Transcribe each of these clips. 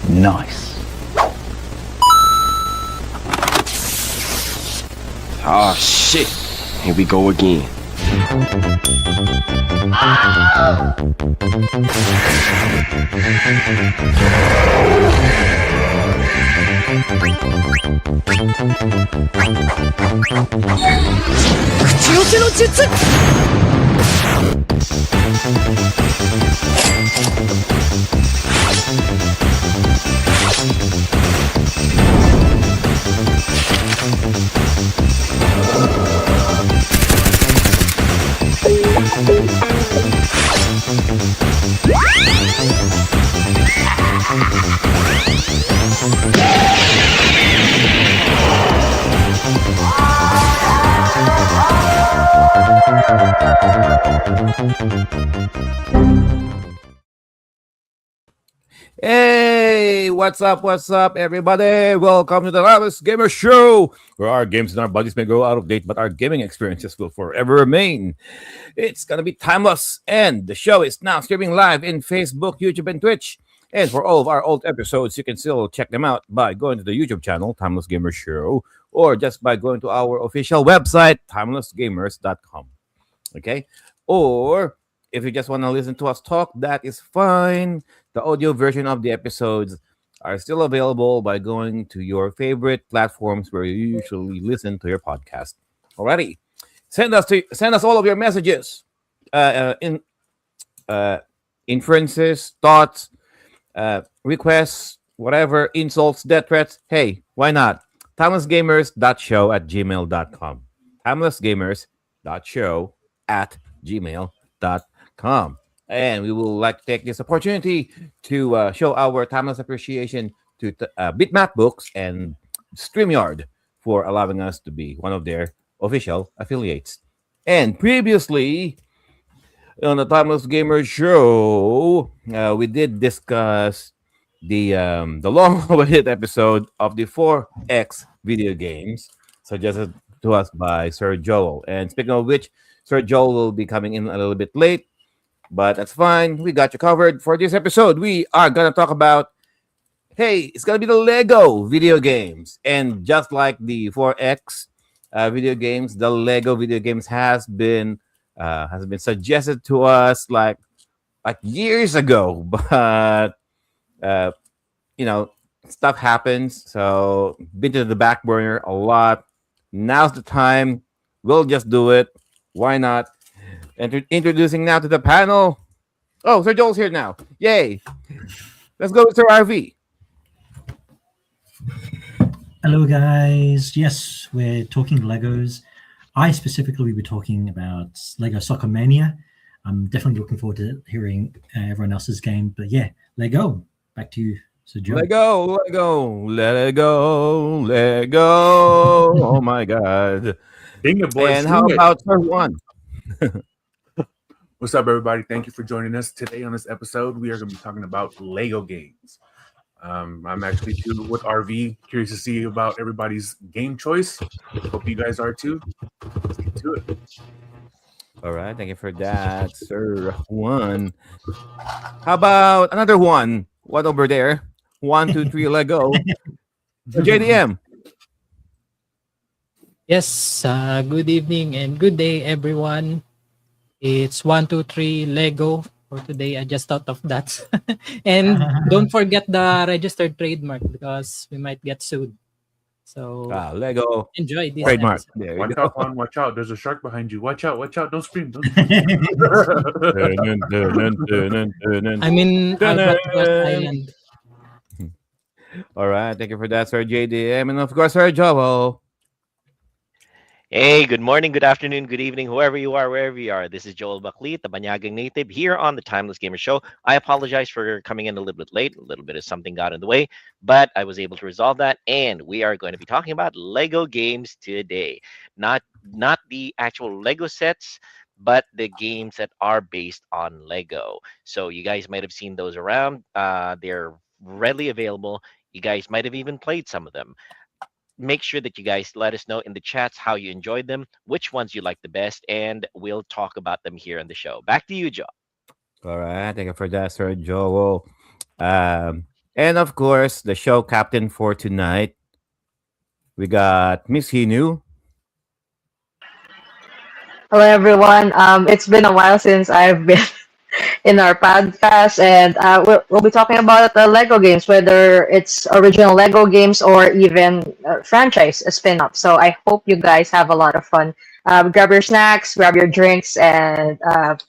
Nice. Ah, shit. Here we go again. Hey, what's up, everybody? Welcome to the Timeless Gamer Show, where our games and our bodies may grow out of date, but our gaming experiences will forever remain. It's gonna be timeless, and the show is now streaming live in Facebook, YouTube, and Twitch. And for all of our old episodes, you can still check them out by going to the YouTube channel, Timeless Gamer Show, or just by going to our official website, timelessgamers.com. Okay? Or if you just want to listen to us talk, that is fine. The audio version of the episodes are still available by going to your favorite platforms where you usually listen to your podcast. Alrighty, send us all of your messages, in uh, inferences, thoughts, requests, whatever, insults, death threats. Hey, why not? Timelessgamers.show@gmail.com. Timelessgamers.show@gmail.com. And we will like to take this opportunity to show our timeless appreciation to Bitmap Books and StreamYard for allowing us to be one of their official affiliates. And previously on the Timeless Gamer Show, we did discuss the long-awaited episode of the 4X video games suggested to us by Sir Joel. And speaking of which, Sir Joel will be coming in a little bit late, but that's fine. We got you covered for this episode. We are gonna talk about, hey, it's gonna be the Lego video games, and just like the 4X video games, the Lego video games has been suggested to us like years ago, but uh, you know, stuff happens, so been to the back burner a lot. Now's the time. We'll just do it. Why not? Introducing now to the panel. Oh, Sir Joel's here now. Yay! Let's go with Sir RV. Hello, guys. Yes, we're talking Legos. I specifically will be talking about Lego Soccer Mania. I'm definitely looking forward to hearing everyone else's game. But yeah, Lego. Back to you, Sir Joe. Let go, let go, let it go, let it go. Oh my God! Ding it, boys. And how about Sir One? What's up, everybody? Thank you for joining us today on this episode. We are going to be talking about Lego games. I'm actually too with RV, curious to see about everybody's game choice. Hope you guys are too. Let's get to it. All right, thank you for that, Sir One. How about another one? What over there? 1, 2, 3, let go. JDM. Yes, good evening and good day, everyone. It's 1, 2, 3 Lego for today. I just thought of that. And don't forget the registered trademark because we might get sued. So Lego enjoy this trademark. episode. There you Watch go. out, man. Watch out. There's a shark behind you. Watch out. Watch out. Don't scream. Don't scream. I'm in Albatross Island. All right, thank you for that, Sir JDM, and of course, Sir Joel. Hey, good morning, good afternoon, good evening, whoever you are, wherever you are. This is Joel Baklit, the Banyagang native, here on the Timeless Gamer Show. I apologize for coming in a little bit late. A little bit of something got in the way, but I was able to resolve that. And we are going to be talking about Lego games today. Not the actual Lego sets, but the games that are based on Lego. So you guys might have seen those around. They're readily available. You guys might have even played some of them. Make sure that you guys let us know in the chats how you enjoyed them, which ones you like the best, and we'll talk about them here on the show. Back to you, Joe. All right, thank you for that, Sir Joel. Um, And of course, the show captain for tonight, we got Miss Hinu. Hello, everyone. It's been a while since I've been in our podcast, and we'll be talking about the Lego games, whether it's original Lego games or even franchise spin-off. So I hope you guys have a lot of fun. Grab your snacks, grab your drinks, and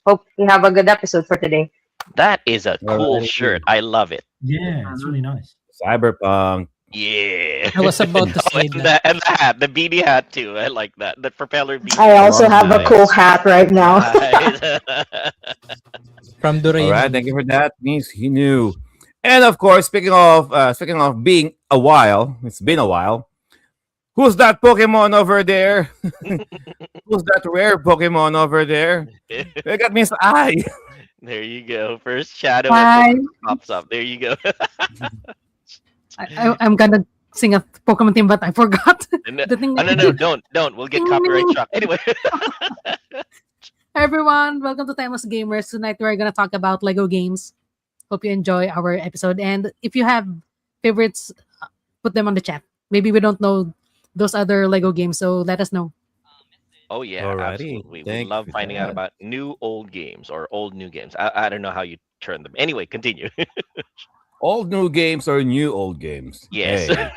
hope you have a good episode for today. That is a cool Alrighty. shirt. I love it. Yeah, it's really nice. Cyberpunk. Yeah. I was about to Oh, say that. and the hat, the beanie hat too. I like that. The propeller beanie. I also Oh, have a nice. cool hat right now. Nice. From All Doraemon. right, thank you for that, Miss Hinu. And of course, speaking of being a while, it's been a while. Who's that Pokemon over there? Who's that rare Pokemon over there? We got Miss I. There you go. First shadow Hi. and then pops up. There you go. I'm gonna sing a Pokemon theme, but I forgot. No, The thing- no, don't. We'll get copyright struck. Anyway. Hi everyone, welcome to Timeless Gamers. Tonight we're gonna talk about Lego games. Hope you enjoy our episode. And if you have favorites, put them on the chat. Maybe we don't know those other Lego games, so let us know. Oh yeah, Alrighty. absolutely. We Thank love you for finding out that. about new old games or old new games. I don't know how you turn them. Anyway, continue. Old new games or new old games? Yes. Hey.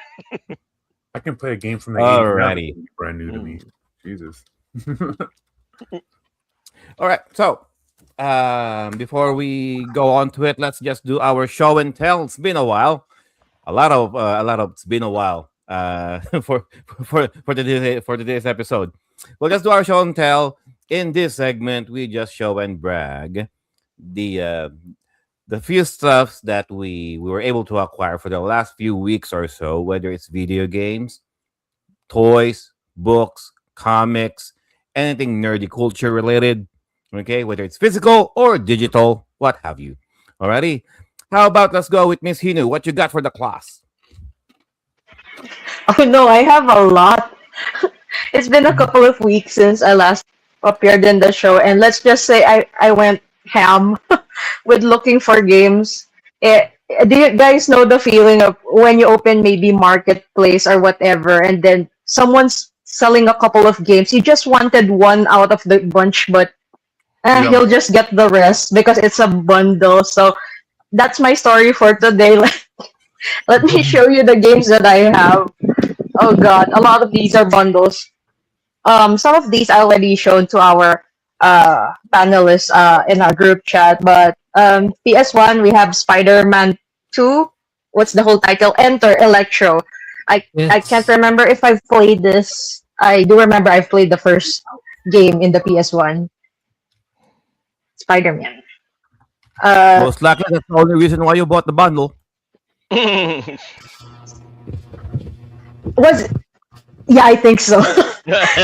I can play a game from the 80s now. Alrighty. It's brand new to me. Jesus. All right. So, before we go on to it, let's just do our show and tell. It's been a while. A lot of it's been a while for today's episode. We'll just do our show and tell. In this segment, we just show and brag the few stuffs that we were able to acquire for the last few weeks or so, whether it's video games, toys, books, comics, anything nerdy culture related. Okay, whether it's physical or digital, what have you. Alrighty. How about let's go with Miss Hinu? What you got for the class? Oh no, I have a lot. It's been a couple of weeks since I last appeared in the show, and let's just say I went ham with looking for games. Do you guys know the feeling of when you open maybe Marketplace or whatever, and then someone's selling a couple of games? You just wanted one out of the bunch, but Yeah. he'll just get the rest because it's a bundle. So that's my story for today. Let me show you the games that I have. Oh god, a lot of these are bundles. Some of these I already shown to our panelists in our group chat, but PS1 we have Spider-Man 2. What's the whole title? Enter Electro. I can't Yes. remember if I've played this. I do remember I've played the first game in the PS1. Spider-Man. Most likely, that's the only reason why you bought the bundle. Was Yeah, I think so.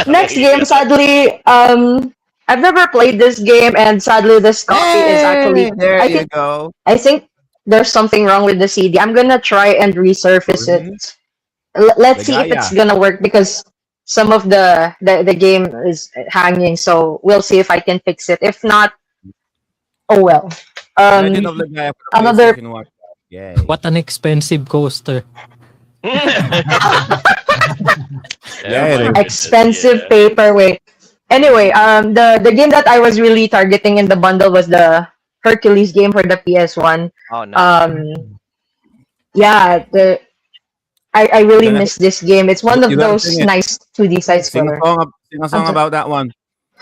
Next game, sadly, I've never played this game, and sadly, this copy is actually. There I you think go. I think there's something wrong with the CD. I'm gonna try and resurface it. Let's see if it's Ligaya. gonna work because some of the game is hanging. So we'll see if I can fix it. If not, oh well. Legend of Legaia for the another- PlayStation Watch. Yay. What an expensive coaster. Yeah, Expensive paperweight. Anyway, the game that I was really targeting in the bundle was the Hercules game for the PS1. Oh no. Yeah, I really Gonna- miss this game. It's one of You gotta those sing it. nice 2D side Sing a scroller. song about that one.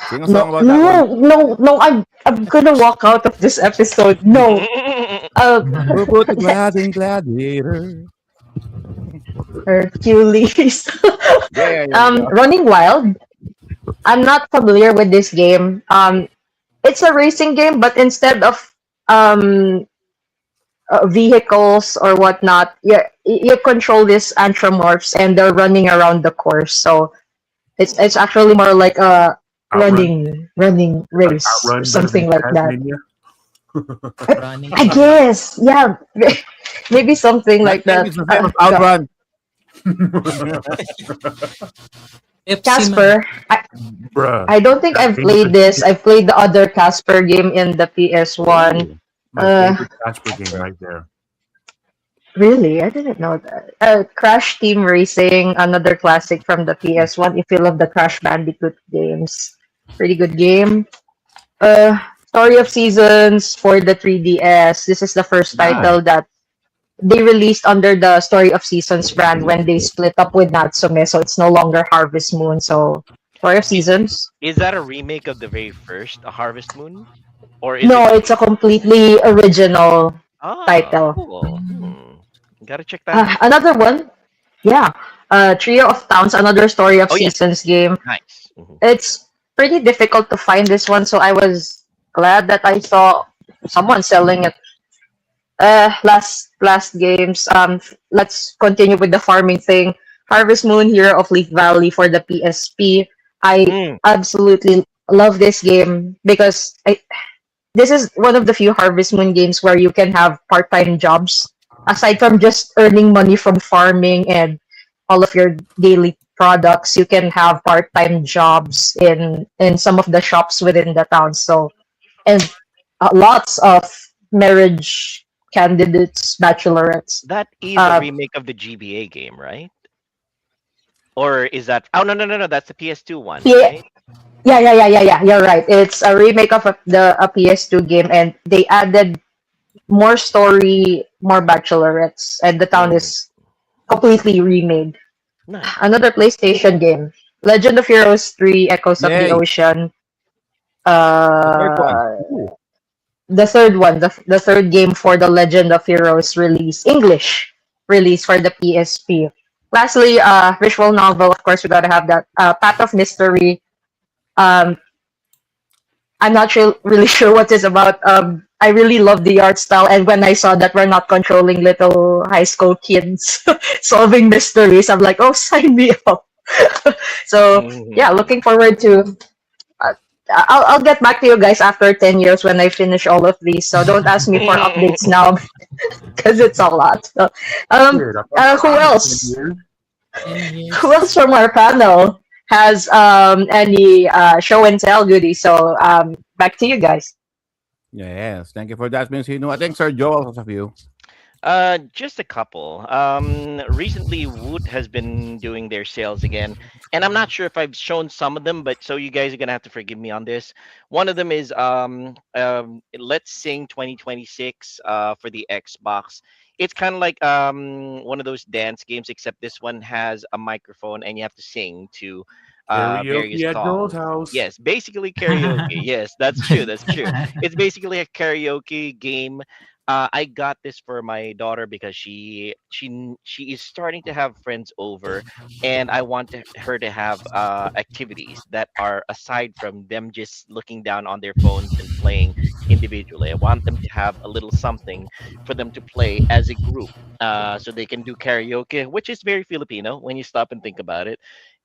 Sing a No, song about that one. no, I'm gonna walk out of this episode. No. Who put the glad in Gladiator? Hercules. There you go. Running Wild. I'm not familiar with this game. It's a racing game, but instead of vehicles or whatnot, you control these anthropomorphs and they're running around the course. So it's actually more like a Outrun. running race Outrun or something like that. Tasmania. Running. I guess, yeah, maybe something like that. It's the same as Outrun. Pepsi Man. Casper, Bruh. I don't think I've played this. I've played the other Casper game in the PS1. My favorite Casper game right there. Really, I didn't know that. Crash Team Racing, another classic from the PS1. If you love the Crash Bandicoot games, pretty good game. Story of Seasons for the 3DS. This is the first Nice. title that they released under the Story of Seasons brand when they split up with Natsume, so it's no longer Harvest Moon. So Story of I- Seasons. Is that a remake of the very first Harvest Moon, or is it No, it's a complete? completely original Ah, title. cool. Gotta check that out. Another one, yeah. Trio of Towns, another Story of Oh yeah, Seasons game. nice. It's pretty difficult to find this one, so I was glad that I saw someone selling it. Last games. Let's continue with the farming thing. Harvest Moon, Hero of Leaf Valley for the PSP. I Mm, absolutely love this game because this is one of the few Harvest Moon games where you can have part-time jobs aside from just earning money from farming and all of your daily products. You can have part-time jobs in some of the shops within the town. So and lots of marriage candidates, bachelorettes. that is a Uh, remake of the GBA game, right? Or is that? Oh no, no, no, no. That's the PS2 one, yeah, right? yeah. You're right. It's a remake of a PS2 game, and they added more story, more bachelorettes, and the town Mm, is completely remade. nice. Another PlayStation game, Legend of Heroes 3: Echoes of the Yay. Ocean. The third one. Uh, Ooh. the third one, the third game for the Legend of Heroes release, English release for the PSP. Lastly, visual novel. Of course, we gotta have that. Path of Mystery. Um, I'm not really sure what it's about. I really love the art style, and when I saw that we're not controlling little high school kids solving mysteries, I'm like, oh, sign me up. So yeah, Mhm. looking forward to. Uh, I'll get back to you guys after 10 years when I finish all of these. So don't ask me for updates now because it's a lot. So, um, Dude, I thought who I was 10 else? years. And Who yes. else from our panel has any show and tell goodies? So back to you guys. Yes. Thank you for that, Miss Hino. I think Sir Joel has a few. Just a couple. Recently, Woot has been doing their sales again, and I'm not sure if I've shown some of them, but so you guys are gonna have to forgive me on this. One of them is Let's Sing 2026 for the Xbox. It's kind of like one of those dance games, except this one has a microphone and you have to sing to various Karaoke at Joel's songs. house. Yes, basically karaoke. Yes, that's true. That's true. It's basically a karaoke game. I got this for my daughter because she is starting to have friends over, and I want her to have activities that are aside from them just looking down on their phones and playing individually. I want them to have a little something for them to play as a group, so they can do karaoke, which is very Filipino when you stop and think about it.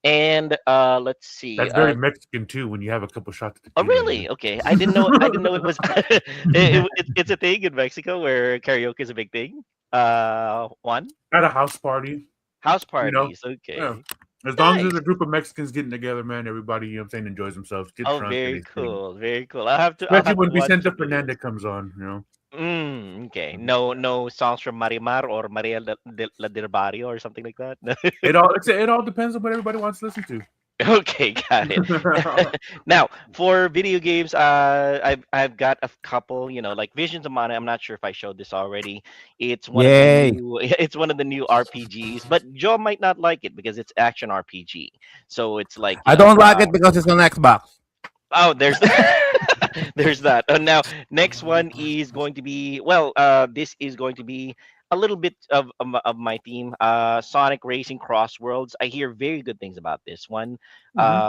And let's see. That's very Mexican too. When you have a couple shots of Oh, tequila in really? Okay. I didn't know. I didn't know it was. It's a thing in Mexico where karaoke is a big thing. One at a house party, house you know. parties. Yeah. Okay. As long as there's Nice. a group of Mexicans getting together, man, everybody, you know what I'm saying, enjoys themselves, gets Oh, drunk, and very they sing. cool. Very cool. I'll have to. I'll Especially have to when watch Vicente some videos. Fernandez comes on, you know. Okay. No songs from Marimar or Maria La Del Barrio or something like that. It all depends on what everybody wants to listen to. Okay, got it. Now, for video games, I've got a couple. Like Visions of Mana. I'm not sure if I showed this already. It's one of the Yay. new. It's one of the new RPGs, but Joe might not like it because it's action RPG. So it's like I don't like it because it's on Xbox. oh, there's there's that. Now, next one is going to be this is going to be a little bit of my theme. Sonic Racing Crossworlds. I hear very good things about this one. Mhm.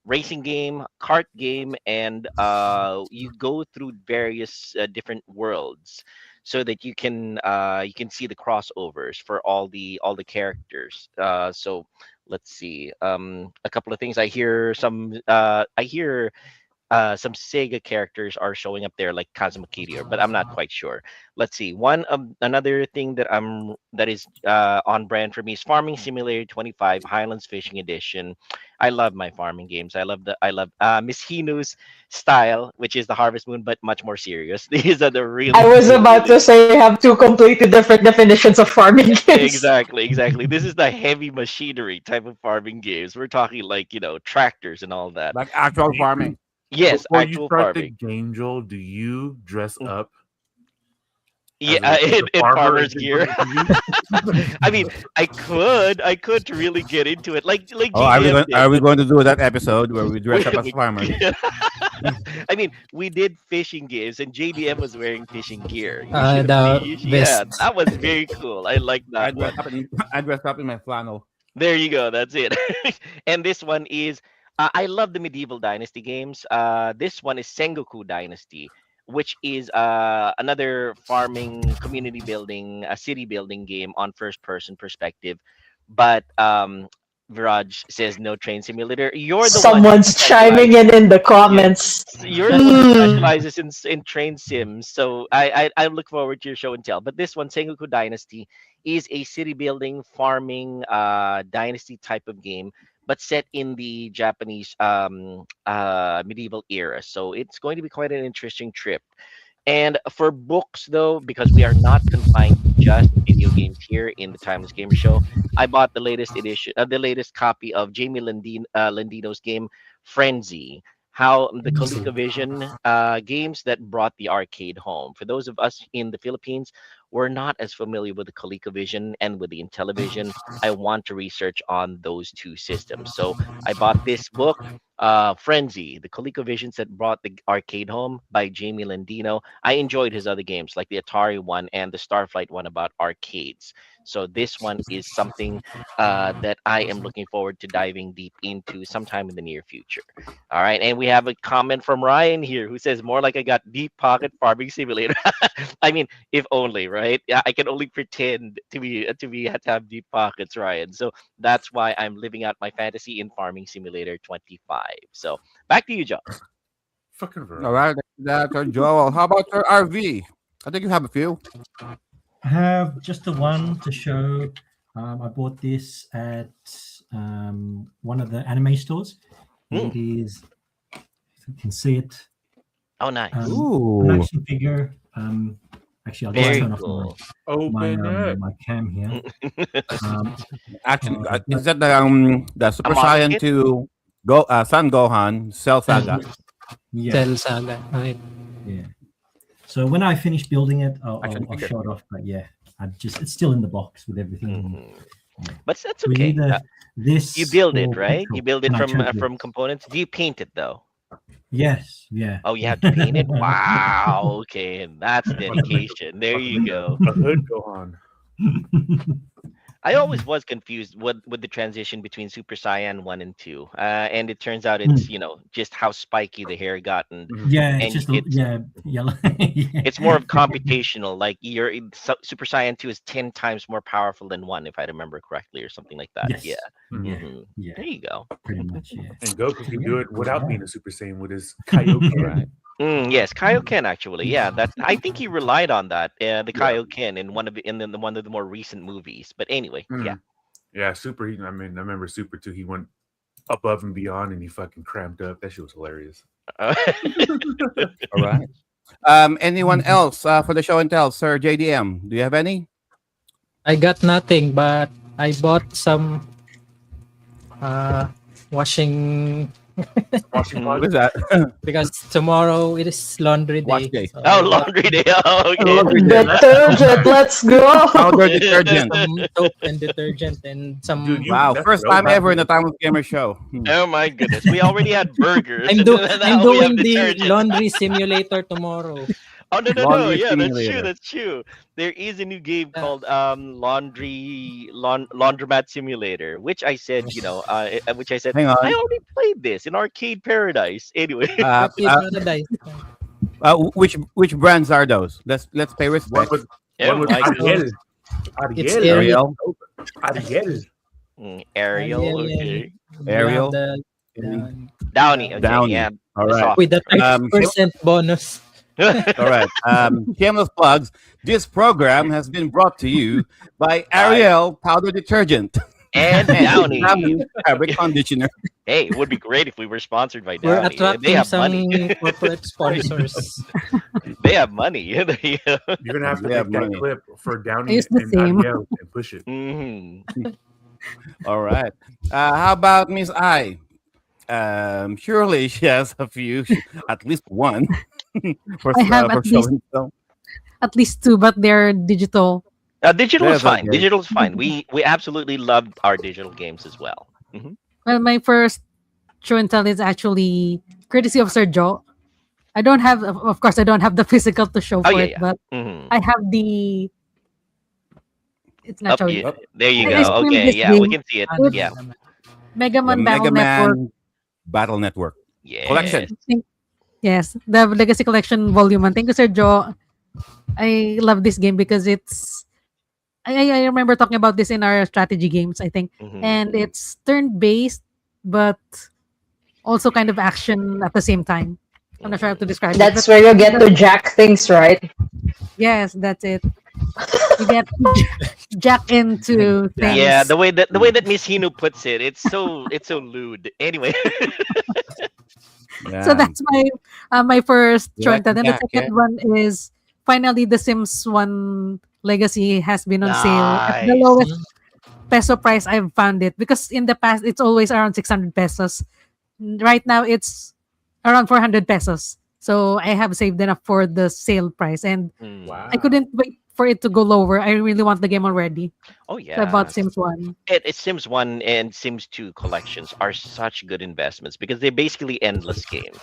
Racing game, kart game, and you go through various different worlds so that you can see the crossovers for all the characters. So let's see. A couple of things. I hear some Sega characters are showing up there, like Kazuma Kiryu, but I'm not quite sure. Let's see. Another thing that is on brand for me is Farming Simulator 25 Highlands Fishing Edition. I love my farming games. I love Miss Hinu's style, which is the Harvest Moon, but much more serious. These are the really. I was about to say you have two completely different definitions of farming games. Exactly. This is the heavy machinery type of farming games. We're talking like tractors and all that. Like actual farming. Yes, Before actual you start farming. the game, Joel, do you dress up? Yeah, as a in farmer farmer's in gear. the I mean, I could to really get into it. Like Oh, are we GDM going? did, Are we but going to do that episode where we dress up as farmers? I mean, we did fishing games, and JDM was wearing fishing gear. The Yeah, best. that was very cool. I like I that one. dress up in I dress up in my flannel. There you go. That's it. And this one is, I love the medieval dynasty games. This one is Sengoku Dynasty, which is another farming, community building, a city building game on first person perspective. But Viraj says no train simulator. You're the one who Someone's chiming in the comments. You're the one who specializes in train sims, so I look forward to your show and tell. But this one, Sengoku Dynasty, is a city building, farming, dynasty type of game, but set in the Japanese medieval era. So it's going to be quite an interesting trip. And for books, though, because we are not confined to just video games here in the Timeless Gamer Show, I bought the latest edition, the latest copy of Jamie Landino's game Frenzy. How the ColecoVision games that brought the arcade home. For those of us in the Philippines, we're not as familiar with the ColecoVision and with the Intellivision. I want to research on those two systems. So I bought this book, Frenzy, the ColecoVisions that brought the arcade home by Jamie Landino. I enjoyed his other games like the Atari one and the Starflight one about arcades. So this one is something that I am looking forward to diving deep into sometime in the near future. All right, and we have a comment from Ryan here who says more like I got deep pocket farming simulator. I mean, if only, right? Yeah, I can only pretend to have deep pockets, Ryan. So that's why I'm living out my fantasy in Farming Simulator 25. So back to you, John. Fucking All Viraj. right, that's Joel. How about your RV? I think you have a few. I have just the one to show. I bought this at one of the anime stores. It is, if you can see it, Oh, nice. an Ooh. action figure. Actually, I'll just Very turn off cool. Open up. my cam here. Actually, Uh, is that the Super model Saiyan kit? to Son Gohan Cell Saga? Yeah, Cell Saga. Right. yeah. So when I finish building it, I'll figure. show it off. But yeah, it's still in the box with everything. Mhm. But that's So okay. either this You build it, or right? petrol. You build it No, from turbo. from components. Do you paint it though? Yes, yeah. Oh, you have to paint it. Wow. Okay, that's dedication. There you go. A hood go on. I always was confused with the transition between Super Saiyan 1 and 2. And it turns out it's, just how spiky the hair got. And Yeah, And it's just it's- yellow. it's more of computational. Like Super Saiyan 2 is 10 times more powerful than 1, if I remember correctly, or something like that. Yes. Yeah. Mhm. Mhm. Yeah, There you go. pretty much. Yeah. And Goku can Yeah, do it without yeah. being a Super Saiyan with his Kaioken. Right. Yes, Kaioken actually. Yeah, that I think he relied on that. The Kaioken in one of the more recent movies. But anyway, Mm. yeah. Yeah, Super. I mean, I remember Super 2. He went above and beyond, and he fucking cramped up. That shit was hilarious. All right. Anyone else for the show and tell, Sir JDM? Do you have any? I got nothing, but I bought some washing Washing What closet. is that? because tomorrow it is laundry day. Wash day. so Oh, laundry day. Oh, okay. Laundry day. Detergent, let's go. Powder detergent. some soap and detergent and some. Dude, Wow, that's first so time bad. ever in the Timeless Gamer show. Oh my goodness. We already had burgers. I'm, and do- now I'm we have doing the detergent. laundry simulator tomorrow. Oh no. Laundry Yeah, that's simulator. true. That's true. There is a new game called Laundromat Simulator, which I said, Hang on. I already played this in Arcade Paradise. Anyway, Arcade Paradise. Which brands are those? Let's pay One respect. with, oh one with my Ariel. It's Ariel. Ariel. Ariel. Ariel. Ariel. Ariel, Okay. We Ariel. have the, Downey. Okay. Downey. Yeah. All I right. saw. with the Um, 30% bonus. All right. Shameless plugs. This program has been brought to you by Ariel Powder Detergent and and Downy. Downy Fabric Conditioner. Hey, it would be great if we were sponsored by We're Downy. They attracting have some money. corporate sponsors. They have money. You're gonna have to Yeah, make that money. clip for Downey It's the and same. Ariel and push it. Mhm. All right. How about Miss I? Surely she has a few, at least one, for, I have for at least showing. So, at least 2, but they're digital. Digital is That's fine. okay. Digital is fine. We absolutely love our digital games as well. Well, my first show and tell is actually courtesy of Sir Joe. I don't have, of course, I don't have the physical to show Oh, for yeah, it, yeah. but Mhm. I have the. It's not Up, showing. yeah, there you I go. streamed Okay, this yeah, we game. can see it. Ah, Yeah, Mega the Man Mega Battle Network. Man Battle Network yeah. collection. Yes, the Legacy Collection Volume 1. Thank you, Sir Joe. I love this game because it's. I remember talking about this in our strategy games, I think. Mhm. And it's turn based, but also kind of action at the same time. I'm not sure how to describe it. That's But where you get to jack things, right? yes, that's it. You get jack into things. Yeah, the way that Miss Hinu puts it, it's so lewd. Anyway, Yeah. So that's my first You choice. like And the Jack, second one is finally the Sims 1 Legacy has been on sale at the Nice. lowest peso price I've found it, because in the past it's always around 600 pesos. Right now it's around 400 pesos. So I have saved enough for the sale price, and Mm. Wow. I couldn't wait for it to go lower. I really want the game already. Oh So I bought yeah. Sims 1. It Sims 1 and Sims 2 collections are such good investments because they're basically endless games.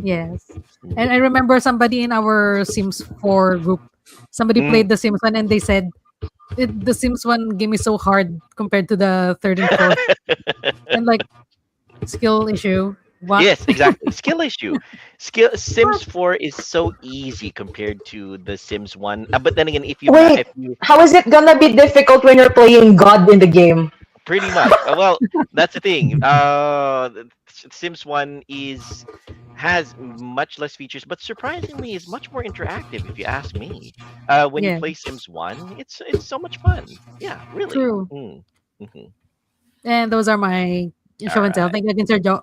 Yes. And I remember somebody in our Sims 4 group, somebody played the Sims 1 and they said, the Sims 1 game is so hard compared to the third and fourth. And like, skill issue. What? Yes, exactly. Skill issue. Sims 4 is so easy compared to the Sims 1. But then again, if you Wait. How is it gonna be difficult when you're playing God in the game? pretty much well, that's the thing. Sims 1 has much less features, but surprisingly is much more interactive if you ask me. When you Yeah. play Sims 1, it's so much fun. Yeah, really. True. Mhm. And those are my show and tell. Alright. Thank you again, Sir Joe.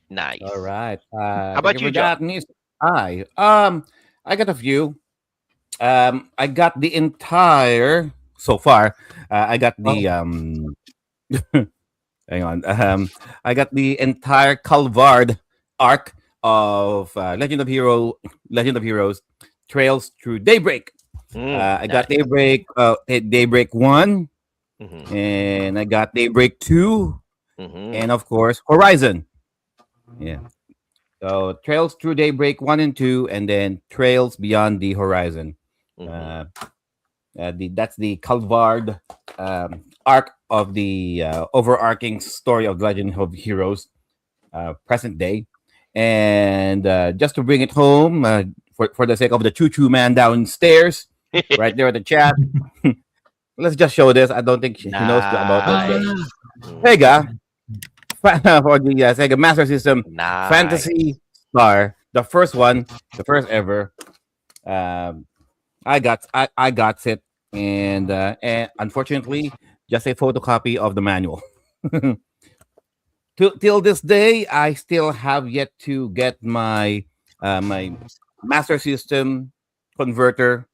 Nice. All right. How about you, Joe? Miss I? I got a few. I got the entire so far. I got the hang on. I got the entire Calvard arc of Legend of Heroes, Trails Through Daybreak. I got Nice. Daybreak 1, Mhm, and I got Daybreak 2, mhm. and of course Horizon. Yeah. So Trails Through Daybreak 1 and 2, and then Trails Beyond the Horizon. Mhm. That's the Calvard arc of the overarching story of Legend of Heroes, present day. And just to bring it home, for the sake of the choo choo man downstairs, right there at the chat, let's just show this. I don't think he knows about this. Nice. But Sega, for the Sega Master System, Nice. Fantasy Star, the first one, the first ever. I got it, and unfortunately, just a photocopy of the manual. Till this day, I still have yet to get my my Master System converter,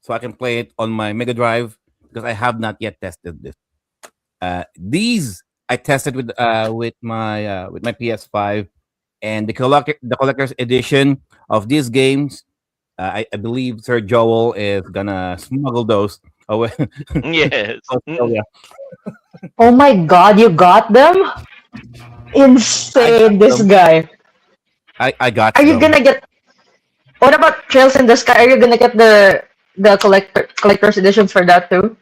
so I can play it on my Mega Drive, because I have not yet tested this. These I tested with my PS5, and the collector's edition of these games. I believe Sir Joel is gonna smuggle those away. Yes. So, yeah. Oh my god, you got them? Insane, this them. guy. I got. Are you them. gonna get? What about Trails in the Sky? Are you gonna get the collector's edition for that too?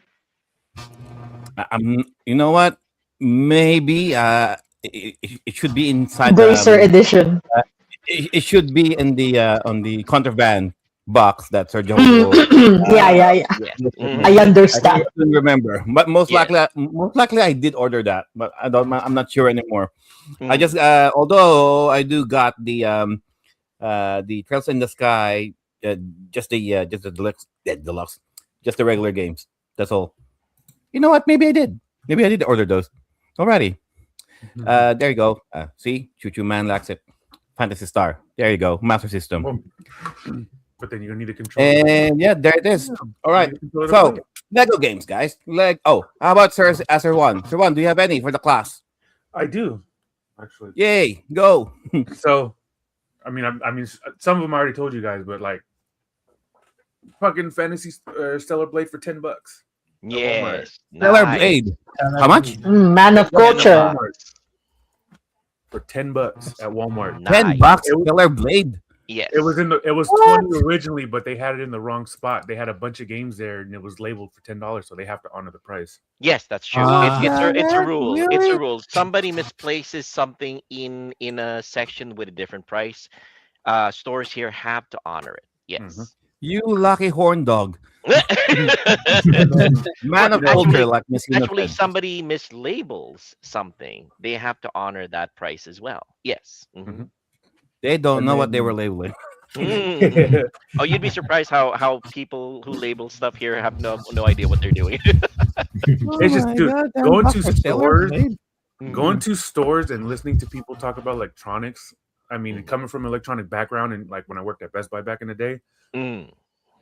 You know what? Maybe it should be inside Bracer edition. it should be in the on the contraband box that Sergio Yeah, yeah, yeah. Yeah. I I understand. can't remember, but Yeah. most likely I did order that, but I'm not sure anymore. I Mm. just although I do got the Trails in the Sky, just the deluxe, just the regular games. That's all. You know what? Maybe I did. Maybe I did order those. Alrighty. There you go. See, Choo Choo Man likes it. Fantasy Star. There you go. Master System. But then you're gonna need a controller. And yeah, there it is. All right. You need a controller to So play it. Lego games, guys. How about Sir One? Sir One, do you have any for the class? I do actually. Yay, go. So, I mean, some of them I already told you guys, but like, fucking Fantasy Stellar Blade for $10. Yes. Stellar Nice. Blade. How much? Man of culture. For $10 at Walmart. Nice. $10. It was- Stellar Blade. Yes. It was 20 originally, but they had it in the wrong spot. They had a bunch of games there, and it was labeled for $10, so they have to honor the price. Yes, that's true. It's a rule. It's a rule. Somebody misplaces something in a section with a different price. Stores here have to honor it. Yes. You lucky horn dog. Man of Actually- culture, like Miss Actually, said. somebody mislabels something. They have to honor that price as well. Yes. Mhm. They don't And know what they then- were labeling. Mm. Oh, you'd be surprised how people who label stuff here have no idea what they're doing. It's just, dude, going to stores, Mm. going to stores and listening to people talk about electronics. I mean, coming from an electronic background, and like when I worked at Best Buy back in the day, Mm.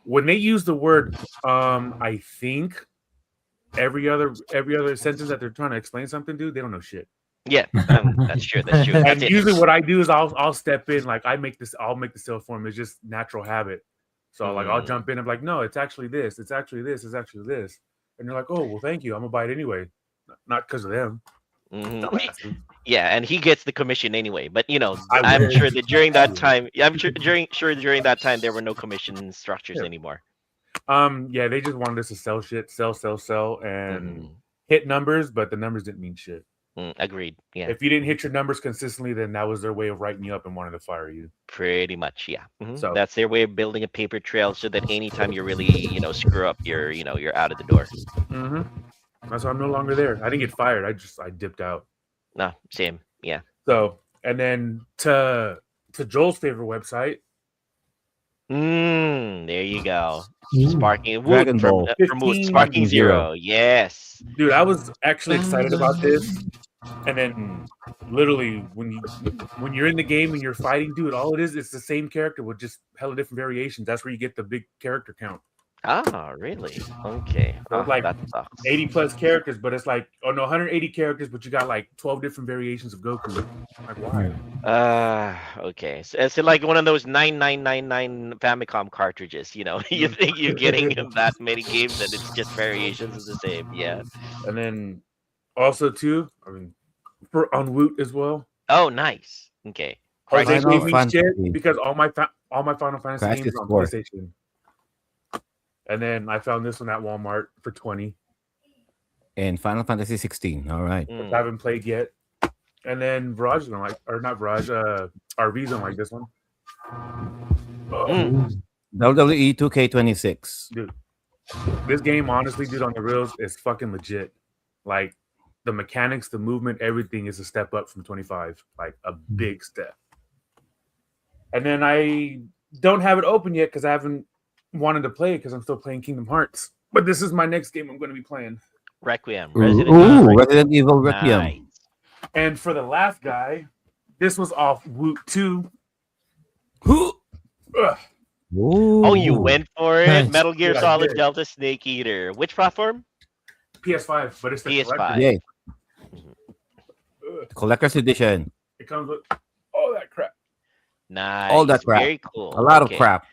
when they use the word, I think every other sentence that they're trying to explain something, dude, they don't know shit. Yeah, that's true. That's true. That's And it. usually, what I do is I'll step in, like I'll make the sale for them. It's just natural habit. So like I'll Mm. jump in and be like, no, it's actually this. It's actually this. It's actually this. And they're like, oh, well, thank you. I'm gonna buy it anyway, not because of them. Mhm. Dumbasses. Yeah, and he gets the commission anyway. But I I'm wish. sure that during that time, during that time there were no commission structures Yeah. anymore. Yeah, they just wanted us to sell shit, sell, and Mhm. hit numbers, but the numbers didn't mean shit. Agreed. Yeah, If you didn't hit your numbers consistently, then that was their way of writing you up and wanting to fire you. pretty much. Yeah. Mhm. So- That's their way of building a paper trail so that anytime you really screw up, you're out of the door. Mm-hmm. That's why I'm no longer there. I didn't get fired. I dipped out. No, same. Yeah. So, and then to Joel's favorite website, There you go. Ooh. Sparking Wood Dragon from, Ball. from Wood. 15 Sparking Zero. Zero. Yes. dude, I was actually excited about this. And then, literally, when you're in the game and you're fighting, dude, all it is, it's the same character with just hella different variations. That's where you get the big character count. Ah, really? Okay. So, like, that sucks. 80 plus characters, but it's like, 180 characters, but you got like 12 different variations of Goku. Like, why? Okay. So it's like one of those 9999 Famicom cartridges. You think you're getting that many games, and it's just variations of the same. Yeah. And then also too, I mean, on Woot as well. Oh, nice. Okay. Jose Price is Final gave me Fantasy. shit because all my Final Fantasy Crisis games are on Core. PlayStation. And then I found this one at Walmart for 20. And Final Fantasy 16. All right. Mm. I haven't played yet. And then Viraj is gonna like, or not Viraj, RV's gonna like this one. Mm. WWE 2K26. This game, honestly, dude, on the reels is fucking legit. Like the mechanics, the movement, everything is a step up from 25, like a big step. And then I don't have it open yet because I haven't wanted to play it because I'm still playing Kingdom Hearts. But this is my next game I'm going to be playing. Requiem. Ooh, Resident Evil. Resident Evil Requiem. Nice. And for the last guy, this was off Woot 2. Ooh. Ugh. Oh, you went for it? Nice. Metal Gear Yeah, I Solid did. Delta Snake Eater. Which platform? PS5, but it's the PS5. collector. Yay. Ugh. Collector's Edition. It comes with all that crap. Nice. All that crap. Very cool. A lot Okay. of crap.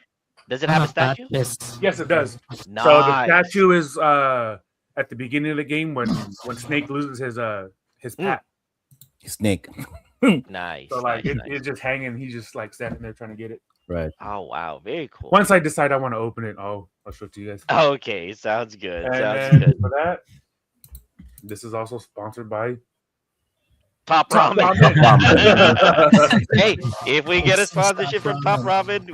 Does it have a statue? Yes. Yes, it does. Nice. So the statue is at the beginning of the game when Snake loses his pat. Snake. Nice. So like nice, nice. it's just hanging. He's just like standing there trying to get it. Right. Oh wow, very cool. Once I decide I want to open it, I'll show it to you guys. Okay, sounds good. And Sounds then good. for that, this is also sponsored by Top Top Ramen. Ramen. Hey, if we get a Top sponsorship from Top Ramen,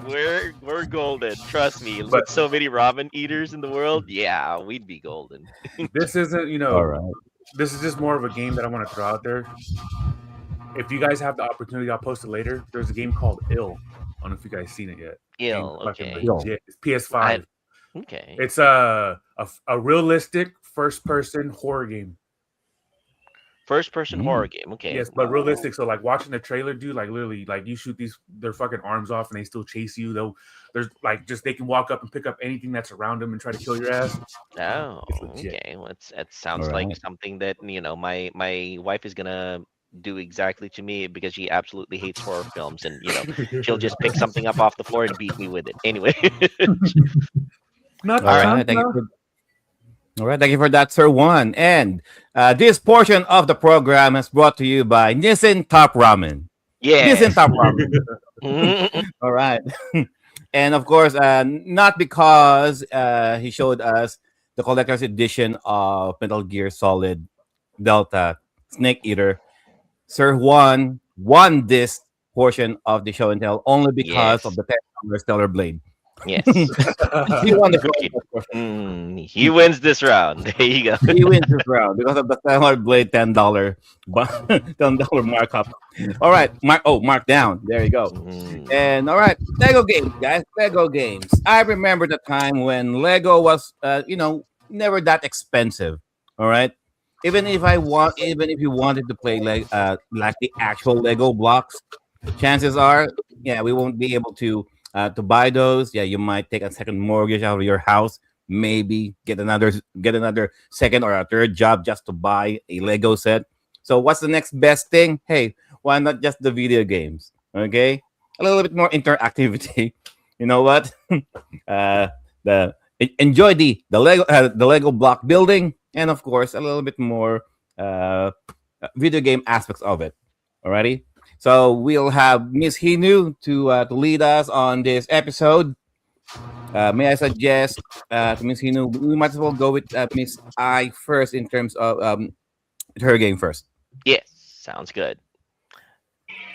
we're golden. Trust me. With But- so many ramen eaters in the world, yeah, we'd be golden. This isn't, All right. this is just more of a game that I want to throw out there. If you guys have the opportunity, I'll post it later. There's a game called Ill. I don't know if you guys seen it yet. Ill, Game's fucking okay. Ill. legit. It's PS5. Okay. It's a realistic first person horror game. First person Mm. horror game. Okay. Yes, but realistic. So like watching the trailer, dude, like literally, like you shoot their fucking arms off and they still chase you. There's like just they can walk up and pick up anything that's around them and try to kill your ass. Oh, It's legit. okay. Well, it sounds All like right. something that my wife is gonna do exactly to me because she absolutely hates horror films, and she'll just pick something up off the floor and beat me with it. Anyway. Not All right. Santa. Thank you for, all right. Thank you for that, Sir Juan. And this portion of the program is brought to you by Nissin Top Ramen. Yeah. Nissin Top Ramen. Mhm. All right. And of course, not because he showed us the collector's edition of Metal Gear Solid Delta Snake Eater. Sir Juan won this portion of the show and tell only because Yes. of the $10 Stellar Blade. Yes. He won the Okay. portion. He wins this round. There you go. He wins this round because of the Stellar Blade $10 $10 markup. All right, mark down. There you go. Mm. And all right, Lego games, guys. Lego games. I remember the time when Lego was, never that expensive. All right, even if you wanted to play like the actual Lego blocks, chances are, yeah, we won't be able to buy those. Yeah, you might take a second mortgage out of your house. Maybe get another second or a third job just to buy a Lego set. So what's the next best thing? Hey, why not just the video games? Okay, a little bit more interactivity. You know what? Enjoy the Lego block building, and of course a little bit more video game aspects of it. Alrighty. So we'll have Miss Hinu to lead us on this episode. May I suggest to Miss Hinu, we might as well go with Miss I first in terms of her game first. Yes. Sounds good.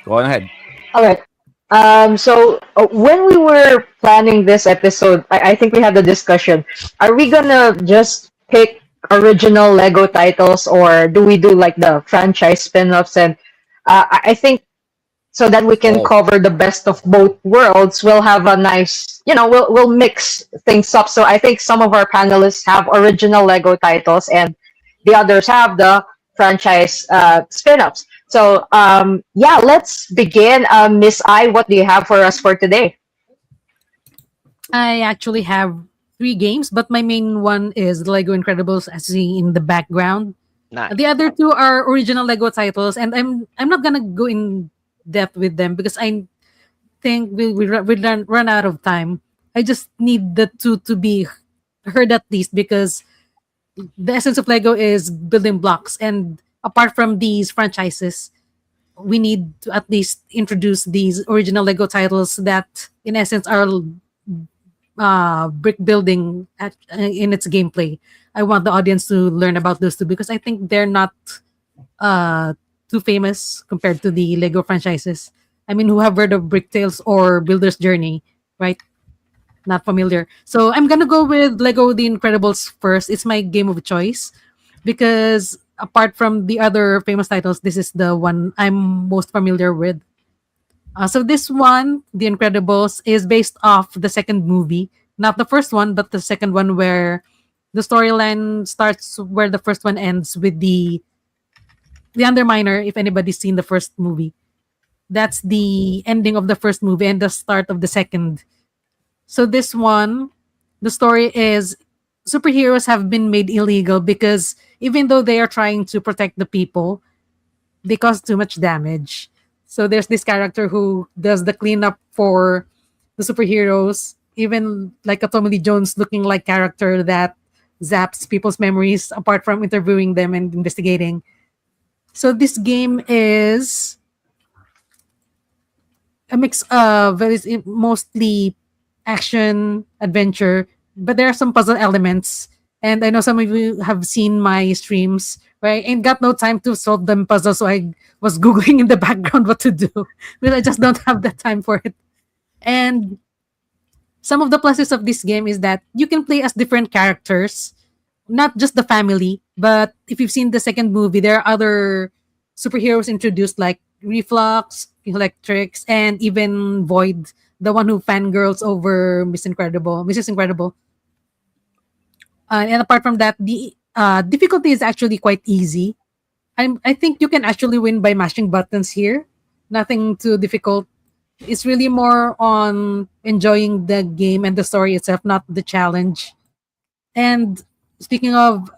Go on ahead. All right. So when we were planning this episode, I think we had the discussion. Are we gonna just pick original Lego titles, or do we do like the franchise spin-offs? And I think so that we can Oh. cover the best of both worlds, we'll have a nice, we'll mix things up. So I think some of our panelists have original Lego titles, and the others have the franchise spin-offs. So yeah, let's begin. Miss I, what do you have for us for today? I actually have 3 games, but my main one is Lego Incredibles, as seen in the background. Nice. The other 2 are original Lego titles, and I'm not gonna go in depth with them because I think we run out of time. I just need the 2 to be heard at least, because the essence of Lego is building blocks, and apart from these franchises, we need to at least introduce these original Lego titles that, in essence, are brick building in its gameplay. I want the audience to learn about those 2 because I think they're not too famous compared to the Lego franchises. I mean, who have heard of Brick Tales or Builder's Journey, right? Not familiar. So I'm gonna go with Lego The Incredibles first. It's my game of choice because apart from the other famous titles, this is the one I'm most familiar with. So this one, The Incredibles, is based off the second movie, not the first one, but the second one, where the storyline starts where the first one ends, with the Underminer. If anybody's seen the first movie, that's the ending of the first movie and the start of the second. So this one, the story is superheroes have been made illegal because even though they are trying to protect the people, they cause too much damage. So there's this character who does the cleanup for the superheroes, even like a Tommy Lee Jones looking like character that zaps people's memories apart from interviewing them and investigating. So this game is a mix of mostly action, adventure, but there are some puzzle elements. And I know some of you have seen my streams where I ain't got no time to solve them puzzles, so I was googling in the background what to do because I just don't have the time for it. And some of the pluses of this game is that you can play as different characters, not just the family, but if you've seen the second movie, there are other superheroes introduced like Reflux, Electrix, and even Void, the one who fangirls over Mrs. Incredible. And apart from that, the difficulty is actually quite easy. I think you can actually win by mashing buttons here. Nothing too difficult. It's really more on enjoying the game and the story itself, not the challenge. And speaking of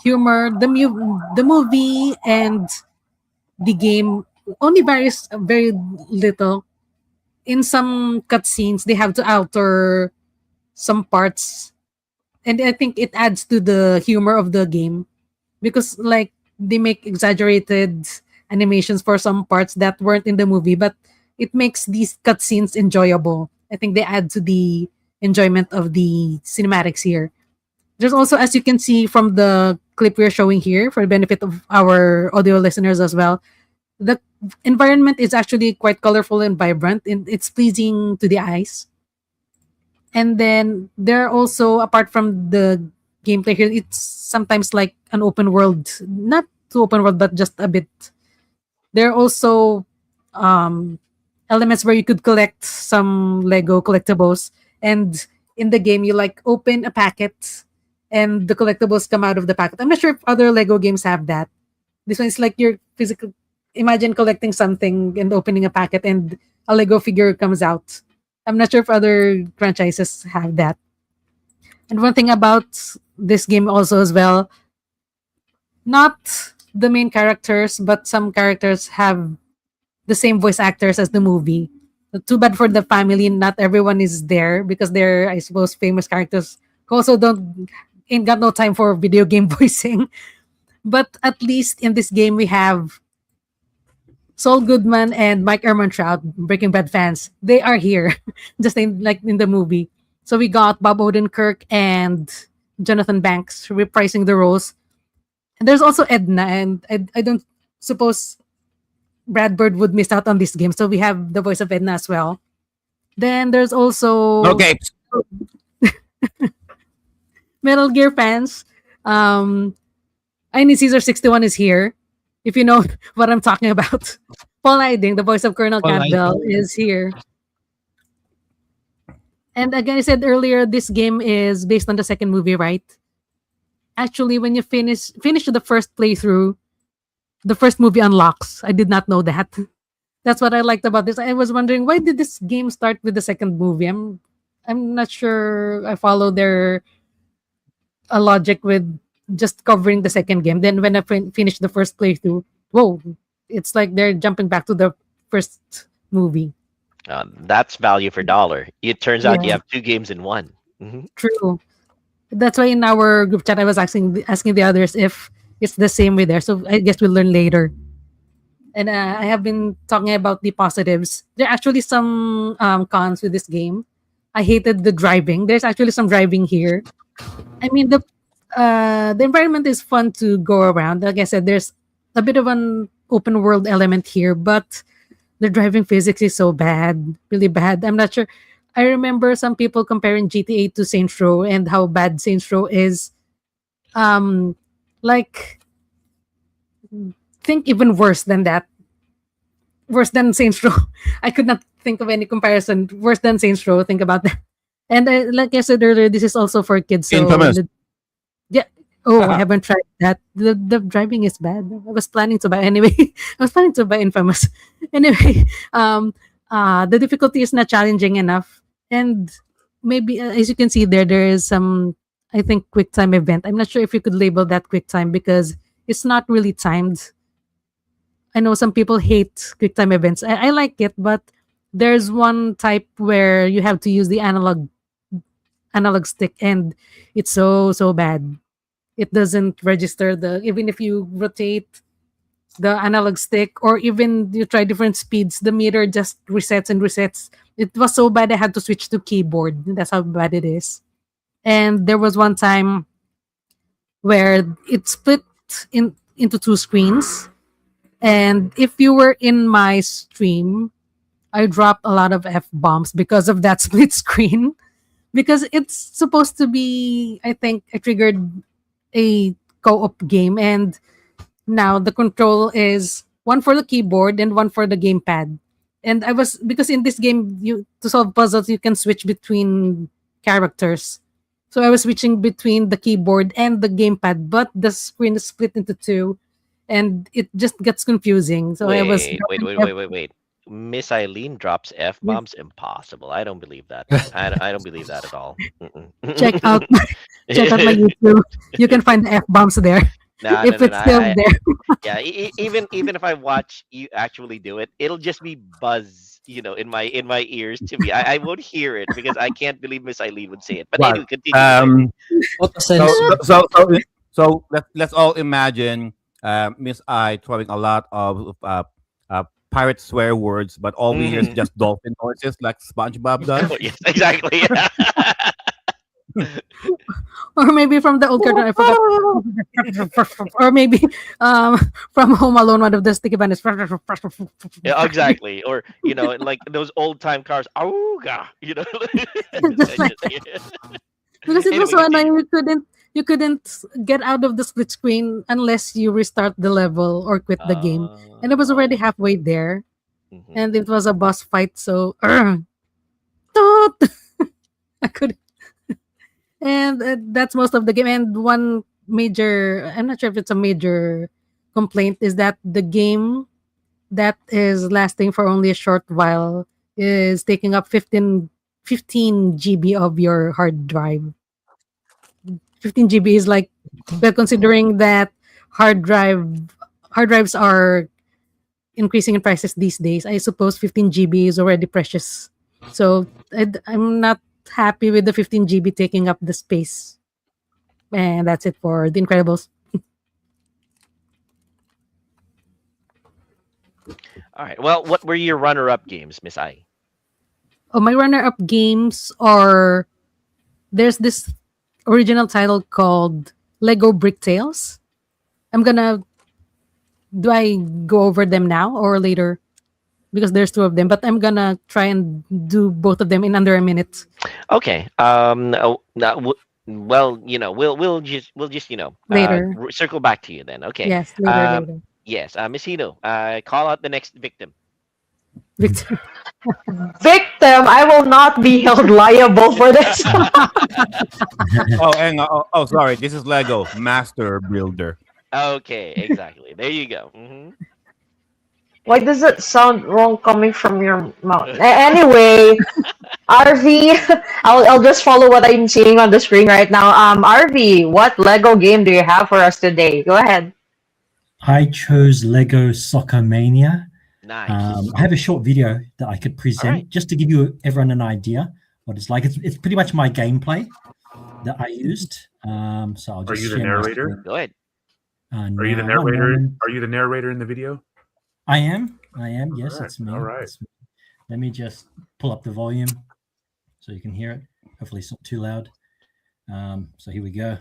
humor, the movie and the game only varies very little. In some cutscenes, they have to alter some parts, and I think it adds to the humor of the game because, like, they make exaggerated animations for some parts that weren't in the movie, but it makes these cutscenes enjoyable. I think they add to the enjoyment of the cinematics here. There's also, as you can see from the clip we're showing here, for the benefit of our audio listeners as well, the environment is actually quite colorful and vibrant, and it's pleasing to the eyes. And then there are also, apart from the gameplay here, it's sometimes like an open world, not too open world, but just a bit. There are also elements where you could collect some Lego collectibles, and in the game you like open a packet and the collectibles come out of the packet. I'm not sure if other Lego games have that. This one is like your physical. Imagine collecting something and opening a packet and a Lego figure comes out. I'm not sure if other franchises have that. And one thing about this game also as well, not the main characters, but some characters have the same voice actors as the movie. Too bad for the family, not everyone is there because they're, I suppose, famous characters who also ain't got no time for video game voicing. But at least in this game we have Saul Goodman and Mike Ehrmantraut, Breaking Bad fans. They are here, just like in the movie. So we got Bob Odenkirk and Jonathan Banks reprising the roles. And there's also Edna, and I don't suppose Brad Bird would miss out on this game. So we have the voice of Edna as well. Then there's also No games. Metal Gear fans. I Need Caesar 61 is here. If you know what I'm talking about. Paul Hiding, the voice of Colonel Paul Campbell, is here. And again, I said earlier, this game is based on the second movie, right? Actually, when you finish the first playthrough, the first movie unlocks. I did not know that. That's what I liked about this. I was wondering, why did this game start with the second movie? I'm not sure I follow their logic with just covering the second game. Then when I finished the first playthrough, whoa, it's like they're jumping back to the first movie. That's value for dollar. It turns out you Yeah. have two games in one. Mhm. True. That's why in our group chat I was asking the others if it's the same way there. So I guess we'll learn later. And I have been talking about the positives. There are actually some cons with this game. I hated the driving. There's actually some driving here. I mean the environment is fun to go around. Like I said, there's a bit of an open world element here, but the driving physics is so bad, really bad. I'm not sure. I remember some people comparing GTA to Saints Row and how bad Saints Row is. Like, think even worse than that. Worse than Saints Row. I could not think of any comparison worse than Saints Row. Think about that. And like I said earlier, this is also for kids. So Infamous. yeah. Oh, I haven't tried that. The driving is bad. I was planning to buy anyway. I was planning to buy Infamous. Anyway, the difficulty is not challenging enough, and maybe as you can see there is some, I think, quick time event. I'm not sure if you could label that quick time because it's not really timed. I know some people hate quick time events. I like it, but there's one type where you have to use the analog stick, and it's so bad. It doesn't register even if you rotate the analog stick or even you try different speeds, the meter just resets and resets. It was so bad I had to switch to keyboard. That's how bad it is. And there was one time where it split into two screens. And if you were in my stream, I dropped a lot of F bombs because of that split screen. Because it's supposed to be, I think I triggered a co-op game, and now the control is one for the keyboard and one for the gamepad. And I was, because in this game, you to solve puzzles you can switch between characters. So I was switching between the keyboard and the gamepad, but the screen is split into two, and it just gets confusing. So I was Wait. Miss Eileen drops F bombs. Impossible. I don't believe that. I don't believe that at all. check out check out my YouTube. You can find the F bombs there. If it's still there. Yeah, even if I watch you actually do it, it'll just be buzz, in my ears to me. I won't hear it because I can't believe Miss Eileen would say it. But Right. anyway, continue. So let's all imagine Miss I throwing a lot of pirate swear words, but all we hear is just dolphin noises like SpongeBob does. Yes, exactly. Or maybe from the old cartoon, I forgot. Or maybe from Home Alone, one of the sticky bandits. Yeah, exactly. Or like those old time cars. Auga. Just like because it was so annoying. You couldn't get out of the split screen unless you restart the level or quit the game. And I was already halfway there, Mhm. and it was a boss fight. So toot! I could, and that's most of the game. And one major, I'm not sure if it's a major complaint, is that the game that is lasting for only a short while is taking up 15 GB of your hard drive. 15 GB is like, well, considering that hard drives are increasing in prices these days, I suppose 15 GB is already precious. So I'm not happy with the 15 GB taking up the space. And that's it for The Incredibles. All right. Well, what were your runner-up games, Miss I? Oh, my runner-up games are, there's this original title called Lego Brick Tales. Do I go over them now or later? Because there's two of them, but I'm gonna try and do both of them in under a minute. Okay. Well, we'll just Later. circle back to you then. Okay. Yes, later. Yes. Miss Hino, call out the next victim. Victor. Victim, I will not be held liable for this. Sorry. This is Lego Master Builder. Okay, exactly. There you go. Mm-hmm. Why does it sound wrong coming from your mouth? Anyway, RV, I'll just follow what I'm seeing on the screen right now. RV, what Lego game do you have for us today? Go ahead. I chose Lego Soccer Mania. Nice. I have a short video that I could present Alright. just to give you everyone an idea what it's like. It's pretty much my gameplay that I used. So I'll Are just you the share my narrator? screen. Go ahead. Are you the Now, one narrator? moment. Are you the narrator in the video? I am. Yes, Alright, it's me. alright. It's me. Let me just pull up the volume so you can hear it. Hopefully, it's not too loud. So here we go.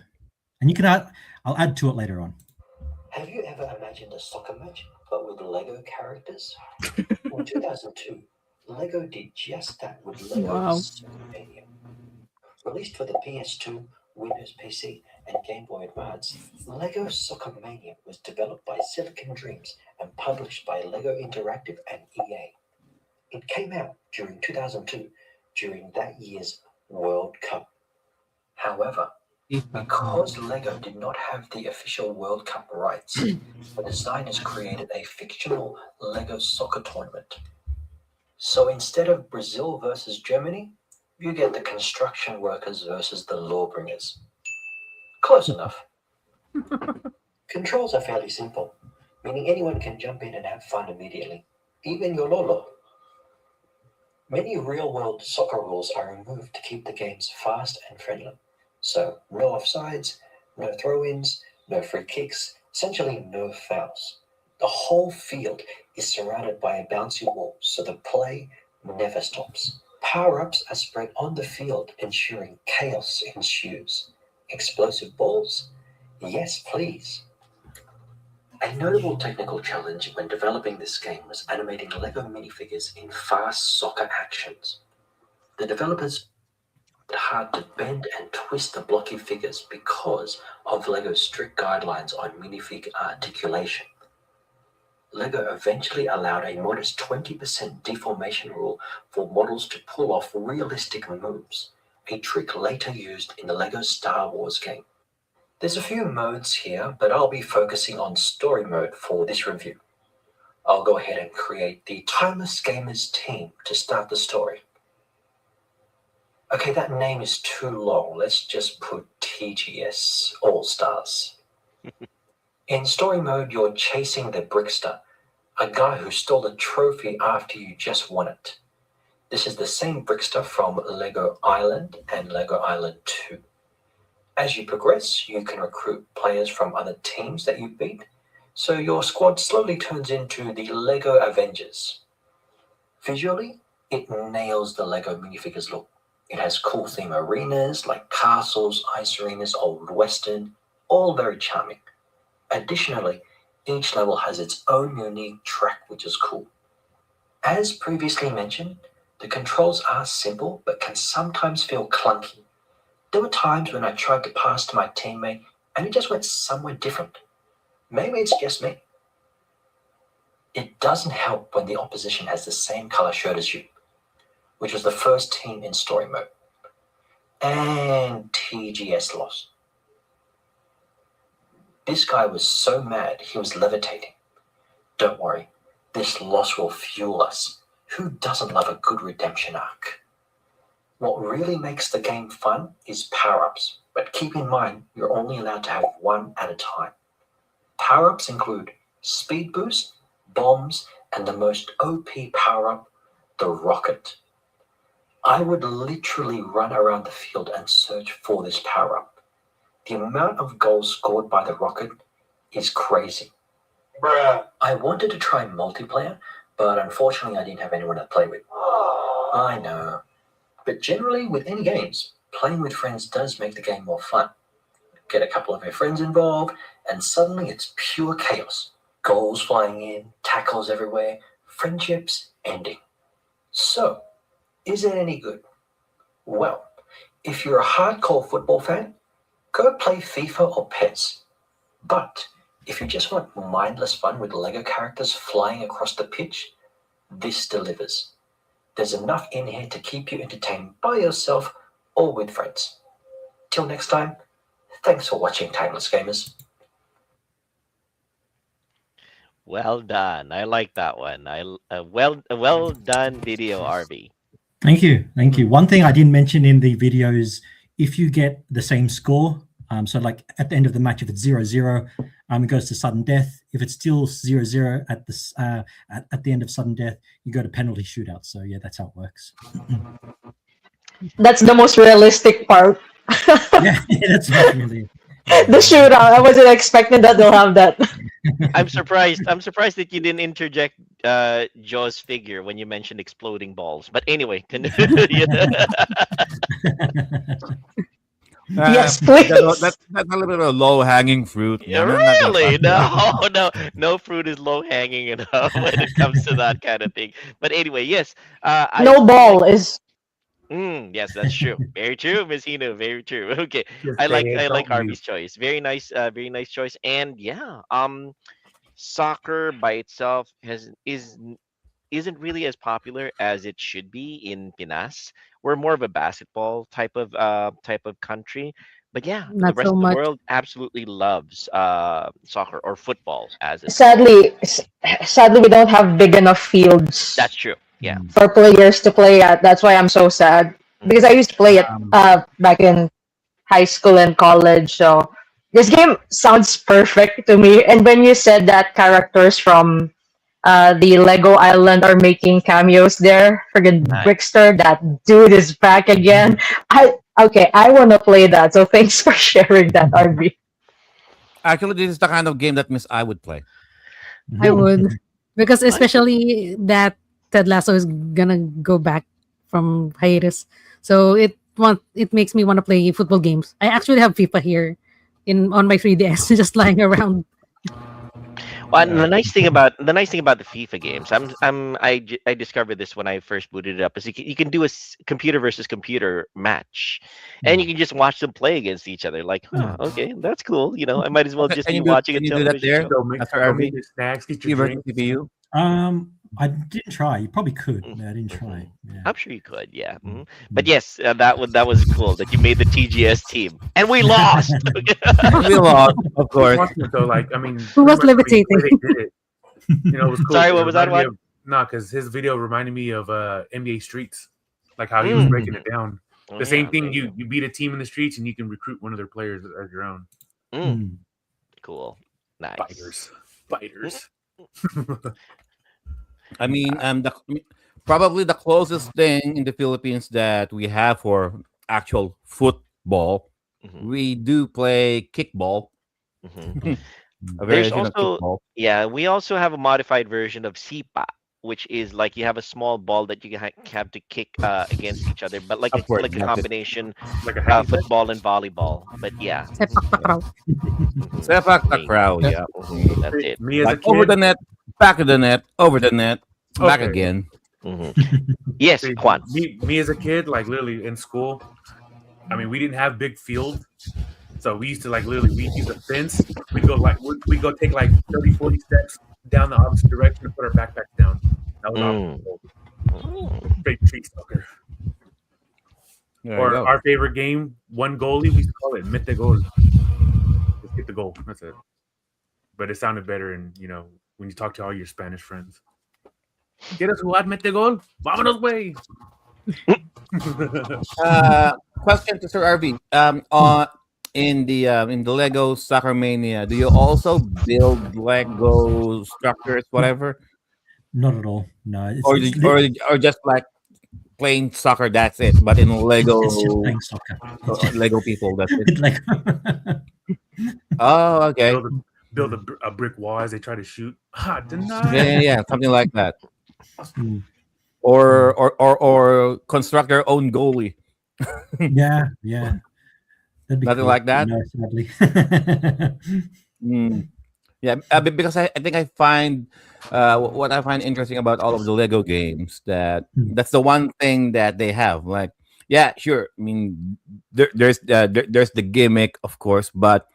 And you can add. I'll add to it later on. Have you ever imagined a soccer match but with Lego characters? In 2002, Lego did just that with Lego Wow. Soccer Mania. Released for the PS2, Windows PC, and Game Boy Advance, Lego Soccer Mania was developed by Silicon Dreams and published by Lego Interactive and EA. It came out during 2002, during that year's World Cup. However, because Lego did not have the official World Cup rights, the designers created a fictional Lego soccer tournament. So instead of Brazil versus Germany, you get the construction workers versus the lawbringers. Close enough. Controls are fairly simple, meaning anyone can jump in and have fun immediately, even your Lolo. Many real-world soccer rules are removed to keep the games fast and friendly. So, no offsides, no throw-ins, no free kicks, essentially no fouls. The whole field is surrounded by a bouncy wall, so the play never stops. Power-ups are spread on the field, ensuring chaos ensues. Explosive balls? Yes, please. A notable technical challenge when developing this game was animating LEGO minifigures in fast soccer actions. The developers found it hard to bend and twist the blocky figures because of LEGO's strict guidelines on minifig articulation. LEGO eventually allowed a modest 20% deformation rule for models to pull off realistic moves, a trick later used in the LEGO Star Wars game. There's a few modes here, but I'll be focusing on story mode for this review. I'll go ahead and create the Timeless Gamers team to start the story. Okay, that name is too long. Let's just put TGS All Stars. In story mode, you're chasing the Brickster, a guy who stole a trophy after you just won it. This is the same Brickster from LEGO Island and LEGO Island 2. As you progress, you can recruit players from other teams that you beat, so your squad slowly turns into the LEGO Avengers. Visually, it nails the LEGO minifigures look. It has cool theme arenas like castles, ice arenas, old western, all very charming. Additionally, each level has its own unique track, which is cool. As previously mentioned, the controls are simple but can sometimes feel clunky. There were times when I tried to pass to my teammate and it just went somewhere different. Maybe it's just me. It doesn't help when the opposition has the same color shirt as you, which was the first team in story mode. And TGS lost. This guy was so mad he was levitating. Don't worry, this loss will fuel us. Who doesn't love a good redemption arc? What really makes the game fun is power-ups, but keep in mind you're only allowed to have one at a time. Power-ups include speed boost, bombs, and the most OP power-up, the rocket. I would literally run around the field and search for this power-up. The amount of goals scored by the rocket is crazy. Bruh. I wanted to try multiplayer, but unfortunately I didn't have anyone to play with. I know. But generally, with any games, playing with friends does make the game more fun. Get a couple of your friends involved, and suddenly it's pure chaos. Goals flying in, tackles everywhere, friendships ending. So, is it any good? Well, if you're a hardcore football fan, go play FIFA or PES. But if you just want mindless fun with LEGO characters flying across the pitch, this delivers. There's enough in here to keep you entertained by yourself or with friends. Till next time, thanks for watching Timeless Gamers. Well done. I like that one. Well done video, RV. Thank you. Thank you. One thing I didn't mention in the video is if you get the same score, so like at the end of the match, if it's 0-0, it goes to sudden death. If it's still 0-0 at the end of sudden death, you go to penalty shootout. So yeah, that's how it works. That's the most realistic part. Yeah, that's really The shootout. I wasn't expecting that they'll have that. I'm surprised that you didn't interject Joe's figure when you mentioned exploding balls. But anyway, continue. Yes, please. That's a little bit of low hanging fruit. Yeah, I'm not gonna really? find No fruit is low hanging enough when it comes to that kind of thing. But anyway, yes. No ball is. Yes, that's true. Very true, Miss Hino. Very true. Okay, Just I like saying, don't Harvey's choice. Very nice choice. And yeah, soccer by itself isn't really as popular as it should be in Pinas. We're more of a basketball type of country. But yeah, the Not rest so of the much. world absolutely loves soccer or football as it's Sadly, we don't have big enough fields that's true. Yeah. for players to play at. That's why I'm so sad. Because I used to play it back in high school and college. So this game sounds perfect to me. And when you said that characters from the Lego Island are making cameos there, friggin' Nice. Brickster, that dude is back again. I want to play that. So thanks for sharing that, RB. Actually, this is the kind of game that Miss I would play. I would, because especially that Ted Lasso is gonna go back from hiatus, so it makes me want to play football games. I actually have FIFA here on my 3DS, just lying around. Well, and the nice thing about the FIFA games, I discovered this when I first booted it up, is you can do a computer versus computer match, and you can just watch them play against each other. Like, okay, that's cool. I might as well Okay, just can be you do watching a can you do that television there? show. Go make, After go RV? make your snacks, get your Keyboard drink. CPU. I didn't try. You probably could. No, I didn't try. Yeah. I'm sure you could, yeah. But yes, that was cool that you made the TGS team, and we lost. We lost, of course. Watching it though, like I mean, Who was pretty much the way levitating? they did it. It was cool. Sorry, It what was that reminded me one? No, because his video reminded me of NBA Streets, like how he was breaking it down. Oh, The same yeah, thing. okay. You beat a team in the streets, and you can recruit one of their players as your own. Mm. Cool, nice. Fighters. I mean, probably the closest thing in the Philippines that we have for actual football. Mhm, We do play kickball. mhm. A There's variation of also kickball. Yeah, we also have a modified version of Sipa, which is like you have a small ball that you have to kick against each other, but like Of course, a that's it. combination Like a hacky sack. football and volleyball. But yeah, Sepak takraw. Sepak takraw, yeah. that's it. Me as a Like over the kid, net, back of the net, over the net, back Okay. again. Mhm. Yes, see, Juan. me as a kid, like literally in school. I mean, we didn't have big field, so we used to like literally we use a fence. We'd go take like 30, 40 steps down the opposite direction and put our backpacks down. That was awesome. Straight street soccer. There you Or go. our favorite game, one goalie, we used to call it mete gol. Just get the goal. That's it. But it sounded better, and when you talk to all your Spanish friends. ¿Quieres jugar mete gol? Vámonos, güey. Question to Sir RV. In the Lego Soccer Mania, do you also build Lego structures, whatever, Not at all. No. It's, or it's, or just like plain soccer? That's it. But in Lego, it's just playing soccer. It's just, Lego people, that's it. it's like Oh, okay. Build a brick wall as they try to shoot. Yeah, Deny. yeah, something like that. Mm. Or construct their own goalie. yeah. That'd be Nothing cool. like that? No, sadly. Mm. Yeah, because I think I find what I find interesting about all of the Lego games that's the one thing that they have. Like, yeah, sure. I mean, there's the gimmick, of course, but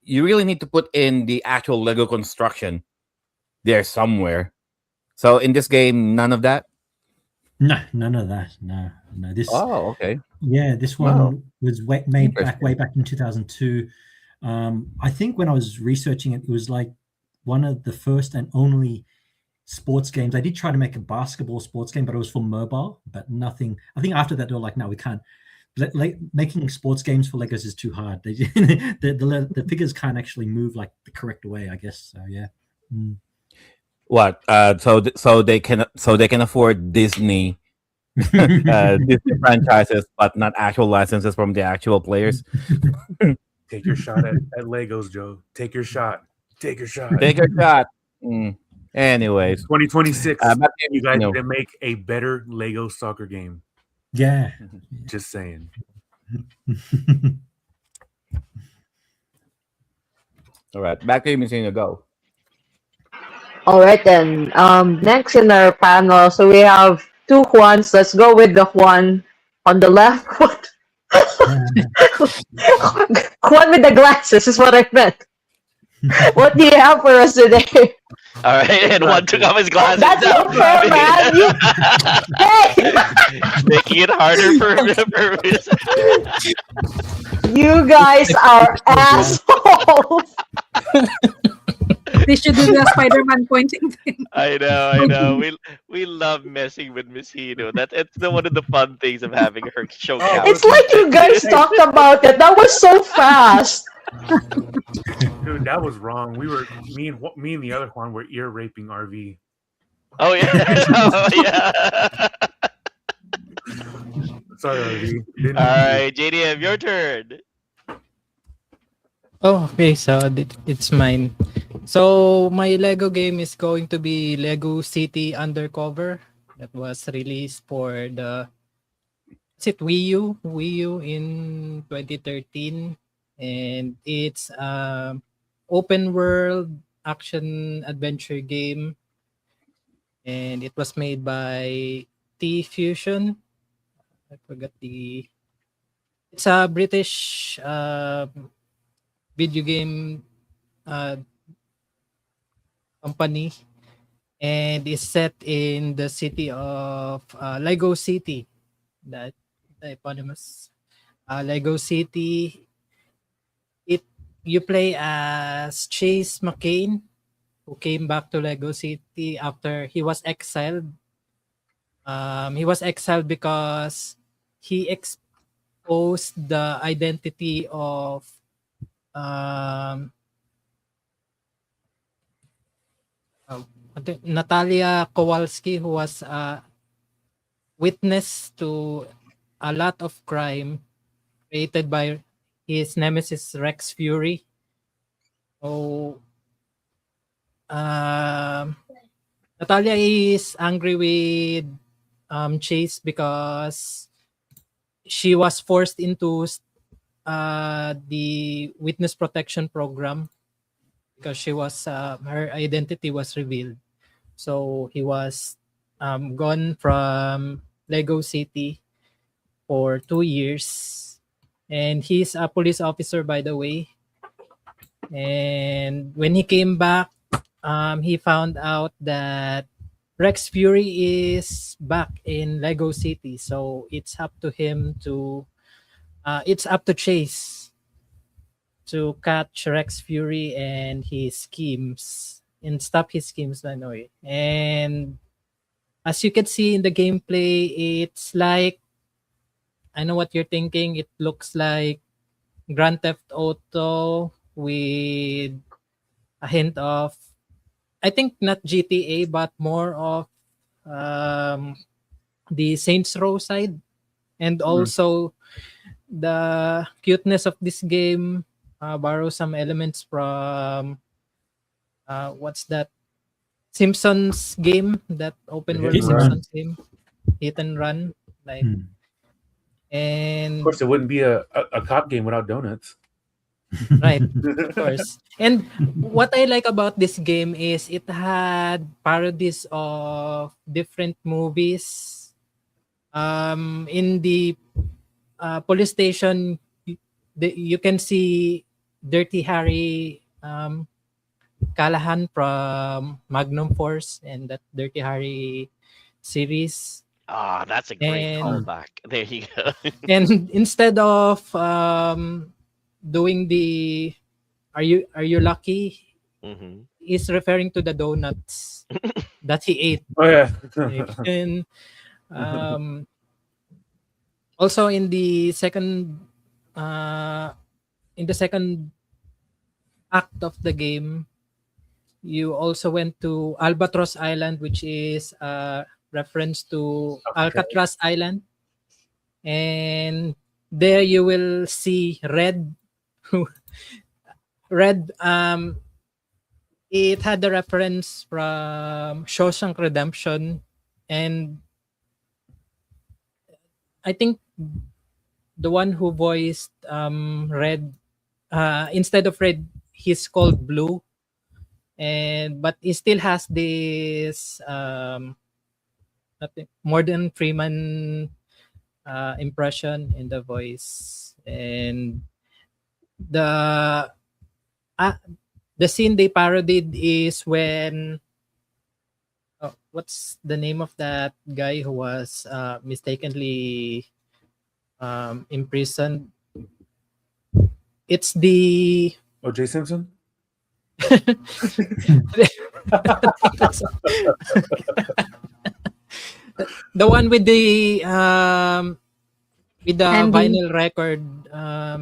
you really need to put in the actual Lego construction there somewhere. So in this game, none of that. No, none of that. No. This. Oh, okay. Yeah, this one Wow. was made Interesting. way back in 2002. I think when I was researching it, it was like one of the first and only sports games. I did try to make a basketball sports game, but it was for mobile, but nothing. I think after that, they were like, no, we can't. Making sports games for Legos is too hard. They, the figures can't actually move like the correct way, I guess. So, yeah. Mm. What? So they can afford Disney Disney franchises, but not actual licenses from the actual players. Take your shot at Legos, Joe. Take your shot. Take your shot. Take a shot. Anyways, 2026. but You guys no. need to make a better Lego soccer game. Yeah. Just saying. All right, back to you, Messina. Go. All right then. Next in our panel, so we have two Juans. Let's go with the Juan on the left. Juan with the glasses is what I meant. What do you have for us today? All right, and one took off his glasses. That's now. not fair, man. Hey, Making it harder for you guys are assholes. They should do the Spider-Man pointing thing. I know. We love messing with Miss Hino. It's one of the fun things of having her show count. It's like you guys talked about it. That was so fast. Dude, that was wrong. Me and the other Juan were ear raping RV. Oh yeah. Oh yeah. Sorry, RV. All right, JDM, your turn. Oh, okay. So it's mine. So my Lego game is going to be Lego City Undercover. That was released for the Wii U in 2013, and it's open world action adventure game, and it was made by T Fusion. I forgot the. It's a British video game uh, company, and is set in the city of Lego City. That the eponymous Lego City. You play as Chase McCain, who came back to Lego City after he was exiled. He was exiled because he exposed the identity of um, Natalia Kowalski, who was a witness to a lot of crime created by his nemesis Rex Fury. So Natalia is angry with Chase because she was forced into the witness protection program because she was her identity was revealed. So he was gone from Lego City for 2 years, and he's a police officer, by the way. And when he came back, he found out that Rex Fury is back in Lego City, so it's up to him to it's up to Chase to catch Rex Fury and his schemes and stop his schemes anyway. And as you can see in the gameplay, it's like, I know what you're thinking. It looks like Grand Theft Auto with a hint of, I think not GTA, but more of the Saints Row side. And also the cuteness of this game borrows some elements from what's that Simpsons game, that open world Hit and Run. Simpsons game, Hit and Run, like. Hmm. And Of course, it wouldn't be a cop game without donuts. right, of course. And what I like about this game is it had parodies of different movies. In the police station, you can see Dirty Harry Callahan from Magnum Force and that Dirty Harry series. Ah, that's a great And callback. There you go. and instead of doing the are you lucky, Mhm. is referring to the donuts that he ate. Oh yeah. And um, also in the second act of the game, you also went to Albatross Island, which is a reference to Alcatraz Island. And there you will see Red. Red, it had the reference from Shawshank Redemption. And I think the one who voiced Red, instead of Red, he's called Blue. But he still has this Morgan Freeman impression in the voice. And the scene they parodied is when what's the name of that guy who was mistakenly imprisoned? It's the O.J. Simpson. the one with the Andy. vinyl record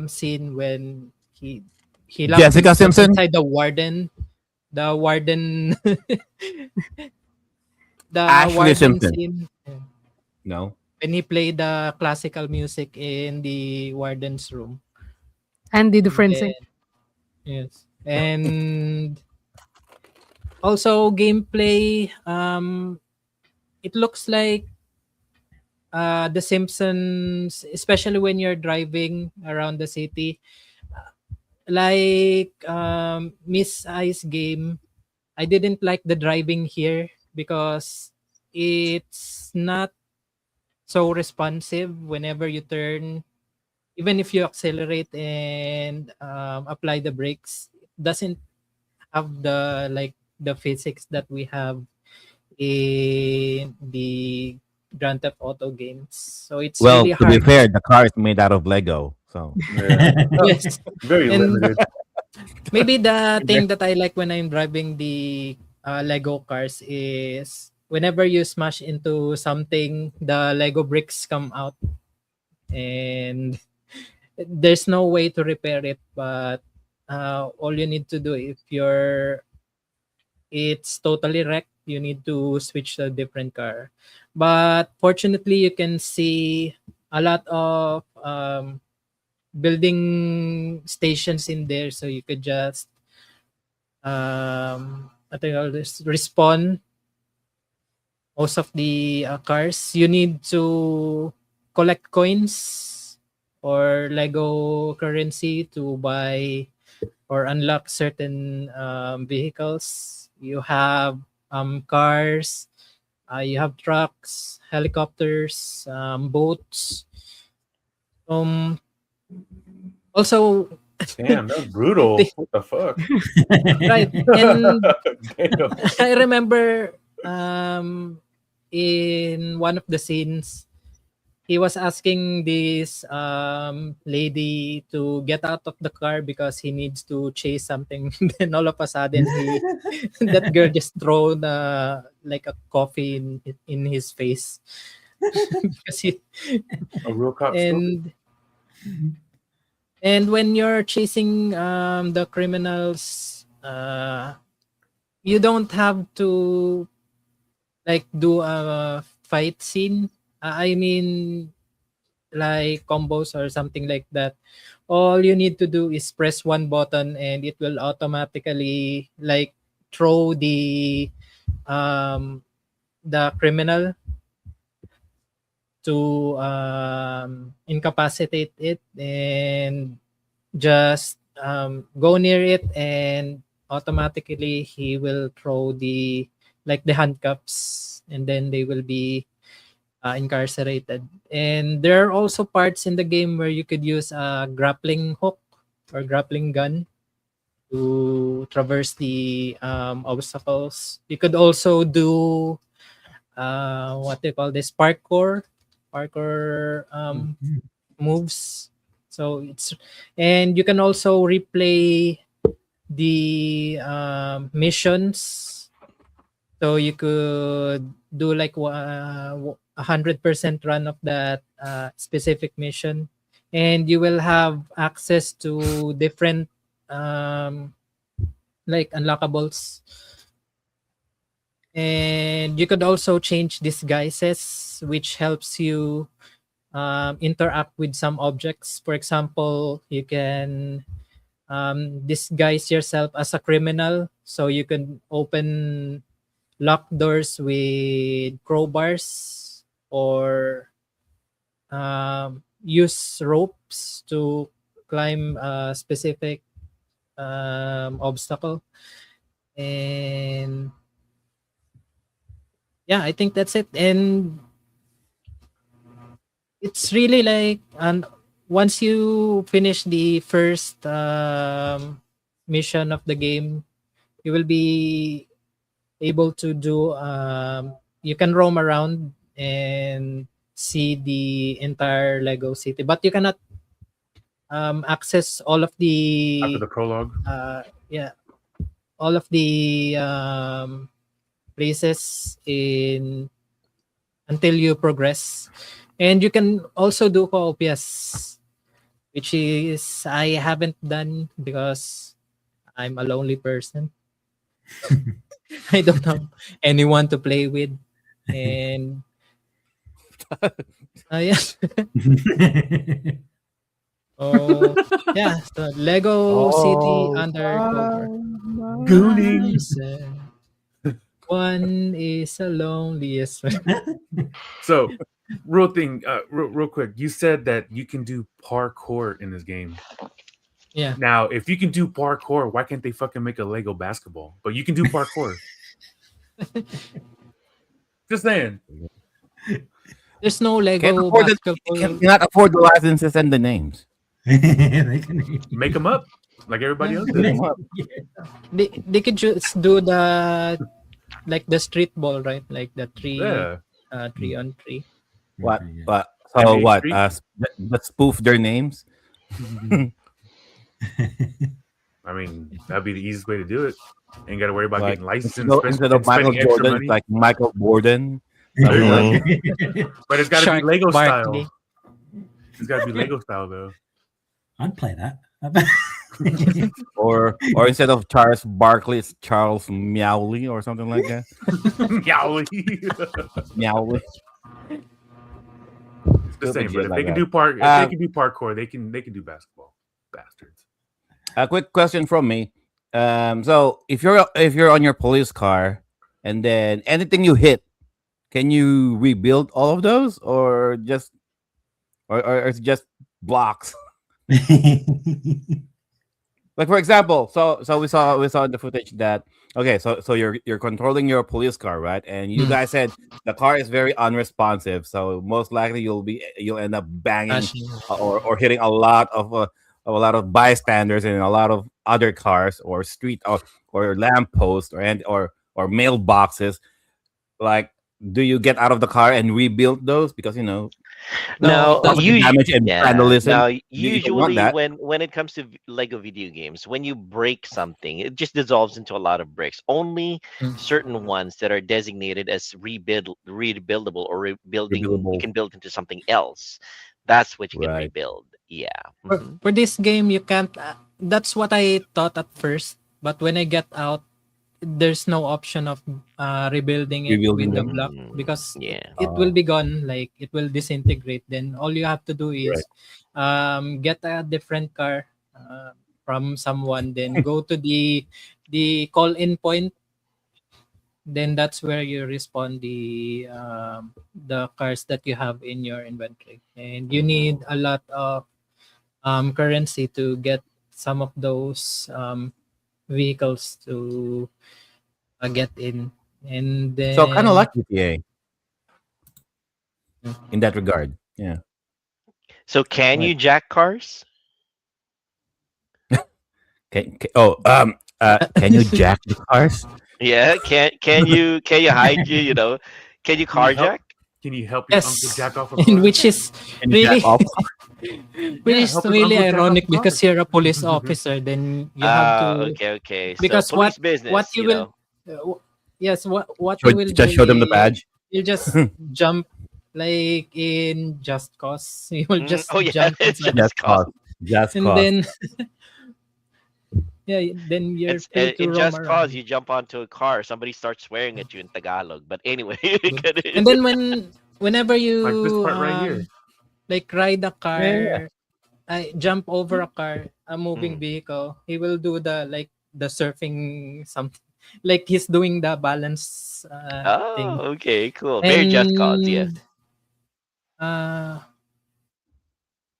scene when he locked Jessica himself Simpson? inside the warden the Ashley warden Simpson. scene No. when he played the classical music in the warden's room. Andy Dufresne. And- yes, and also gameplay, it looks like the Simpsons, especially when you're driving around the city, like Miss Ice game. I didn't like the driving here because it's not so responsive whenever you turn. Even if you accelerate and apply the brakes, it doesn't have the physics that we have in the Grand Theft Auto games. So it's Well, really to be hard. fair, the car is made out of Lego, so Yeah. Yes. Very And limited. maybe the thing that I like when I'm driving the Lego cars is whenever you smash into something, the Lego bricks come out, and there's no way to repair it. But all you need to do, if it's totally wrecked, you need to switch to a different car. But fortunately, you can see a lot of building stations in there, so you could just I think I'll just respawn most of the cars. You need to collect coins or Lego currency to buy or unlock certain vehicles. You have cars, you have trucks, helicopters, boats. Also, Damn, that's brutal. What the fuck? right, and Damn. I remember in one of the scenes, he was asking this lady to get out of the car because he needs to chase something. Then all of a sudden, that girl just throw like a coffee in his face. Because A real cop story. and when you're chasing the criminals, you don't have to like do a fight scene. I mean, like combos or something like that. All you need to do is press one button and it will automatically like throw the criminal to incapacitate it and just go near it, and automatically he will throw the handcuffs, and then they will be incarcerated. And there are also parts in the game where you could use a grappling hook or grappling gun to traverse the obstacles. You could also do what they call this parkour moves. So and you can also replay the missions. So you could do like 100% run of that specific mission, and you will have access to different like unlockables. And you could also change disguises, which helps you interact with some objects. For example, you can disguise yourself as a criminal, so you can open locked doors with crowbars, or use ropes to climb a specific obstacle. And yeah, I think that's it. And it's really like, and once you finish the first mission of the game, you will be able to do you can roam around and see the entire Lego city, but you cannot access all of After the the prologue. all of the places until you progress. And you can also do co-op, yes, which is I haven't done because I'm a lonely person. I don't have anyone to play with. And yes. Oh, yeah. So Lego City Undercover. Goonies. One is the loneliest. So, real quick. You said that you can do parkour in this game. Yeah. Now, if you can do parkour, why can't they fucking make a Lego basketball? But you can do parkour. Just saying. There's no Can't Lego afford the, basketball. cannot afford the licenses and the names. They can- Make them up like everybody else Make does. 'em up. They could just do the like the street ball, right? Like the Yeah. 3-on-3. What? Yeah. What? So NBA what? Street? But spoof their names. I mean, that'd be the easiest way to do it. Ain't got to worry about Like, getting licensed and instead of Michael spending extra Jordan, money. it's like Michael Borden. There you Something go. like But it's got to be Shark Lego Barkley. style. It's got to be Lego style though. I'd play that. or instead of Charles Barkley, it's Charles Meowly or something like that. Yowly. Meowly. The same, shit but if like they can that. do Uh, they can do parkour, they can do basketball. Bastards. A quick question from me. So if you're on your police car and then anything you hit, can you rebuild all of those or just or it's just blocks? Like for example, so we saw in the footage that okay, so you're controlling your police car, right? And you Hmm. guys said the car is very unresponsive, so most likely you'll end up banging Crashing. or hitting a lot of bystanders and a lot of other cars or street or lampposts or mailboxes. Like, do you get out of the car and rebuild those because No, No, that's- you damage and vandalism? now You don't want usually that. when it comes to Lego video games, when you break something, it just dissolves into a lot of bricks. Only Mm. certain ones that are designated as rebuildable or rebuilding, you Rebuildable. can build into something else. That's what you can Right. rebuild. Yeah. For, Mhm. for this game, you can't. That's what I thought at first, but when I get out, there's no option of rebuilding it Rebuilding with the them. block because Yeah. it will be gone. Like it will disintegrate. Then all you have to do is get a different car from someone, then go to the call-in point. Then that's where you respawn the cars that you have in your inventory, and you need a lot of currency to get some of those vehicles to get in, and then So kind of like GTA in that regard. Yeah. So can Right. you jack cars? Can you jack the cars? Yeah. Can you hide you know? Can you Can you help- carjack? Can you help your Yes, uncle jack off a and car? which is Can you jack really off? which Yeah, is help his really uncle jack off ironic the because car. you're a police officer. Then you have to Okay. because so police business, what you will know. yes what you will Just do show them the is badge. you just jump like in Just Cause. You will just Oh yeah, jump it's inside. just cause. Just And cause. then yeah, then you're It's free to in roam just cause around. you jump onto a car, somebody starts swearing at you in Tagalog. But anyway, you And then whenever Like this you part right here. like ride a car, Yeah. I jump over a car, a moving Mm. vehicle, he will do the surfing something, like he's doing the balance thing. Oh, okay, cool. Very just cause, yes. And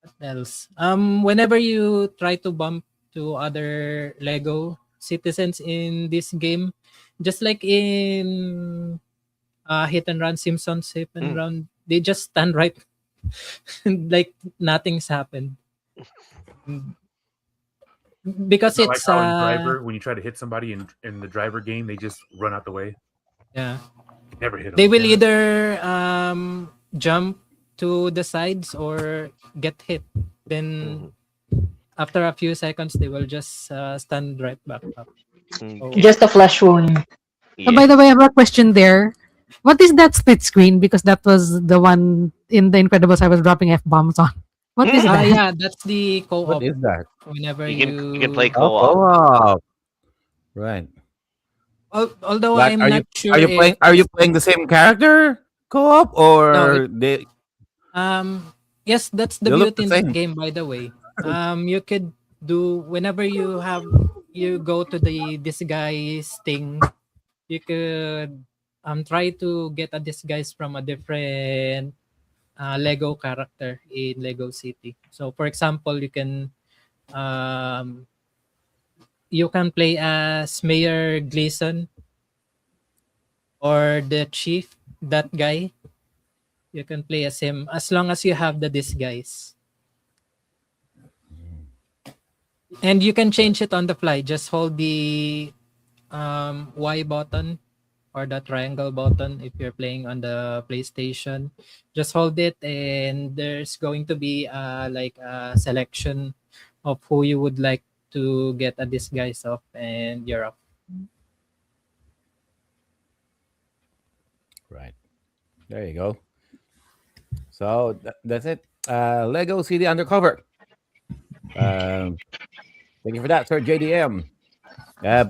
what else? Whenever you try to bump to other Lego citizens in this game, just like in Hit and Run, Simpsons Hit and Mm. Run, they just stand right, like nothing's happened. Because Not like it's how in Driver, when you try to hit somebody in the Driver game, they just run out the way. yeah, Never hit them. they will either jump to the sides or get hit. Then after a few seconds, they will just stand right back up. Mhm. So, Just a flash wound. So by the way, I have a question there. What is that split screen? Because that was the one in The Incredibles I was dropping F bombs on. What is that? yeah, that's the co-op. What is that? Whenever You can play Oh, co-op. co-op. Right. Although Like, I'm not sure. Are you playing the same character co-op or No, they yes, that's the They look beauty the in same. this game, by the way. You could do whenever you go to the disguise thing, you could try to get a disguise from a different Lego character in Lego City. So for example, you can Um, you can play as Mayor Gleason or the chief, that guy. You can play as him as long as you have the disguise. And you can change it on the fly. Just hold the Y button or the triangle button if you're playing on the PlayStation. Just hold it, and there's going to be like a selection of who you would like to get a disguise of, and you're up. Right. There you go. So that's it. Lego City Undercover. Thank you for that, sir. JDM.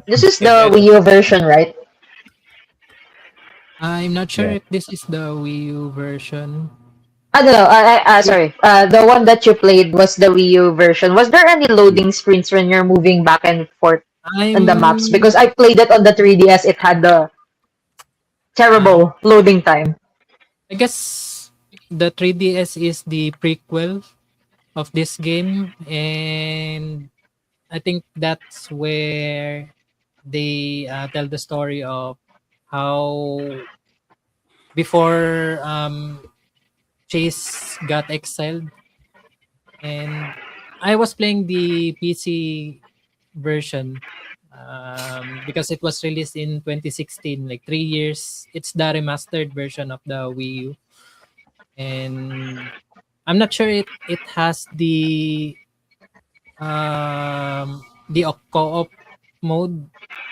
This is the Wii U version, right? I'm not sure Yeah. if this is the Wii U version. I don't know. Sorry. The one that you played was the Wii U version. Was there any loading screens when you're moving back and forth on the maps? I'm Because I played it on the 3DS. It had the terrible loading time. I guess the 3DS is the prequel of this game, and I think that's where they tell the story of how before Chase got exiled, and I was playing the PC version because it was released in 2016, like 3 years. It's the remastered version of the Wii U, and I'm not sure it has the co-op mode,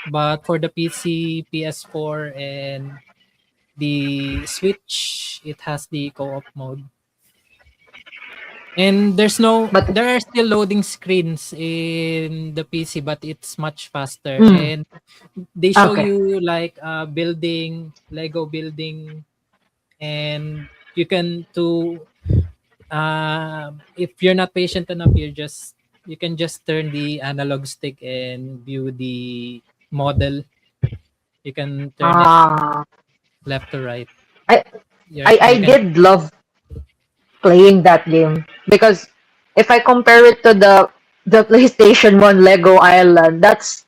but for the PC, PS4, and the Switch, it has the co-op mode. And But there are still loading screens in the PC, but it's much faster. mm, And they show okay. you like building, Lego building, and you can if you're not patient enough, you can just turn the analog stick and view the model. You can turn it Ah, left to right. I, I You can. did love playing that game because if I compare it to the PlayStation 1 Lego Island, that's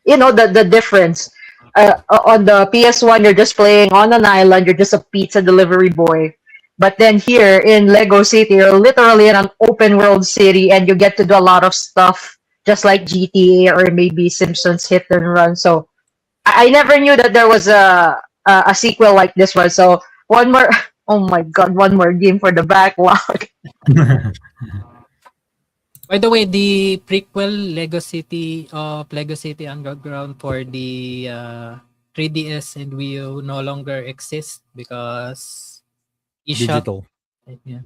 the difference. On the PS1, you're just playing on an island. You're just a pizza delivery boy. But then here in Lego City, you're literally in an open world city, and you get to do a lot of stuff, just like GTA or maybe Simpsons Hit and Run. So I never knew that there was a sequel like this one. So one more. Oh my God! One more game for the backlog. By the way, the prequel Lego City Underground for the 3DS and Wii U no longer exists because eShop, Digital. yeah,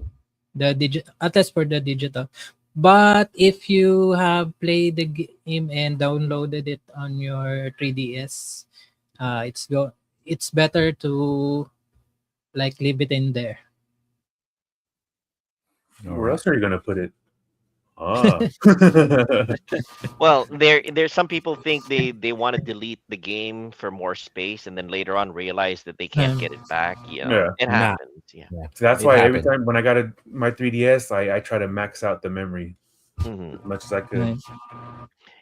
at least for the digital. But if you have played the game and downloaded it on your 3DS, it's better to like leave it in there. All Where right. else are you gonna put it? Ah. Well, there's some people think they want to delete the game for more space, and then later on realize that they can't get it back. Yeah. It Nah. happens. Yeah. So that's It why every happened. time when I got my 3DS, I try to max out the memory hmm as much as I could. Right.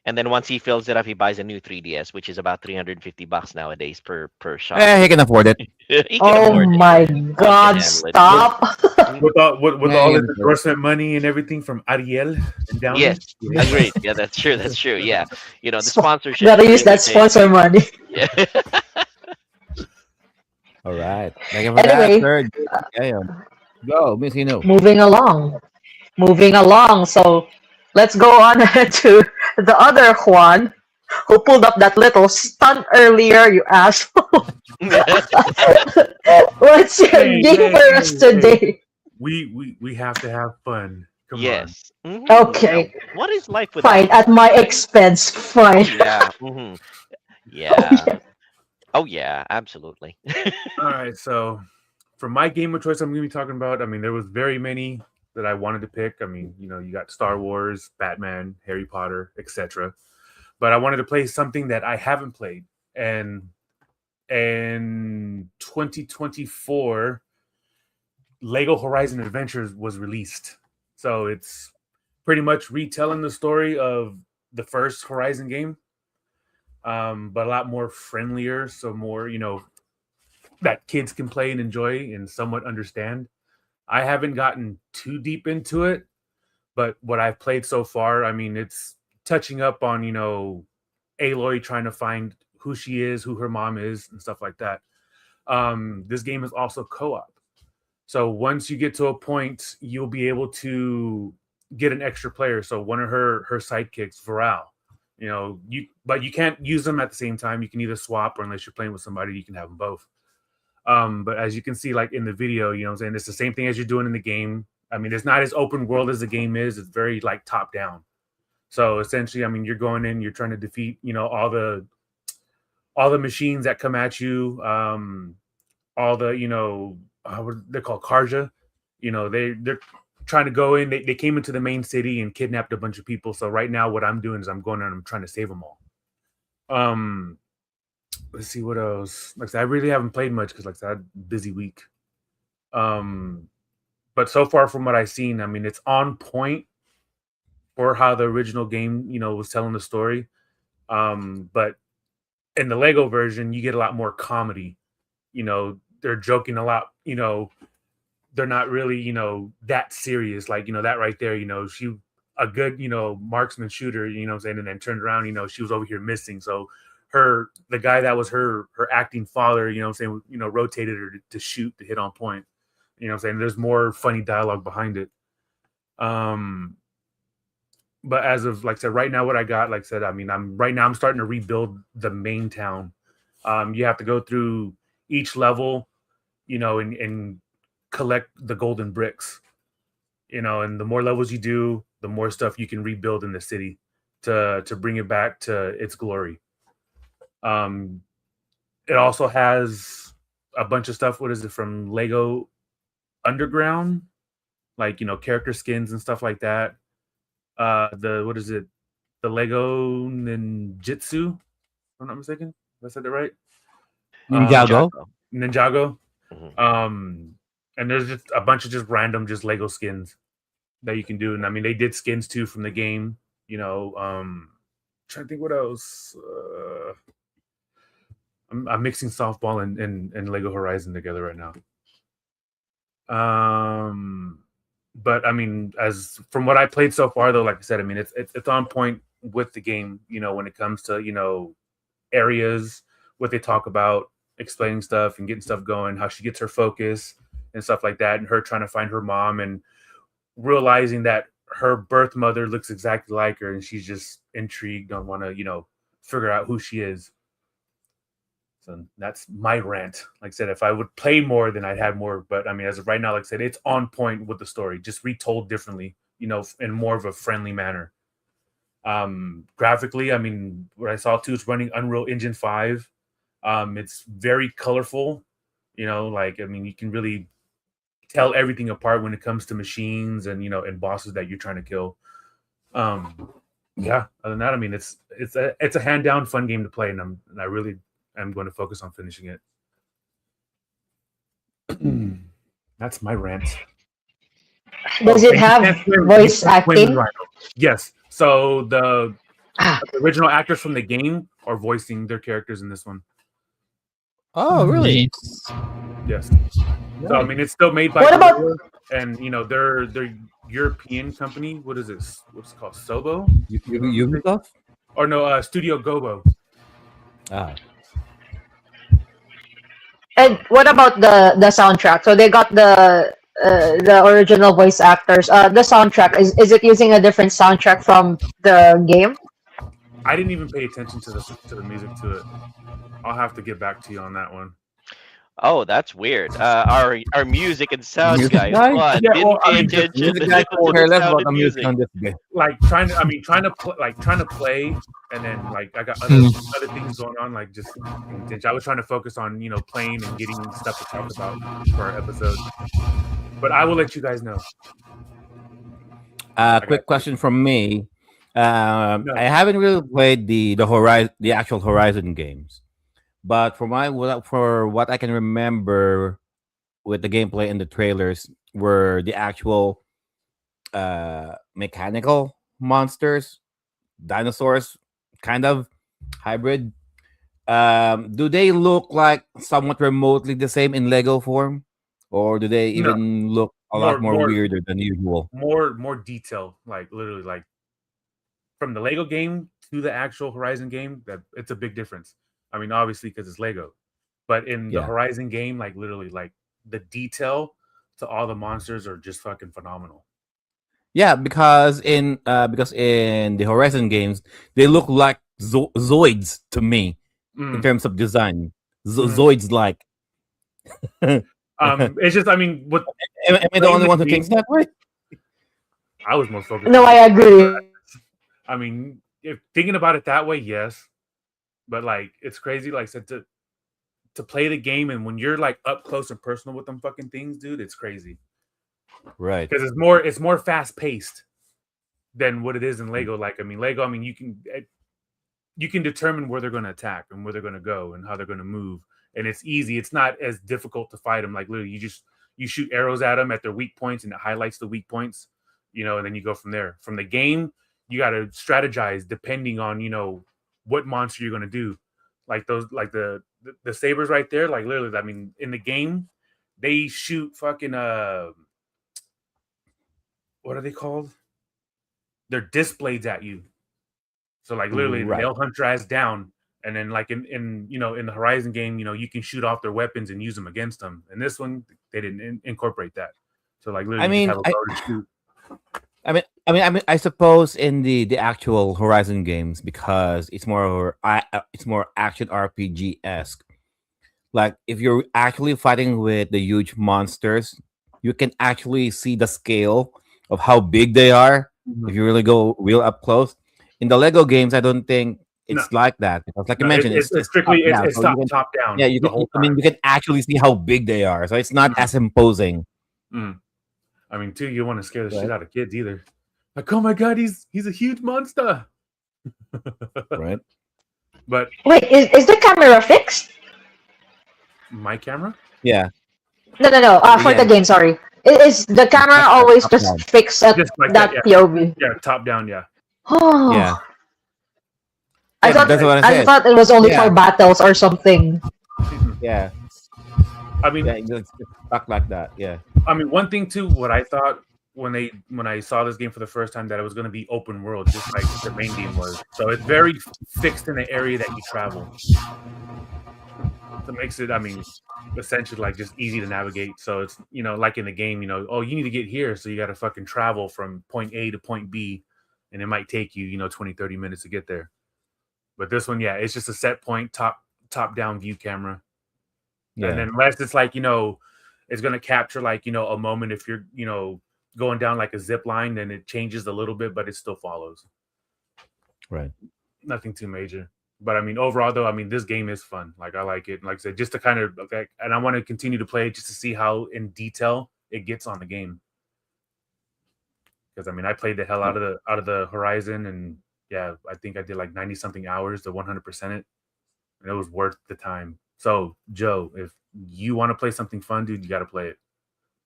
And then once he fills it up, he buys a new 3DS, which is about $350 nowadays per shop. He can afford it. He can Oh afford it. my He God! can handle it. Stop. With Yeah, all he his can afford it. endorsement money and everything from Ariel and Downey. Yes, Yeah. agreed. Yeah, that's true. That's true. Yeah, the Spo- sponsorship. Gotta use really that pays. sponsor money. Yeah. All right. Thank you for that, Anyway, sir. Yeah. Go, Miss Inu. moving along. Moving along. So let's go on to the other Juan who pulled up that little stunt earlier, you asshole. What's your Hey, game for us today? We have to have fun. Come Yes. Mhm. Okay, Yeah. What is life without? fine. At my expense, Oh fine. yeah. hmm Oh, Yeah. yeah. Oh yeah. Absolutely. on. All right, so for my game of choice, I'm gonna be talking about. I mean, there was very many that I wanted to pick. I mean, you got Star Wars, Batman, Harry Potter, etc. But I wanted to play something that I haven't played, and in 2024, Lego Horizon Adventures was released. So it's pretty much retelling the story of the first Horizon game, but a lot more friendlier, so more, that kids can play and enjoy and somewhat understand. I haven't gotten too deep into it, but what I've played so far, I mean, it's touching up on, Aloy trying to find who she is, who her mom is, and stuff like that. This game is also co-op. So once you get to a point, you'll be able to get an extra player. So one of her sidekicks, Varal, but you can't use them at the same time. You can either swap, or unless you're playing with somebody, you can have them both. But as you can see, like in the video, what I'm saying, it's the same thing as you're doing in the game. I mean, it's not as open world as the game is. It's very like top down. So essentially, I mean, you're going in, you're trying to defeat, all the machines that come at you, all the, what they're called, Karja. They're trying to go in. They came into the main city and kidnapped a bunch of people. So right now, what I'm doing is I'm going in and I'm trying to save them all. Let's see what else. Like I said, I really haven't played much because, like I said, I had a busy week. But so far from what I've seen, I mean, it's on point for how the original game, was telling the story. But in the Lego version, you get a lot more comedy. They're joking a lot. They're not really, that serious. Like, that right there, she a good, marksman shooter, what I'm saying, and then turned around, she was over here missing. So the guy that was her acting father, what I'm saying, rotated her to shoot, to hit on point. What I'm saying? There's more funny dialogue behind it. But as of, like I said, right now, what I got, like I said, I mean, I'm starting to rebuild the main town. You have to go through each level, and collect the golden bricks, and the more levels you do, the more stuff you can rebuild in the city to bring it back to its glory. It also has a bunch of stuff. What is it from Lego Underground? Like, character skins and stuff like that. What is it? The Lego Ninjutsu, if I'm not mistaken. Did I said it right? Ninjago. Ninjago. Mhm. And there's just a bunch of just random just Lego skins that you can do. And I mean, they did skins too from the game, trying to think what else. I'm mixing softball and Lego Horizon together right now. But I mean, as from what I played so far, though, like I said, I mean, it's on point with the game, when it comes to, areas, what they talk about, explaining stuff and getting stuff going, how she gets her focus and stuff like that, and her trying to find her mom and realizing that her birth mother looks exactly like her, and she's just intrigued on want to, figure out who she is. So that's my rant. Like I said, if I would play more, then I'd have more. But I mean, as of right now, like I said, it's on point with the story, just retold differently, in more of a friendly manner. Graphically, I mean, what I saw too is running Unreal Engine 5. It's very colorful, like, I mean, you can really tell everything apart when it comes to machines and, and bosses that you're trying to kill. Yeah, other than that, I mean, it's a hand down fun game to play, and I really am going to focus on finishing it. That's my rant. Does it have voice acting? Yes. So the original actors from the game are voicing their characters in this one. Oh, really? Yes. So I mean, it's still made by What about- Guerrilla, and they're European company. What is this? What's it called? Sobo? Ubisoft? Or no, Studio Gobo. Ah. And what about the soundtrack? So they got the original voice actors. The soundtrack, is it using a different soundtrack from the game? I didn't even pay attention to the music to it. I'll have to get back to you on that one. Oh, that's weird. Our music and sound Music guy, guy? what? Yeah, Didn't well, I pay mean, attention Music to guy could care less sound about the and music on this game. Like trying to play, and then like I got other things going on. Like just I was trying to focus on playing and getting stuff to talk about for our episode. But I will let you guys know. Quick question from me. No. I haven't really played the actual Horizon games, but for what I can remember with the gameplay and the trailers, were the actual mechanical monsters, dinosaurs, kind of hybrid. Do they look like somewhat remotely the same in Lego form, or do they No, even look a lot more more weirder than usual? more detail, like literally like from the Lego game to the actual Horizon game, that it's a big difference. I mean, obviously because it's Lego, but in the Yeah. Horizon game, like literally, like the detail to all the monsters are just fucking phenomenal. Yeah, because in the Horizon games, they look like Zoids to me in Mm. terms of design. Mhm. Zoids like. It's just, I mean, what Am I the playing only the one who game, thinks that way? I was more focused No, on. I agree. I mean, if thinking about it that way, yes, but like it's crazy. Like I said, to play the game and when you're like up close and personal with them fucking things, dude, it's crazy Right. because it's more fast paced than what it is in Lego. Like I mean, Lego, I mean, you can determine where they're going to attack and where they're going to go and how they're going to move, and it's easy. It's not as difficult to fight them. Like literally, you shoot arrows at them at their weak points, and it highlights the weak points, and then you go from there. From the game, you got to strategize depending on what monster you're going to do. Like those, like the sabers right there. Like literally, I mean, in the game, they shoot fucking what are they called? They're disc blades at you. So like literally, Right. they'll hunt your ass down, and then like in the Horizon game, you can shoot off their weapons and use them against them. And this one, they didn't incorporate that. So like literally, I you mean, just have a bow to shoot. I suppose in the actual Horizon games, because it's more action RPG esque. Like if you're actually fighting with the huge monsters, you can actually see the scale of how big they are if you really go real up close. In the Lego games, I don't think No. it's like that because, like you No, mentioned, it's strictly top down, it's so you top can, down. yeah, you the can. whole I mean, time. you can actually see how big they are, so it's not as imposing. I mean, too, you want to scare the Right. shit out of kids either. Like, oh my god, he's a huge monster. Right. But Wait, is the camera fixed? my camera, Yeah. No. For the Yeah. game, sorry. Is the camera Top always down. just fixed at just like that that, POV? yeah, top down, yeah. Oh, Yeah. I Yeah, thought that's what I I said. thought it was only Yeah. for battles or something. Yeah. I mean, Yeah. It's stuck like that. Yeah. I mean, one thing too, what I thought when I saw this game for the first time, that it was going to be open world, just like the main game was. So it's very fixed in the area that you travel. So it makes it, I mean, essentially like just easy to navigate. So it's like in the game, oh, you need to get here, so you got to fucking travel from point A to point B, and it might take you 20-30 minutes to get there. But this one, yeah, it's just a set point, top down view camera. Yeah. And then unless it's like, it's going to capture like, a moment if you're, going down like a zip line, then it changes a little bit, but it still follows. Right. Nothing too major. But I mean, overall though, I mean, this game is fun. Like I like it. Like I said, just to kind of, and I want to continue to play it just to see how in detail it gets on the game. Because I mean, I played the hell out of the Horizon, and yeah, I think I did like 90 something hours to 100% it, and it was worth the time. So Joe, if you want to play something fun, dude, you got to play it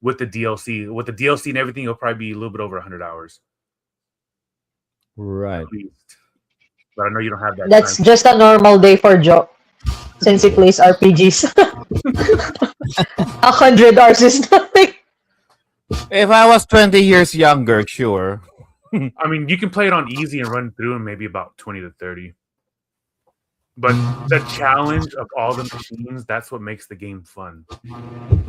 with the DLC. With the DLC and everything, it'll probably be a little bit over 100 hours Right. at least. But I know you don't have that. That's time. just a normal day for Joe, since he plays RPGs. 100 hours is nothing. If I was 20 years younger, sure. I mean, you can play it on easy and run through in maybe about 20 to 30. But the challenge of all the machines, that's what makes the game fun.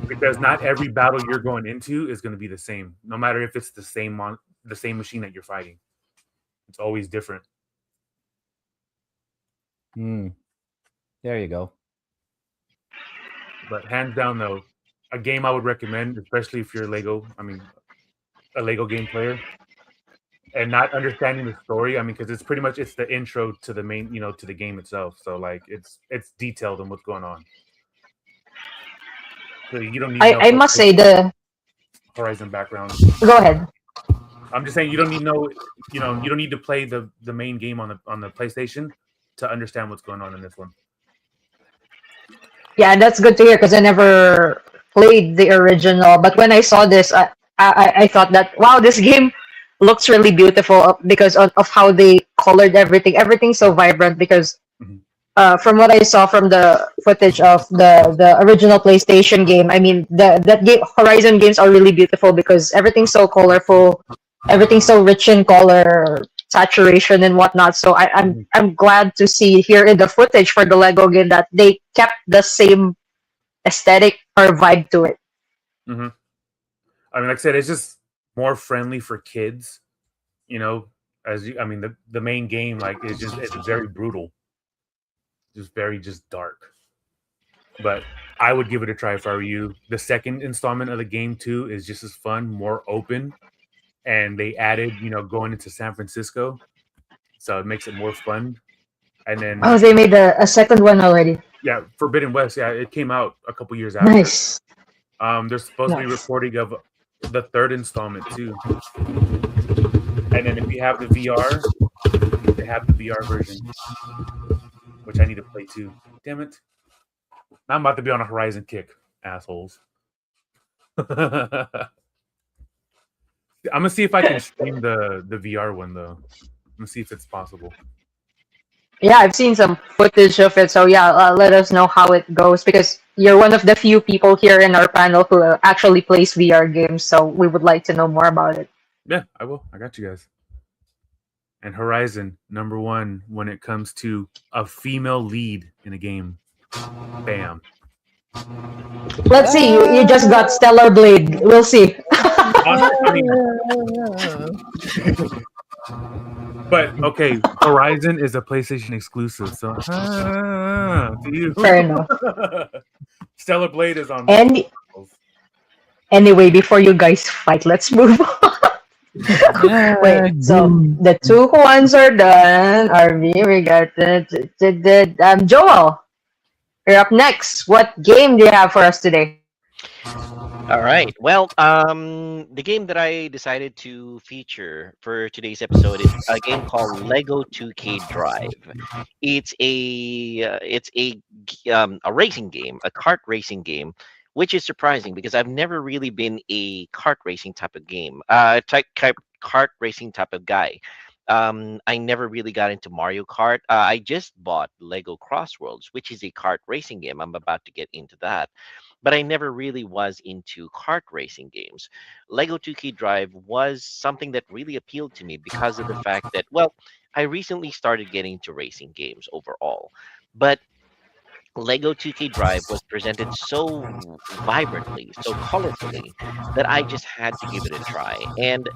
Because not every battle you're going into is going to be the same, no matter if it's the same machine that you're fighting. It's always different. There you go. But hands down, though, a game I would recommend, especially if you're a Lego game player, and not understanding the story. I mean, because it's the intro to the main, to the game itself. So like, it's detailed on what's going on. So you don't need. I must say the Horizon background. Go ahead. I'm just saying you don't need you don't need to play the main game on the PlayStation to understand what's going on in this one. Yeah, that's good to hear because I never played the original. But when I saw this, I thought that wow, this game looks really beautiful because of how they colored everything. Everything's so vibrant because Mhm. from what I saw from the footage of the original PlayStation game, I mean that game Horizon games are really beautiful because everything's so colorful, everything's so rich in color, saturation and whatnot. So Mhm. I'm glad to see here in the footage for the Lego game that they kept the same aesthetic or vibe to it. Mhm. I mean, like I said, it's just more friendly for kids. You know, I mean, the main game like is just it's very brutal, just dark. But I would give it a try if I were you. The second installment of the game too is just as fun, more open, and they added going into San Francisco, so it makes it more fun. And Oh, then they made a second one already. yeah, Forbidden West, yeah, it came out a couple years after. Nice. There's supposed to be Nice. reporting of the third installment too. And then if you have the VR, they have the VR version, which I need to play too. Damn it! I'm about to be on a Horizon kick, assholes. I'm gonna see if I can stream the VR one though. I'm gonna see if it's possible. Yeah, I've seen some footage of it. So yeah, let us know how it goes because you're one of the few people here in our panel who actually plays VR games. So we would like to know more about it. Yeah, I will. I got you guys. And Horizon #1 when it comes to a female lead in a game. Bam. Let's see. You just got Stellar Blade. We'll see. I mean, but okay, Horizon is a PlayStation exclusive, so to you. Fair enough. Stellar Blade is on. Anyway, before you guys fight, let's move on. Wait, so the two ones are done. RV, we got Joel. You're up next. What game do you have for us today? All right. Well, the game that I decided to feature for today's episode is a game called Lego 2K Drive. It's a racing game, a kart racing game, which is surprising because I've never really been a kart racing type of game, kart racing type of guy. I never really got into Mario Kart. I just bought Lego Crossworlds, which is a kart racing game. I'm about to get into that. But I never really was into kart racing games. Lego 2K Drive was something that really appealed to me because of the fact that, well, I recently started getting into racing games overall. But Lego 2K Drive was presented so vibrantly, so colorfully, that I just had to give it a try. And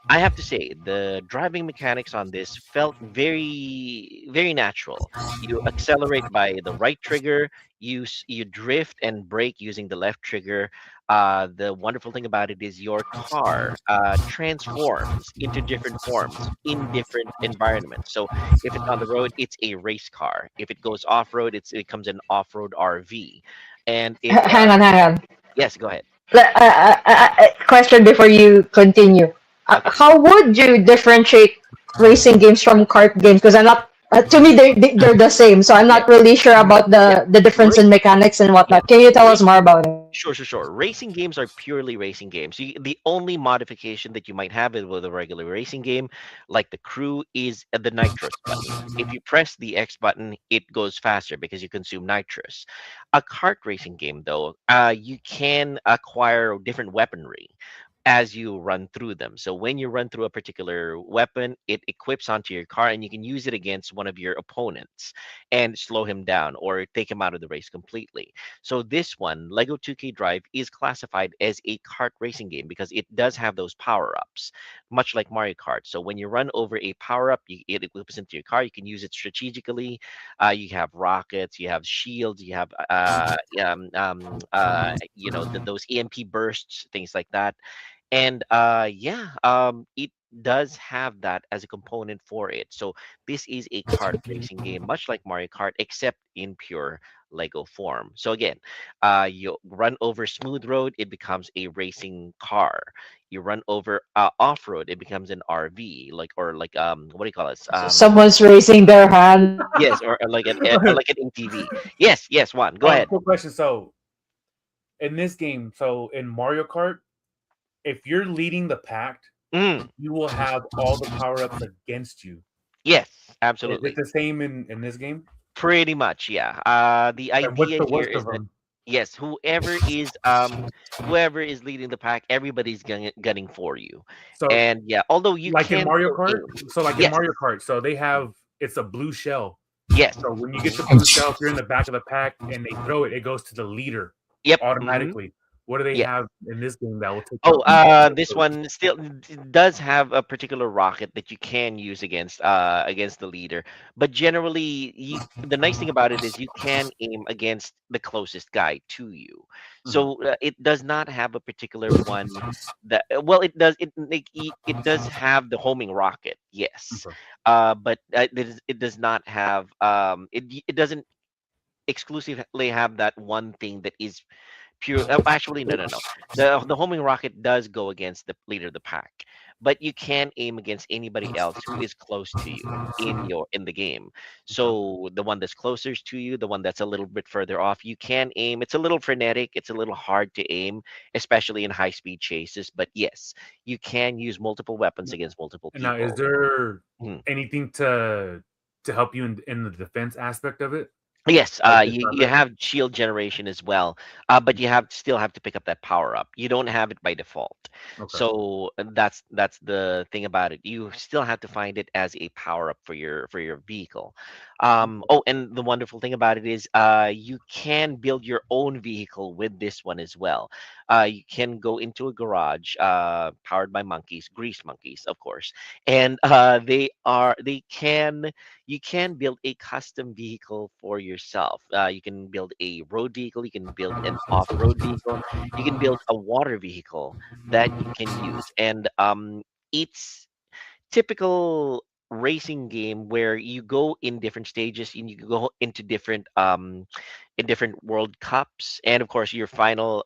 I have to say, the driving mechanics on this felt very, very natural. You accelerate by the right trigger, you drift and brake using the left trigger. The wonderful thing about it is your car transforms into different forms in different environments. So if it's on the road, it's a race car. If it goes off road, it becomes an off road RV. And if Hang on. yes, go ahead. Question before you continue. Okay. How would you differentiate racing games from kart games? Because I'm not. To me, they're the same. So I'm not really sure about the difference in mechanics and whatnot. Can you tell us more about it? Sure. Racing games are purely racing games. The only modification that you might have is with a regular racing game, like the crew, is the nitrous button. If you press the X button, it goes faster because you consume nitrous. A kart racing game, though, you can acquire different weaponry as you run through them. So when you run through a particular weapon, it equips onto your car and you can use it against one of your opponents and slow him down or take him out of the race completely. So this one, Lego 2K Drive, is classified as a kart racing game because it does have those power-ups, much like Mario Kart. So when you run over a power-up, it equips into your car. You can use it strategically. You have rockets, you have shields, you have those EMP bursts, things like that. And it does have that as a component for it. So this is a kart racing game, much like Mario Kart, except in pure Lego form. So again, you run over smooth road, it becomes a racing car. You run over off road, it becomes an RV, what do you call it? Someone's raising their hand. Yes, or like an ATV. Yes, Juan, go ahead. Quick question. So in this game, so in Mario Kart, if you're leading the pack Mm, you will have all the power ups against you. yes, Is it absolutely. the same in this game? Pretty much, yeah. The And what's idea the here worst is of that them? yes, whoever is leading the pack, everybody's gunning for you. So And yeah, although you like in can Mario still Kart, aim. so like in Yes, Mario Kart, so they have it's a blue shell. yes. So when you get the blue shell, if you're in the back of the pack and they throw it, it goes to the leader Yep. automatically. What do they Yes. have in this game that will take Oh, out this those? one still does have a particular rocket that you can use against the leader. But generally, the nice thing about it is you can aim against the closest guy to you. Mhm. So it does not have a particular one that well, it does it does have the homing rocket, yes. Okay. But it does not have it doesn't exclusively have that one thing that is pure actually no. The homing rocket does go against the leader of the pack, but you can aim against anybody else who is close to you in the game. Okay. So the one that's closest to you, the one that's a little bit further off, you can aim. It's a little frenetic, it's a little hard to aim, especially in high speed chases, but yes, you can use multiple weapons against multiple And now, is people. there Mhm. anything to help you in the defense aspect of it? Yes, Like this you weapon? have shield generation as well, but you have still have to pick up that power up. You don't have it by default, Okay. so that's the thing about it. You still have to find it as a power up for your vehicle. Oh, and the wonderful thing about it is, you can build your own vehicle with this one as well. You can go into a garage, powered by monkeys, grease monkeys, of course, and they can you can build a custom vehicle for yourself. You can build a road vehicle, you can build an off-road vehicle, you can build a water vehicle that you can use. And it's typical racing game where you go in different stages and you go into different in different world cups, and of course your final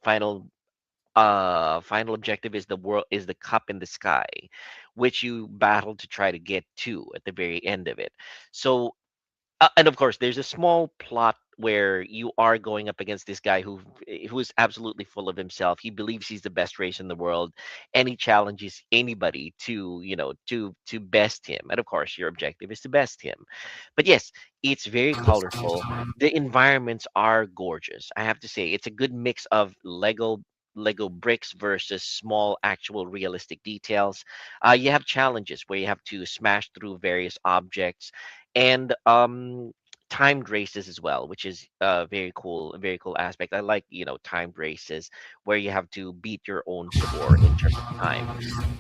objective is the cup in the sky, which you battle to try to get to at the very end of it. So and of course, there's a small plot where you are going up against this guy who is absolutely full of himself. He believes he's the best race in the world, and he challenges anybody to to best him. And of course, your objective is to best him. But yes, it's very colorful. The environments are gorgeous. I have to say, it's a good mix of Lego bricks versus small actual realistic details. You have challenges where you have to smash through various objects, and timed races as well, which is a very cool aspect. I like timed races where you have to beat your own score in terms of time.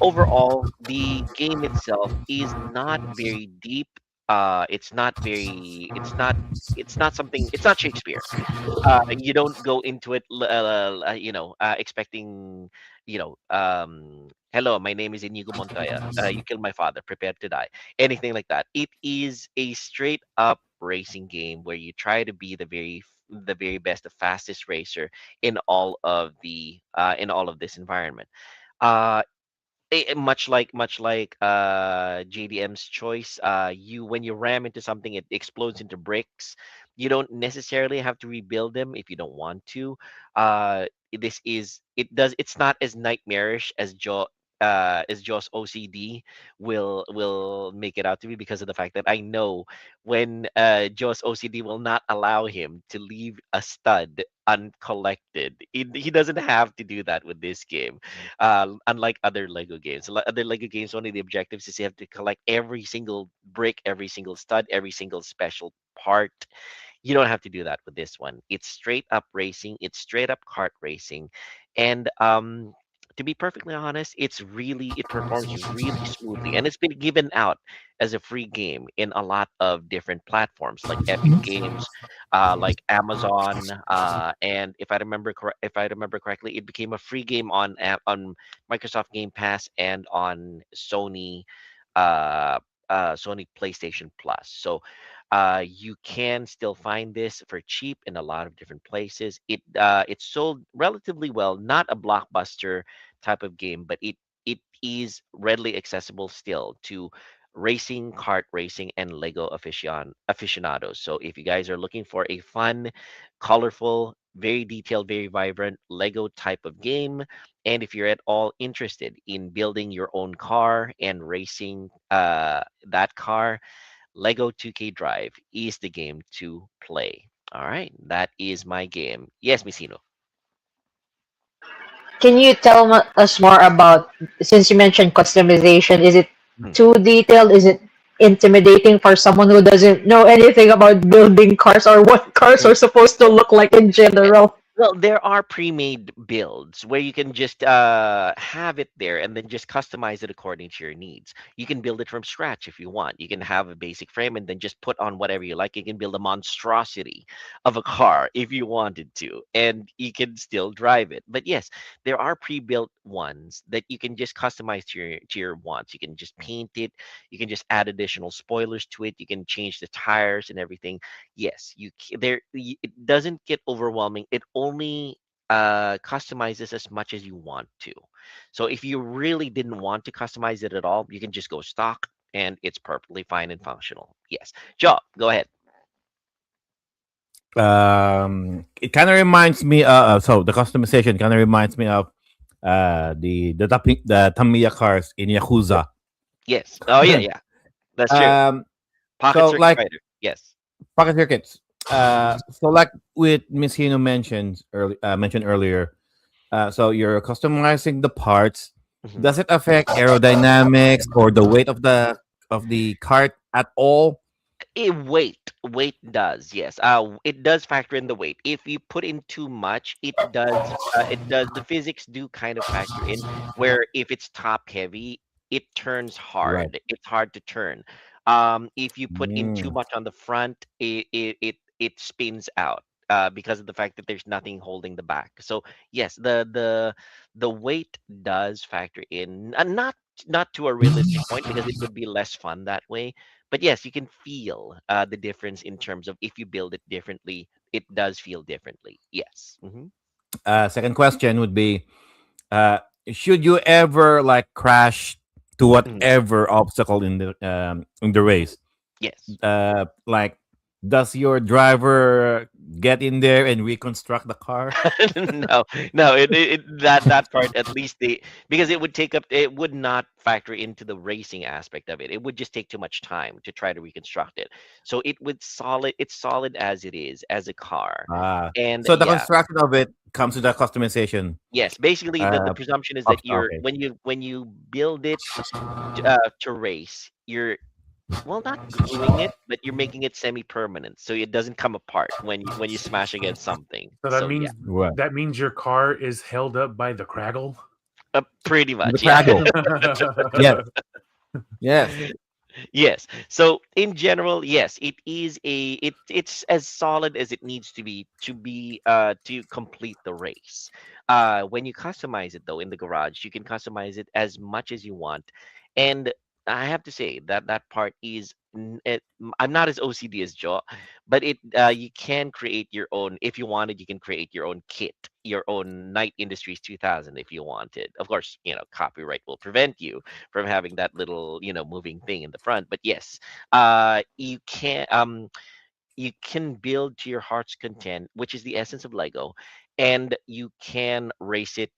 Overall, the game itself is not very deep. It's not very it's not Shakespeare. You don't go into it expecting hello, my name is Inigo Montoya, you killed my father, prepare to die, anything like that. It is a straight up racing game where you try to be the very best, the fastest racer in all of this environment. uh much like JDM's choice, you when you ram into something, it explodes into bricks. You don't necessarily have to rebuild them if you don't want to. It's not as nightmarish as Joe's OCD will make it out to be, because of the fact that I know when Joe's OCD will not allow him to leave a stud uncollected. He doesn't have to do that with this game, unlike other Lego games. Other Lego games, one of the objectives is you have to collect every single brick, every single stud, every single special part. You don't have to do that with this one. It's straight up racing. It's straight up kart racing, and to be perfectly honest, it performs really smoothly, and it's been given out as a free game in a lot of different platforms like Epic Games, like Amazon, and if I remember correctly, it became a free game on Microsoft Game Pass and on uh, Sony PlayStation Plus. So you can still find this for cheap in a lot of different places. It's sold relatively well, not a blockbuster type of game, but it is readily accessible still to racing, kart racing, and Lego aficionados. So if you guys are looking for a fun, colorful very detailed, very vibrant Lego type of game. And if you're at all interested in building your own car and racing that car, Lego 2K Drive is the game to play. All right, that is my game. Yes, Missino. Can you tell us more about, since you mentioned customization, is it Hmm. too detailed? Is it intimidating for someone who doesn't know anything about building cars or what cars are supposed to look like in general? Well, there are pre-made builds where you can just have it there and then just customize it according to your needs. You can build it from scratch if you want. You can have a basic frame and then just put on whatever you like. You can build a monstrosity of a car if you wanted to, and you can still drive it. But yes, there are pre-built ones that you can just customize to your wants. You can just paint it. You can just add additional spoilers to it. You can change the tires and everything. Yes, it doesn't get overwhelming. It only customizes as much as you want to. So if you really didn't want to customize it at all, you can just go stock and it's perfectly fine and functional. Yes. Joe, go ahead. It kind of reminds me. So the customization kind of reminds me of the Tamiya cars in Yakuza. Yes. Oh yeah, yeah. That's true. Pocket So Circuit like Rider. Yes. pocket circuits. So like with Miss Hino mentioned earlier. So you're customizing the parts. Mhm. Does it affect aerodynamics or the weight of the cart at all? Weight does, yes. It does factor in the weight. If you put in too much, it does. The physics do kind of factor in, where if it's top heavy, it turns Right. hard. It's hard to turn. If you put in too Mm. much on the front, it spins out. Because of the fact that there's nothing holding the back. So yes, the weight does factor in, not to a realistic point because it would be less fun that way. But yes, you can feel the difference in terms of if you build it differently, it does feel differently. Yes. Second question would be, uh, should you ever like crash to Mhm. whatever obstacle in the race? Yes. Like, does your driver get in there and reconstruct the car? No, no, that part at least because it would not factor into the racing aspect of it. It would just take too much time to try to reconstruct it. So it's solid as it is as a car. Ah, And so the yeah, construction of it comes with the customization. yes, basically the Uh, presumption is that you're okay. when you build it to race, you're well not gluing it, but you're making it semi-permanent so it doesn't come apart when you smash against something. So that So yeah, means Right. your car is held up by the craggle. pretty The much, yeah. Craggle. Yes. Yes. Yes. So in general, yes, it's as solid as it needs to complete the race. When you customize it though in the garage, you can customize it as much as you want. And I have to say that that part is I'm not as OCD as Joe, but it you can create your own if you wanted. You can create your own kit, your own Night Industries 2000 if you wanted. Of course, copyright will prevent you from having that little moving thing in the front. But yes, you can build to your heart's content, which is the essence of Lego, and you can race it.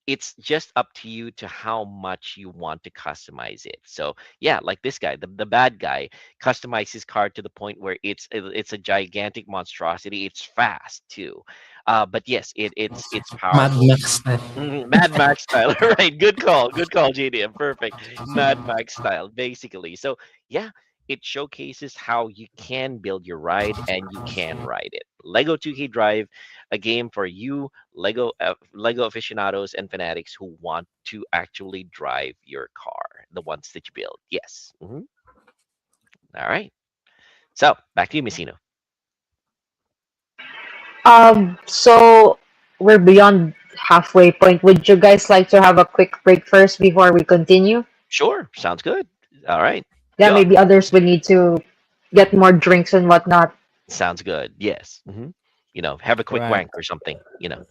It's just up to you to how much you want to customize it. So yeah, like this guy, the bad guy, customized his car to the point where it's a gigantic monstrosity. It's fast too, but yes, it's Mad powerful. Max style. Mad Max style, right? Good call, JDM. Perfect. Mad Max style, basically. So yeah, it showcases how you can build your ride and you can ride it. Lego 2K Drive, a game for you Lego aficionados and fanatics who want to actually drive your car, the ones that you build. Yes. All right. So back to you, Messino. So we're beyond halfway point. Would you guys like to have a quick break first before we continue? Sure. Sounds good. All right. Yeah, Joe. maybe others would need to get more drinks and whatnot. Sounds good. Yes. Have a quick Right. wank or something. We'll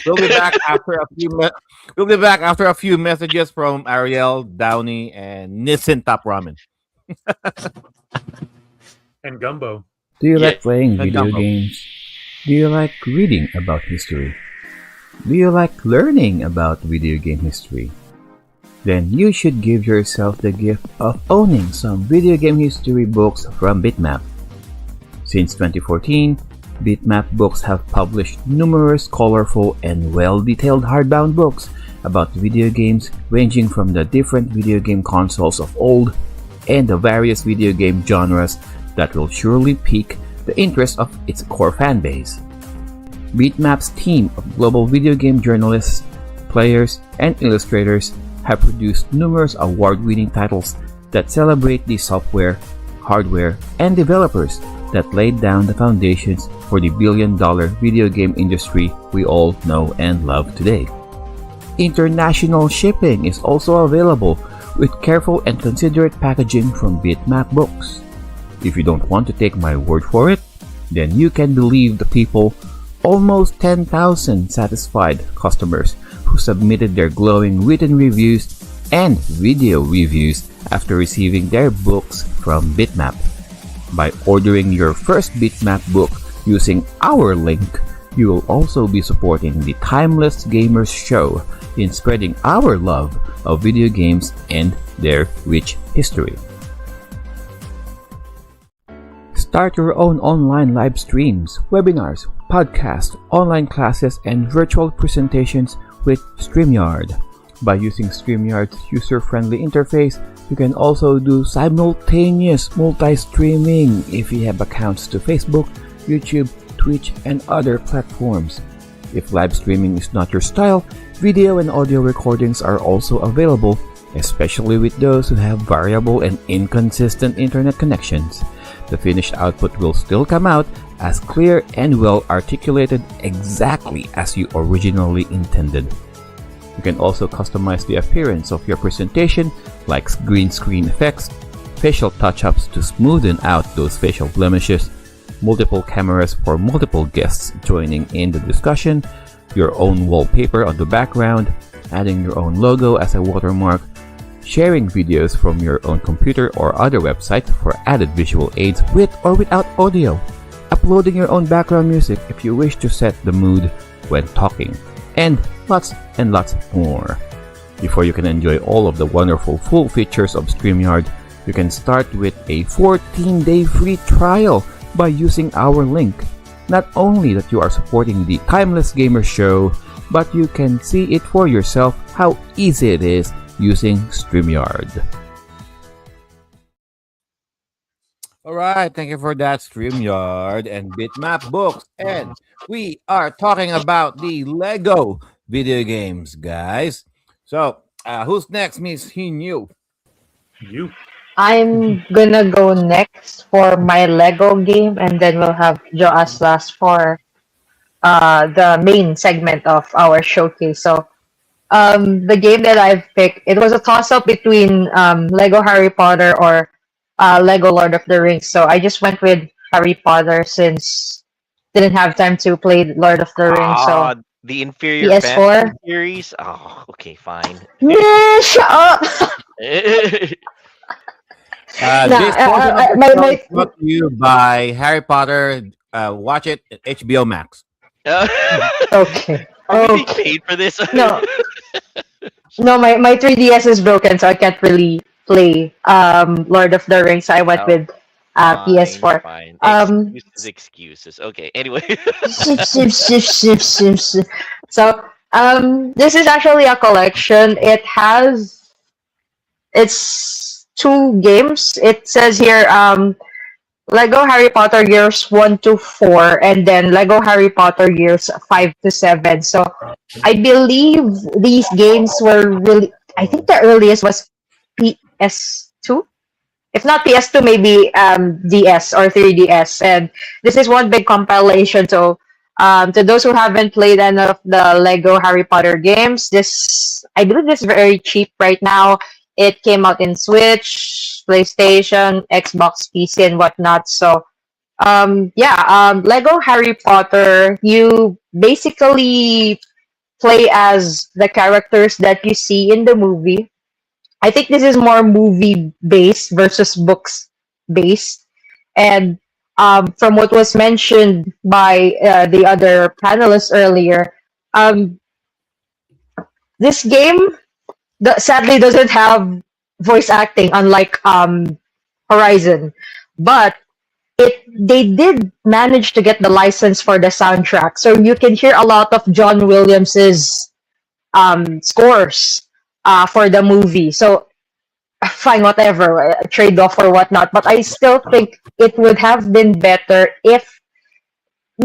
we'll be back after a few. We'll be back after a few messages from Ariel, Downey, and Nissan Top Ramen. And gumbo. Do you Yeah. like playing video Gumbo. games? Do you like reading about history? Do you like learning about video game history? Then you should give yourself the gift of owning some video game history books from Bitmap. Since 2014, Bitmap Books have published numerous colorful and well-detailed hardbound books about video games ranging from the different video game consoles of old and the various video game genres that will surely pique the interest of its core fan base. Bitmap's team of global video game journalists, players, and illustrators have produced numerous award-winning titles that celebrate the software, hardware, and developers that laid down the foundations for the billion-dollar video game industry we all know and love today. International shipping is also available with careful and considerate packaging from Bitmap Books. If you don't want to take my word for it, then you can believe the people, almost 10,000 satisfied customers who submitted their glowing written reviews and video reviews after receiving their books from Bitmap. By ordering your first Bitmap book using our link, you will also be supporting the Timeless Gamers Show in spreading our love of video games and their rich history. Start your own online live streams, webinars, podcasts, online classes, and virtual presentations with StreamYard. By using StreamYard's user-friendly interface, you can also do simultaneous multi-streaming if you have accounts to Facebook, YouTube, Twitch, and other platforms. If live streaming is not your style, video and audio recordings are also available, especially with those who have variable and inconsistent internet connections. The finished output will still come out as clear and well articulated exactly as you originally intended. You can also customize the appearance of your presentation, like green screen effects, facial touch-ups to smoothen out those facial blemishes, multiple cameras for multiple guests joining in the discussion, your own wallpaper on the background, adding your own logo as a watermark, sharing videos from your own computer or other website for added visual aids with or without audio, uploading your own background music if you wish to set the mood when talking, and lots more. Before you can enjoy all of the wonderful full features of StreamYard, you can start with a 14-day free trial by using our link. Not only that you are supporting the Timeless Gamer Show, but you can see it for yourself how easy it is using StreamYard. Alright, thank you for that, StreamYard and Bitmap Books. And we are talking about the Lego video games, guys. So, who's next, Miss Hinyu? You. I'm gonna go next for my Lego game, and then we'll have Joas last for the main segment of our showcase. So, the game that I've picked, it was a toss-up between Lego Harry Potter or Lego Lord of the Rings. So I just went with Harry Potter since didn't have time to play Lord of the Rings. So The inferior PS4. fantasy series. Oh, okay, fine. Nah, shut up. This portion of the show is brought to you by Harry Potter. Watch it at HBO Max. Okay. Are we being Okay. paid for this? No. No, my 3DS is broken, so I can't really play Lord of the Rings. So I went Oh, with PS4. Fine. Um, Excuses. Okay. Anyway. So this is actually a collection. It's two games. It says here Lego Harry Potter years 1 to 4, and then Lego Harry Potter years 5 to 7. So I believe these games were really, I think the earliest was PS2. If not PS2, maybe DS or 3DS. And this is one big compilation. So to those who haven't played any of the Lego Harry Potter games, I believe this is very cheap right now. It came out in Switch, PlayStation, Xbox, PC, and whatnot. So, Lego Harry Potter, you basically play as the characters that you see in the movie. I think this is more movie based versus books based. And from what was mentioned by the other panelists earlier, um, this game sadly doesn't have voice acting, unlike Horizon, but they did manage to get the license for the soundtrack, so you can hear a lot of John Williams's scores for the movie. So fine, whatever, trade off or whatnot. But I still think it would have been better if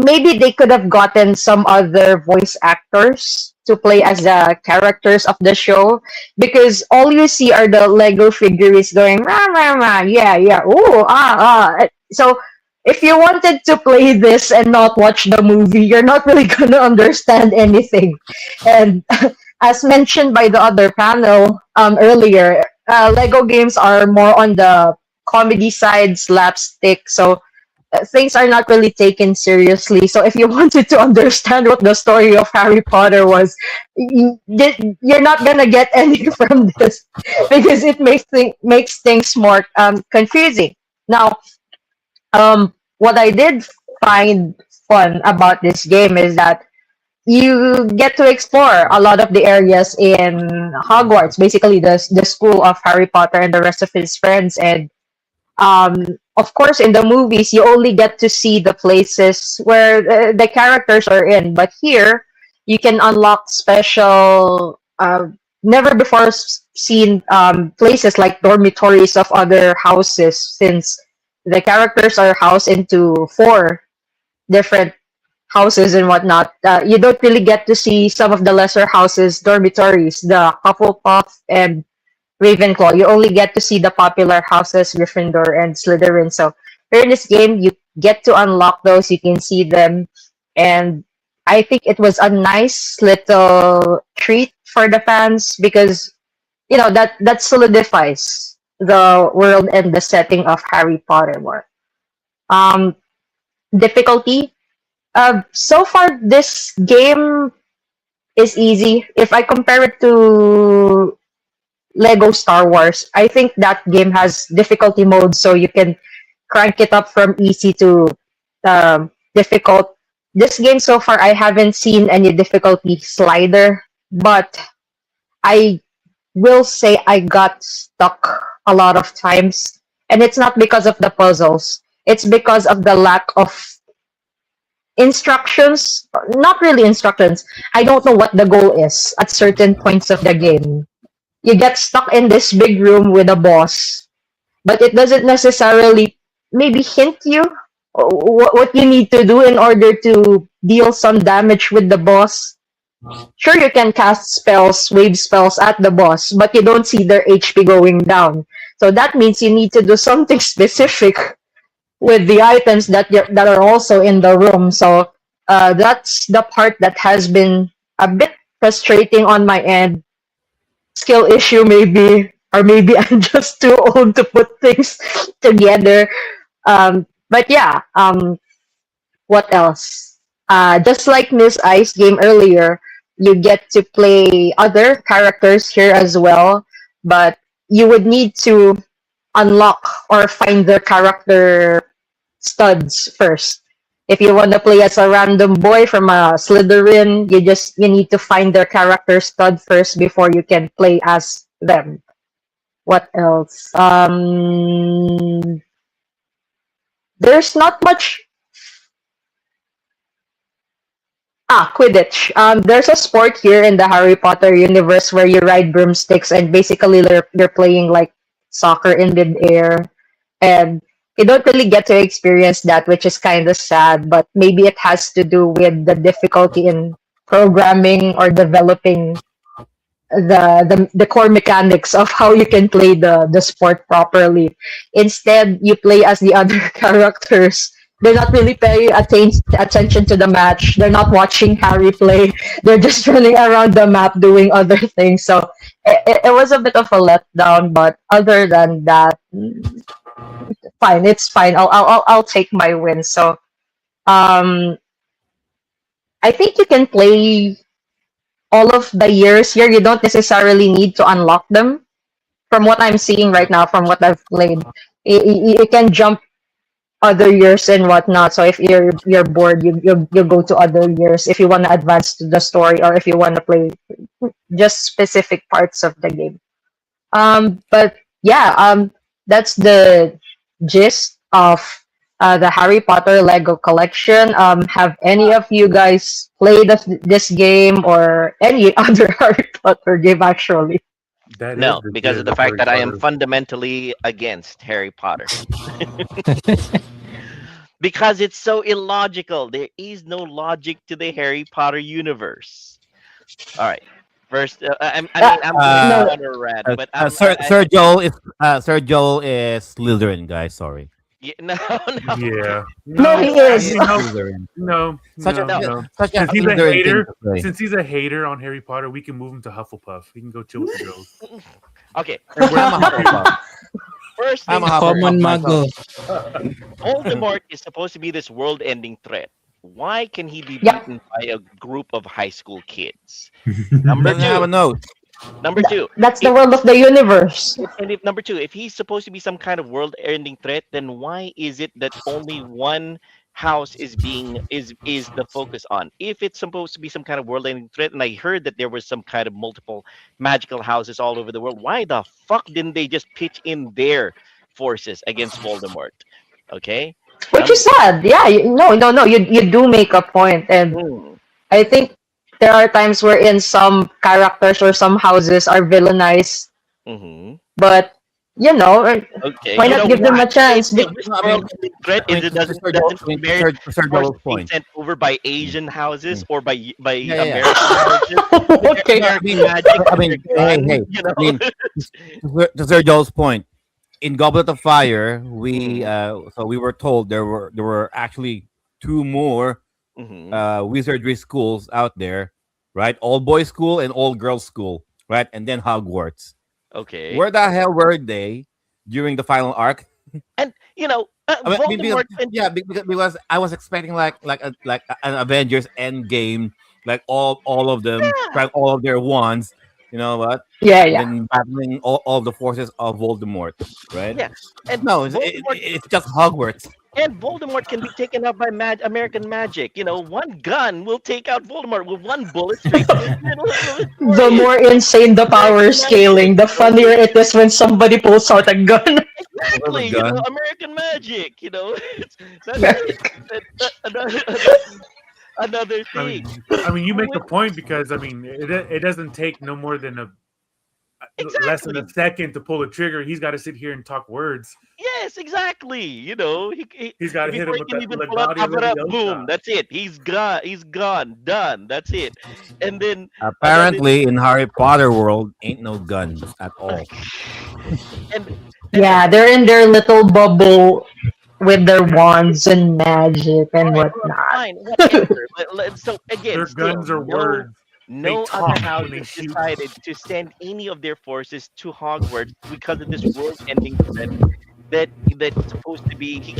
maybe they could have gotten some other voice actors to play as the characters of the show, because all you see are the Lego figures going rah rah rah, yeah yeah, ooh ah ah. So if you wanted to play this and not watch the movie, you're not really gonna understand anything. And as mentioned by the other panel earlier, Lego games are more on the comedy side, slapstick. So things are not really taken seriously. So if you wanted to understand what the story of Harry Potter was, you're not gonna get any from this, because it makes things more confusing. Now, what I did find fun about this game is that you get to explore a lot of the areas in Hogwarts, basically the school of Harry Potter and the rest of his friends. And of course, in the movies, you only get to see the places where the characters are in. But here, you can unlock special, never before seen places like dormitories of other houses, since the characters are housed into 4 different houses and whatnot. You don't really get to see some of the lesser houses, dormitories, the Hufflepuff and Ravenclaw. You only get to see the popular houses, Gryffindor and Slytherin. So here in this game, you get to unlock those. You can see them, and I think it was a nice little treat for the fans, because that solidifies the world and the setting of Harry Potter more. Difficulty. So far, this game is easy. If I compare it to Lego Star Wars, I think that game has difficulty modes, so you can crank it up from easy to difficult. This game so far, I haven't seen any difficulty slider, but I will say I got stuck a lot of times, and it's not because of the puzzles. It's because of the lack of instructions. Not really instructions. I don't know what the goal is at certain points of the game. You get stuck in this big room with a boss, but it doesn't necessarily maybe hint you what you need to do in order to deal some damage with the boss. Sure, you can cast spells, wave spells at the boss, but you don't see their HP going down. So that means you need to do something specific with the items that are also in the room. So that's the part that has been a bit frustrating on my end. Skill issue maybe, or maybe I'm just too old to put things together. But yeah, what else? Just like Miss Ice game earlier, you get to play other characters here as well, but you would need to unlock or find their character studs first. If you want to play as a random boy from a Slytherin, you need to find their character stud first before you can play as them. What else? There's not much. Quidditch. There's a sport here in the Harry Potter universe where you ride broomsticks, and basically you're playing like soccer in mid-air, and you don't really get to experience that, which is kind of sad. But maybe it has to do with the difficulty in programming or developing the core mechanics of how you can play the sport properly. Instead, you play as the other characters. They're not really paying attention to the match. They're not watching Harry play. They're just running around the map doing other things. So it was a bit of a letdown. But other than that, fine. It's fine. I'll take my win. So I think you can play all of the years here. You don't necessarily need to unlock them. From what I'm seeing right now, from what I've played, you can jump other years and whatnot. So if you're bored, you go to other years if you want to advance to the story or if you want to play just specific parts of the game. But yeah, that's the gist of the Harry Potter Lego collection. Have any of you guys played this game or any other Harry Potter game actually? That No, is the because gist of the of fact Harry that I am Potter. fundamentally against Harry Potter. Because it's so illogical. There is no logic to the Harry Potter universe. All right. First, I'm No. going on a rant, but Sir Joel is Slytherin, guys. Sorry. no, no. Yeah. No, he is. No, Slytherin. no, Such no, a no. such a Since he's a Slytherin thing hater, to say. since he's a hater on Harry Potter, we can move him to Hufflepuff. He can go chill with the girls. Okay. I'm a Hufflepuff. First I'm thing, a Hufflepuff Common myself. Mago. Voldemort is supposed to be this world-ending threat. Why can he be Yeah. beaten by a group of high school kids? Number Doesn't have a two. nose. Number two. That's the world of the universe. And if number two, if he's supposed to be some kind of world-ending threat, then why is it that only one house is the focus on? If it's supposed to be some kind of world-ending threat, and I heard that there was some kind of multiple magical houses all over the world, why the fuck didn't they just pitch in their forces against Voldemort? Okay. Which is sad. Yeah, no. You do make a point, and Hmm. I think there are times wherein some characters or some houses are villainized, Mm-hmm. but Okay. why You not know give them a what? chance? This No, I mean, world-ending threat is it doesn't merit Sir force Joel's being point. sent over by Asian houses or by Yeah. American houses. Okay. American magic. I mean, hey, you know. I mean, to Sir Joel's point, in Goblet of Fire, we were told there were actually two more Mhm. wizardry schools out there, right? All boys school and all girls school, right? And then Hogwarts. Okay. Where the hell were they during the final arc? And you know, I mean, Voldemort. because I was expecting like an Avengers End game, like all of them trying all of their wands, you know what? Yeah. And battling all the forces of Voldemort, right? Yeah. And No, Voldemort, it's just Hogwarts. and Voldemort can be taken out by American magic. You know, one gun will take out Voldemort with one bullet straight to the middle of the The forehead. more insane the power scaling, the funnier it is when somebody pulls out a gun. Exactly, you gun. know, American magic. You know, that's another I thing. mean, you make a point because it doesn't take no more than less than a Exactly. second to pull a trigger. He's got to sit here and talk words. Yes, exactly. You know, He's got to hit him before he with can that even pull out Legati Abra, Leviosa. boom, that's it. He's gone. He's gone. Done. That's it. And then Apparently, in Harry Potter world, ain't no guns at all. and Yeah, they're in their little bubble with their wands and magic and Alright, whatnot. fine, whatever. So again, Their still, guns are no, words. no They other talk when they houses shoot. decided to send any of their forces to Hogwarts because of this world-ending threat that's supposed to be. We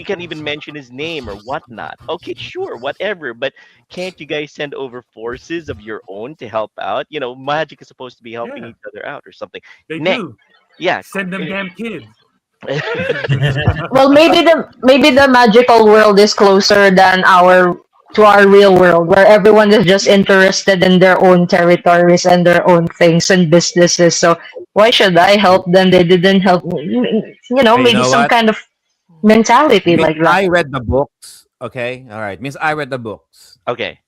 can't even mention his name or whatnot. Okay, sure, whatever. But can't you guys send over forces of your own to help out? You know, magic is supposed to be helping Yeah. each other out or something. They Next. do. Yeah. Send them damn kids. Well, maybe the magical world is closer than our real world, where everyone is just interested in their own territories and their own things and businesses. So why should I help them? They didn't help me. Hey, Maybe know some what? kind of mentality Miss like that. I read the books. Okay, all right. Miss I read the books. Okay,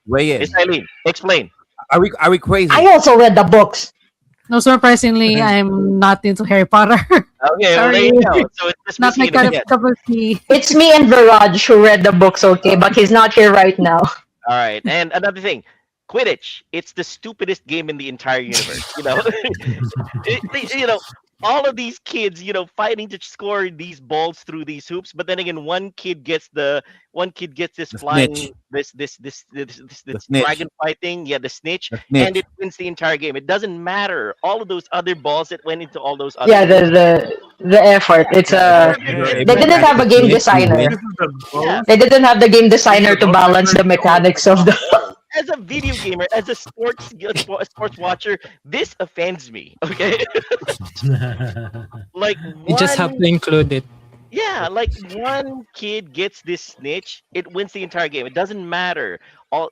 Weigh in. Miss Eileen, explain. Are we crazy? I also read the books. No, surprisingly, I'm not into Harry Potter. Okay, well, there Sorry. you go. So it's just Not my Miss kind Eileen of again. cup of tea. It's me and Viraj who read the books, okay? But he's not here right now. All right, and another thing, Quidditch. It's the stupidest game in the entire universe. You know, you know, all of these kids, you know, fighting to score these balls through these hoops, but then again, one kid gets this The flying, snitch. this snitch. dragonfly thing, yeah, the snitch, The snitch. and it wins the entire game. It doesn't matter all of those other balls that went into all those other. Yeah, the effort. It's They they didn't have a game designer. This is the most. They didn't have the game designer to balance the mechanics of the. As a video gamer, as a sports watcher, this offends me. Okay, like You just have one- to include it. Yeah, like one kid gets this snitch, it wins the entire game. It doesn't matter.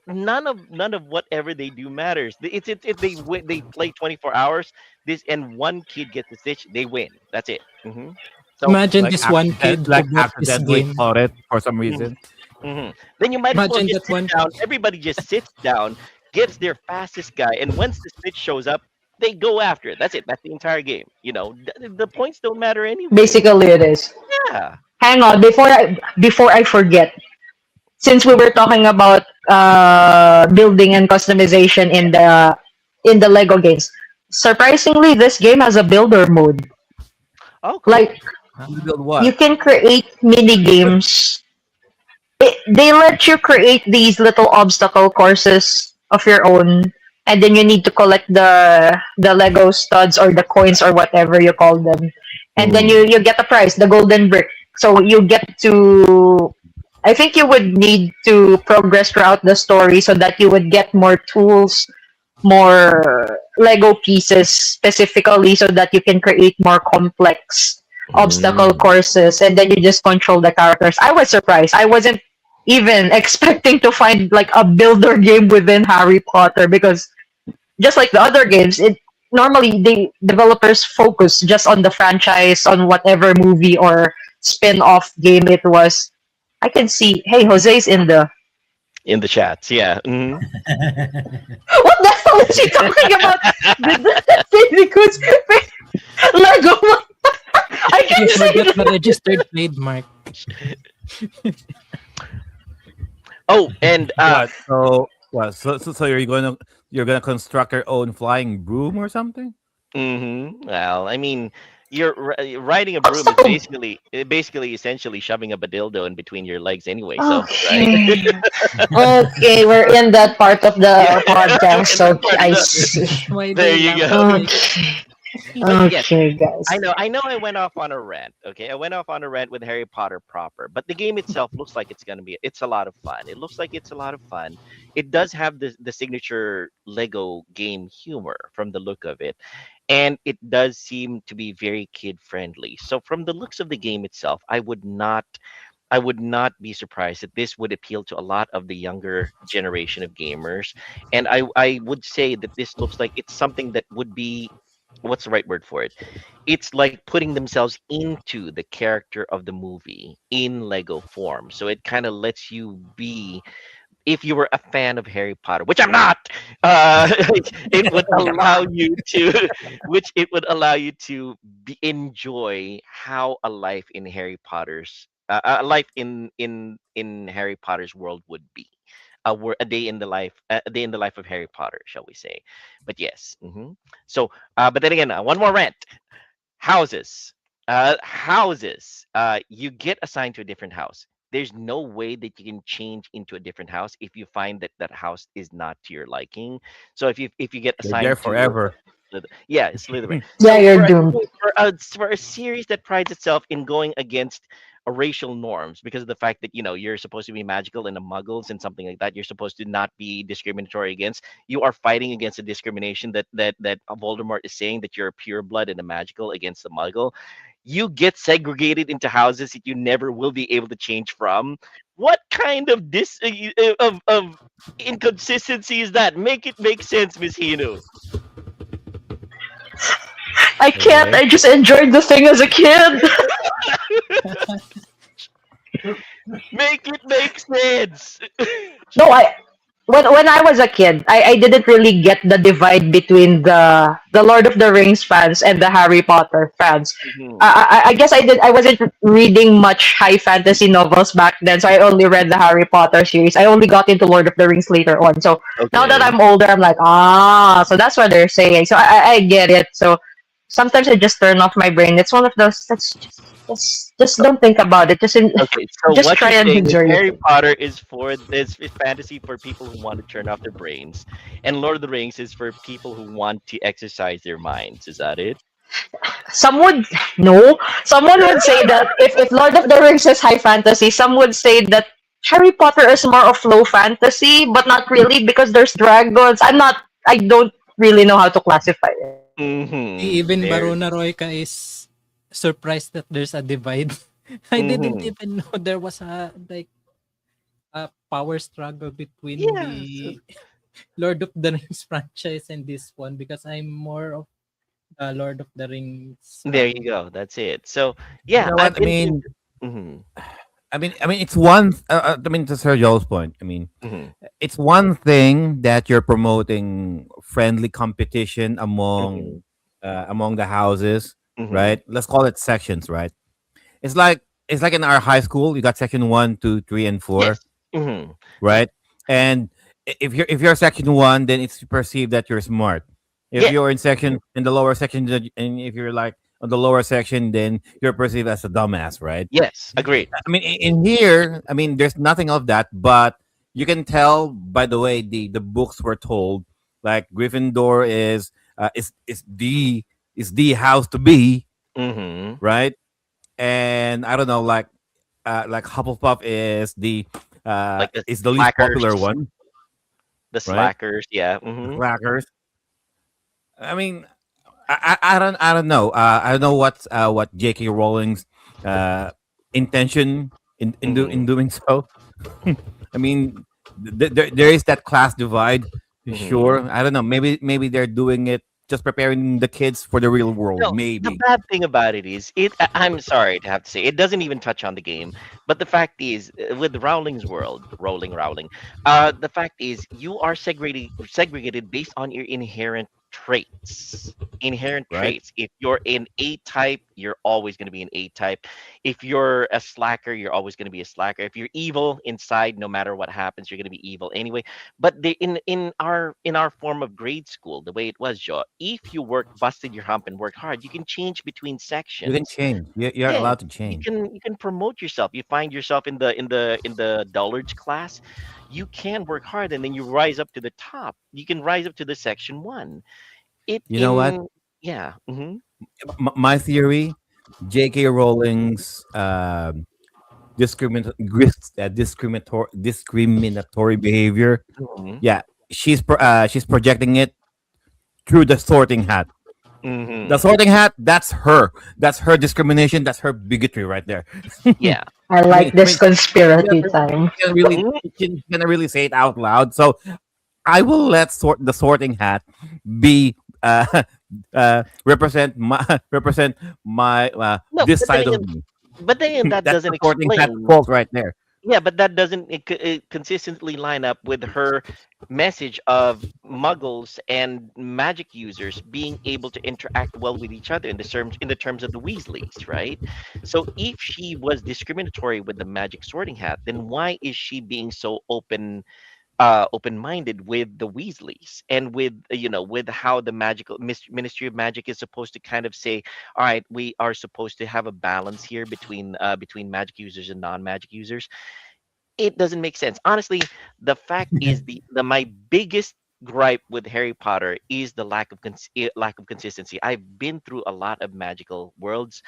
None of whatever they do matters. If they play 24 hours, this and one kid gets the snitch, they win. That's it. So Imagine this one kid who bought this accidentally game. caught it for some mhm, reason. then you might as well Imagine just that sit one down. kid. Everybody just sits down, gets their fastest guy, and once the snitch shows up, they go after it. That's it. That's the entire game. The points don't matter anyway. Basically, it is. Yeah. Hang on, before I forget, since we were talking about building and customization in the Lego games, surprisingly, this game has a builder mode. Oh, cool. Like You build you what? can create mini games. They let you create these little obstacle courses of your own, and then you need to collect the Lego studs or the coins or whatever you call them, and then you get a prize, the golden brick. So you get to. I think you would need to progress throughout the story so that you would get more tools, more Lego pieces specifically, so that you can create more complex obstacle courses, and then you just control the characters. I was surprised. I wasn't even expecting to find like a builder game within Harry Potter, because just like the other games, it normally the developers focus just on the franchise, on whatever movie or spin-off game it was. I can see, hey, Jose's In the chats, yeah. what the hell is he talking about? Because Lego. I can You see forget the registered trademark. Oh, and What? So what? So you're gonna construct your own flying broom or something? well, I mean, riding a broom is basically essentially shoving up a dildo in between your legs anyway. So right. Okay. Okay, we're in that part of the Yeah. podcast, so Part of I the- see. Why There they you laugh go. at Okay, But yes, okay, guys. I know I went off on a rant. Okay, I went off on a rant with Harry Potter proper, but the game itself looks like it's a lot of fun. It looks like it's a lot of fun. It does have the signature Lego game humor from the look of it, and it does seem to be very kid friendly. So from the looks of the game itself, I would not be surprised that this would appeal to a lot of the younger generation of gamers. And I would say that this looks like it's something that would be, what's the right word for it? It's like putting themselves into the character of the movie in Lego form. So it kind of lets you be, if you were a fan of Harry Potter, which I'm not, it would allow you to, enjoy how a life in Harry Potter's a life in Harry Potter's world would be. A day in the life of Harry Potter, shall we say? But yes. So, but then again, one more rant. Houses, houses. You get assigned to a different house. There's no way that you can change into a different house if you find that that house is not to your liking. So if you get You're assigned there to forever. yeah, it's Slytherin. Yeah, So you're doomed. for a series that prides itself in going against racial norms, because of the fact that you're supposed to be magical and the muggles and something like that, you're supposed to not be discriminatory against. You are fighting against the discrimination that Voldemort is saying, that you're a pure blood and a magical against the muggle. You get segregated into houses that you never will be able to change from. What kind of of inconsistency is that? Make it make sense, Miss Hino. I can't. I just enjoyed the thing as a kid. Make it make sense. No, when I was a kid, I didn't really get the divide between the Lord of the Rings fans and the Harry Potter fans. I guess I wasn't reading much high fantasy novels back then, so I only read the Harry Potter series. I only got into Lord of the Rings later on. So now that I'm older, I'm like, so that's what they're saying. So I get it. So sometimes I just turn off my brain. It's one of those that's just don't think about it. Okay, so just what try you're and saying is enjoy it. Harry Potter is fantasy for people who want to turn off their brains, and Lord of the Rings is for people who want to exercise their minds. Is that it? Someone would say that if Lord of the Rings is high fantasy, some would say that Harry Potter is more of low fantasy, but not really because there's dragons. I don't really know how to classify it. Even There. Barona Royka is surprised that there's a divide. I didn't Mhm. even know there was a power struggle between Yeah. the Lord of the Rings franchise and this one because I'm more of the Lord of the Rings There you fan. go. That's it. So You yeah, know I've what? been into. Mhm. It's one. I mean, to Sir Joel's point. I mean, Mhm. it's one thing that you're promoting friendly competition Mhm. among the houses, Mhm. right? Let's call it sections, right? It's like in our high school, you got section 1, 2, 3, and 4, Yes. Mhm. right? And if you're section 1, then it's perceived that you're smart. If Yeah. you're in the lower section, and if you're like on the lower section, then you're perceived as a dumbass, right? Yes. Agreed. I mean, in here, I mean, there's nothing of that, but you can tell by the way the books were told. Like Gryffindor is the house to be, Mhm. right? And I don't know, like Hufflepuff Like the is the least slackers. popular one, The right? slackers. Yeah. The Mhm. Slackers. I mean, I don't know. I don't know what J.K. Rowling's uh, intention in Mhm. doing so. I mean, there is that class divide. Mhm. Sure, I don't know. Maybe they're doing it just preparing the kids for the real world. No, the Maybe. bad thing about it is I'm sorry to have to say it doesn't even touch on the game, but the fact is with Rowling's world, Rowling, the fact is you are segregated based on your inherent traits. Inherent Right. traits. If you're an A type, you're always going to be an A type. If you're a slacker, you're always going to be a slacker. If you're evil inside, no matter what happens, you're going to be evil anyway. But in our form of grade school, the way it was, Joe, if you busted your hump and worked hard, you can change between You can sections. change. You're Yeah, allowed to you change. can you can promote yourself. You find yourself in the Dullards class, you can work hard and then you rise up to the top. You can rise up to the section one. It You know what? in Yeah. My theory: J.K. Rowling's discriminatory behavior. Mhm. Yeah, she's projecting it through the Sorting Hat. The Mhm. Sorting Hat, that's her. That's her discrimination. That's her bigotry right there. Yeah. I like I this mean, conspiracy time. Mhm. she's gonna really say it out loud. So I will let the Sorting Hat be represent my No, this side of me. but then again, that That's doesn't the Sorting Hat explain. fault right there. Yeah, but that doesn't consistently line up with her message of muggles and magic users being able to interact well with each other in the terms of the Weasleys, right? So if she was discriminatory with the magic sorting hat, then why is she being so open-minded with the Weasleys and with how the Ministry of Magic is supposed to kind of say, all right, we are supposed to have a balance here between magic users and non-magic users. It doesn't make sense. Honestly, the fact is my biggest gripe with Harry Potter is the lack of consistency. I've been through a lot of magical worlds,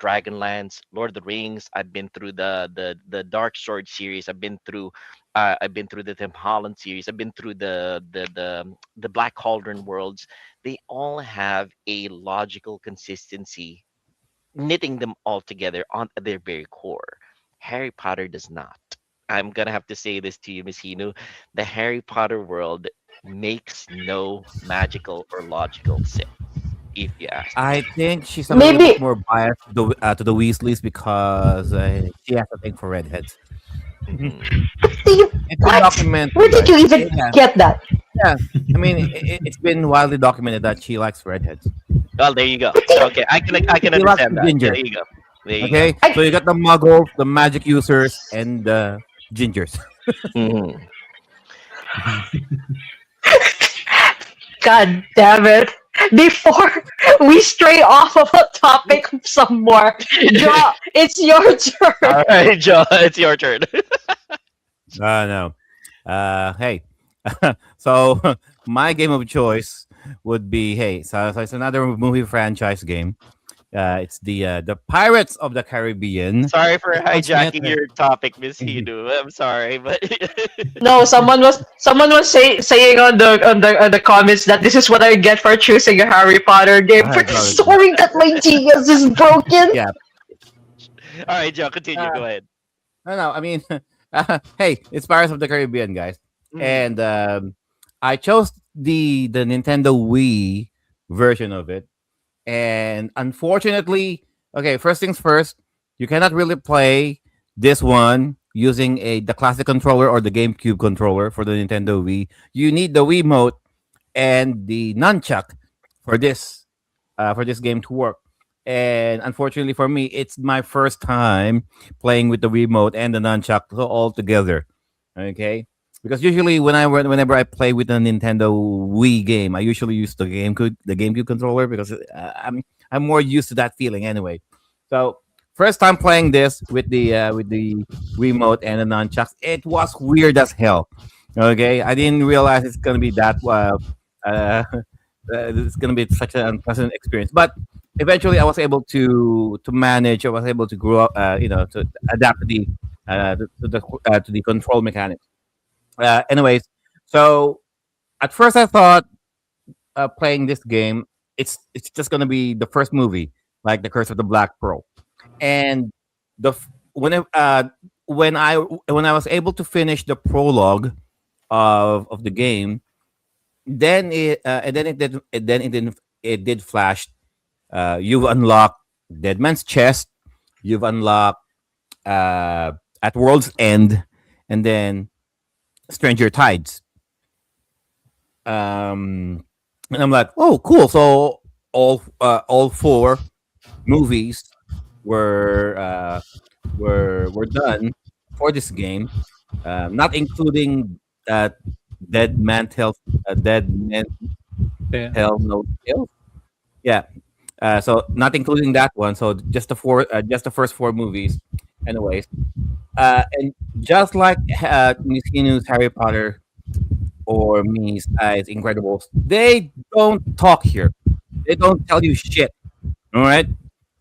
Dragonlance, Lord of the Rings. I've been through the Dark Sword series. I've been through the Tim Holland series. I've been through the Black Cauldron worlds. They all have a logical consistency, knitting them all together on their very core. Harry Potter does not. I'm gonna have to say this to you, Miss Hinu. The Harry Potter world makes no magical or logical sense, if you ask me. I think she's a little bit Maybe more biased to the Weasleys because she has a thing for redheads. Mhm. you, It's been what? documented, Where did right? you even Yeah, get that? yeah. I mean, it's been widely documented that she likes redheads. Well, there you go. What the- Okay, I can She likes understand the that. ginger. There you go. There you go. Okay, so you got the muggles, the magic users, and the gingers. Mhm. God damn it. Before we stray off of a topic some more, Joe, it's your turn. All right, Joe, it's your turn. No. Hey, so my game of choice would be so it's another movie franchise game. It's the Pirates of the Caribbean. Sorry for Sounds hijacking better. your topic, Miss Hinu. I'm sorry, but No, someone was saying on the comments that this is what I get for choosing a Harry Potter game for Sorry. discovering that my genius is broken. Yeah, All right, Joe, continue. Uh, Go ahead. no, I mean, hey, it's Pirates of the Caribbean, guys, Mm. and I chose the Nintendo Wii version of it, and unfortunately, okay, first things first, you cannot really play this one using the classic controller or the GameCube controller for the Nintendo Wii. You need the Wiimote and the nunchuck for this game to work. And unfortunately for me, it's my first time playing with the remote and the nunchuck all together. Okay, because usually whenever I play with a Nintendo Wii game, I usually use the GameCube controller because I'm more used to that feeling anyway. So first time playing this with the remote and the nunchucks, it was weird as hell. Okay, I didn't realize it's gonna be that uh, it's going to be such an unpleasant experience. But eventually, I was able to manage. I was able to grow up, to adapt to the control mechanics. Anyways, so at first I thought playing this game, it's just going to be the first movie, like the Curse of the Black Pearl, and the f- when it, when I was able to finish the prologue of the game, then it did flash. You've unlocked Dead Man's Chest. You've unlocked at World's End, and then Stranger Tides. And I'm like, oh, cool. So all four movies were uh, were done for this game, not including uh, Dead Man Yeah. Tell No Tales. Yeah. So not including that one. So just the first four movies. Anyways, and just like Miss Hinu's Harry Potter or Miss I's Incredibles, they don't talk here. They don't tell you shit. All right.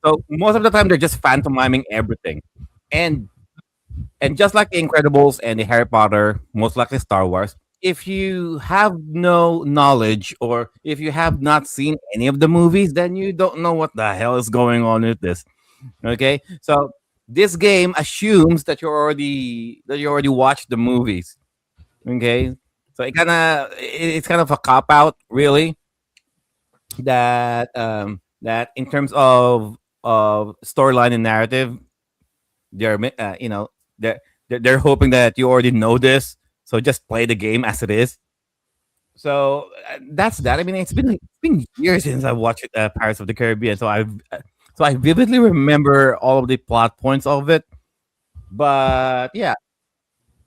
So most of the time they're just pantomiming everything, and just like the Incredibles and the Harry Potter, most likely Star Wars, if you have no knowledge or if you have not seen any of the movies, then you don't know what the hell is going on with this. Okay, so this game assumes that you already watched the movies. Okay, so it's kind of a cop out, really. That in terms of storyline and narrative, they're they're hoping that you already know this, so just play the game as it is. So that's that. I mean, it's been years since I watched Pirates of the Caribbean, so I vividly remember all of the plot points of it. But yeah,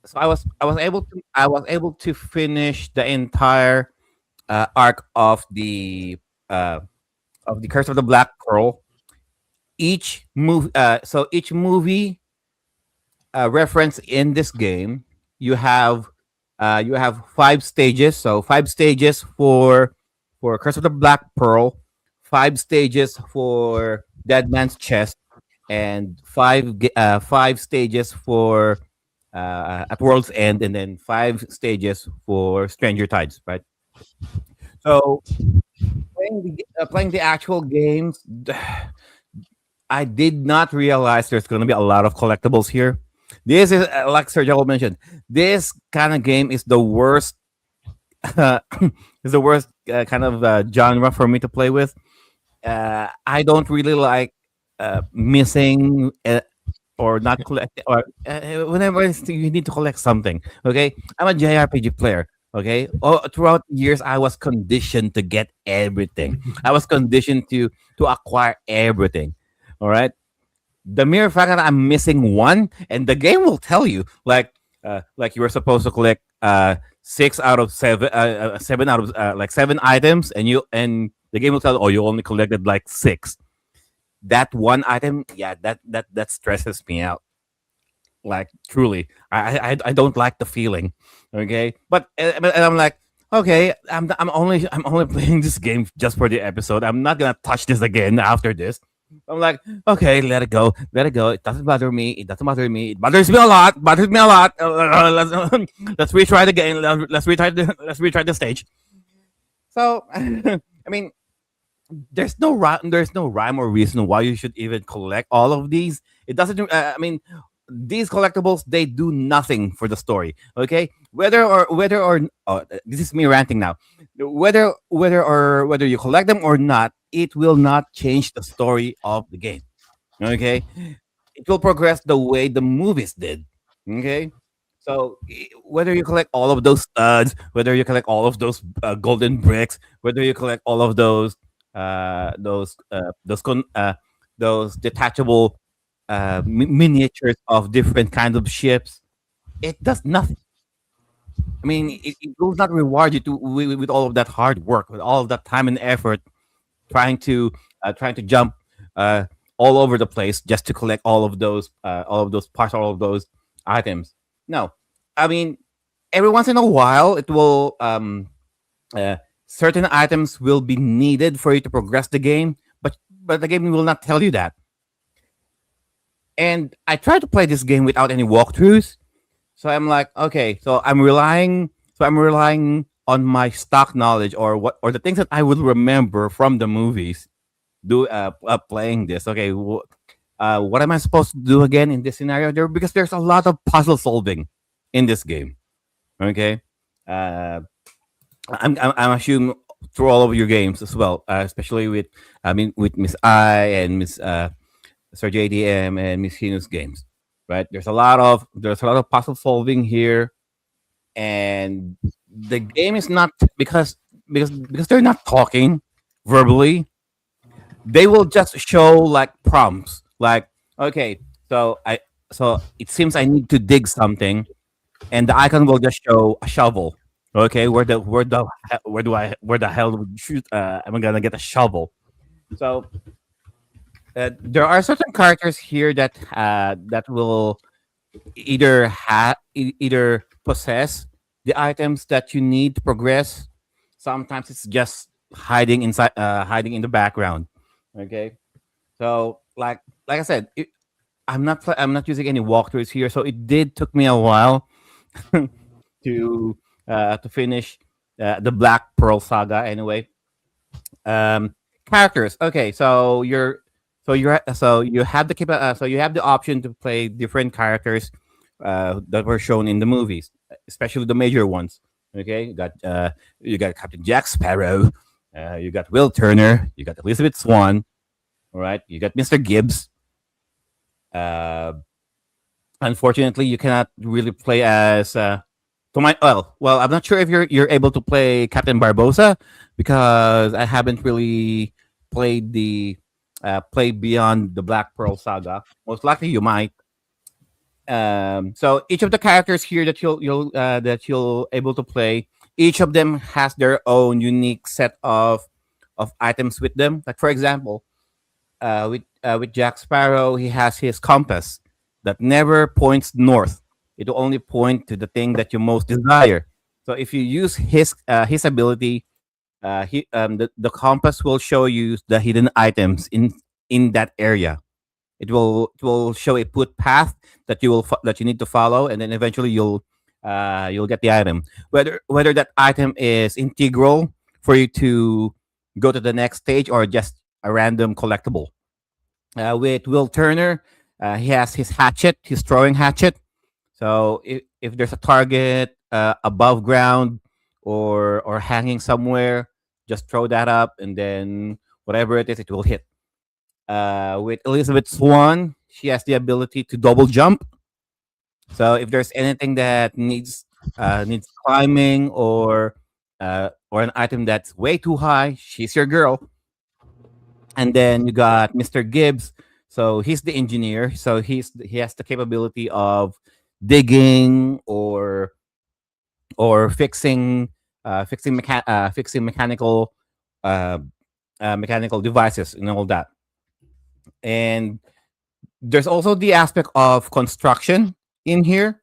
so I was able to finish the entire arc uh, of the Curse of the Black Pearl. Each movie reference in this game, you have five stages. So five stages for Curse of the Black Pearl, five stages for Dead Man's Chest, and five stages for at World's End, and then five stages for Stranger Tides. Right. So playing the actual games, I did not realize there's going to be a lot of collectibles here. This is like Sir Joel mentioned. This kind of game is the worst. Is the worst kind of genre for me to play with. I don't really like missing or not collect or whenever you need to collect something. Okay, I'm a JRPG player. Okay, throughout the years, I was conditioned to get everything. I was conditioned to acquire everything. All right, the mere fact that I'm missing one, and the game will tell you, like you were supposed to collect six out of seven, seven out of like seven items, and the game will tell, oh, you only collected like six. That one item, yeah, that stresses me out. Like truly, I don't like the feeling. Okay, but I'm like, okay, I'm only playing this game just for the episode. I'm not gonna touch this again after this. I'm like, okay, let it go, let it go. It doesn't bother me. It doesn't bother me. It bothers me a lot. Bothers me a lot. Let's retry the game. Let's retry the stage. So, I mean, there's no rhyme or reason why you should even collect all of these It doesn't. I mean, these collectibles, they do nothing for the story. Okay, whether or this is me ranting now. Whether you collect them or not, it will not change the story of the game. Okay, it will progress the way the movies did. Okay, so whether you collect all of those studs, whether you collect all of those golden bricks, whether you collect all of those detachable miniatures of different kinds of ships, it does nothing. I mean, it will not reward you with all of that hard work, with all of that time and effort, trying to jump uh, all over the place just to collect all of those parts, all of those items. No, I mean, every once in a while, it will uh, certain items will be needed for you to progress the game, but the game will not tell you that. And I tried to play this game without any walkthroughs. So I'm like, okay, so I'm relying on my stock knowledge or the things that I would remember from the movies playing this. Okay, what am I supposed to do again in this scenario? Because there's a lot of puzzle solving in this game. Okay, uh, I'm assuming through all of your games as well, especially with Miss I and Miss Sir JDM and Miss Hinu's games. Right, there's a lot of puzzle solving here, and the game is not because they're not talking verbally. They will just show like prompts, like, okay, so it seems I need to dig something, and the icon will just show a shovel. Okay, where the hell am I gonna get a shovel? So there are certain characters here that will either possess the items that you need to progress. Sometimes it's just hiding in the background. Okay, so like I said, I'm not using any walkthroughs here, so it did took me a while to finish the Black Pearl saga. Anyway, characters. Okay, so you have the option to play different characters that were shown in the movies, especially the major ones. Okay, you got Captain Jack Sparrow, you got Will Turner, you got Elizabeth Swan. All right, you got Mr. Gibbs. Uh, Unfortunately, you cannot really play as to my well. I'm not sure if you're able to play Captain Barbosa because I haven't really played beyond the Black Pearl saga. Most likely, you might. So each of the characters here that you'll able to play, each of them has their own unique set of items with them. Like for example, with Jack Sparrow, he has his compass that never points north. It will only point to the thing that you most desire. So if you use his ability, the compass will show you the hidden items in that area. It will show a put path that you need to follow, and then eventually you'll get the item. Whether that item is integral for you to go to the next stage or just a random collectible. With Will Turner, he has his hatchet, his throwing hatchet. So if there's a target above ground or hanging somewhere, just throw that up, and then whatever it is, it will hit. With Elizabeth Swan, she has the ability to double jump. So if there's anything that needs climbing or an item that's way too high, she's your girl. And then you got Mr. Gibbs. So he's the engineer. So he has the capability of digging or fixing uh, mechanical devices and all that. And there's also the aspect of construction in here.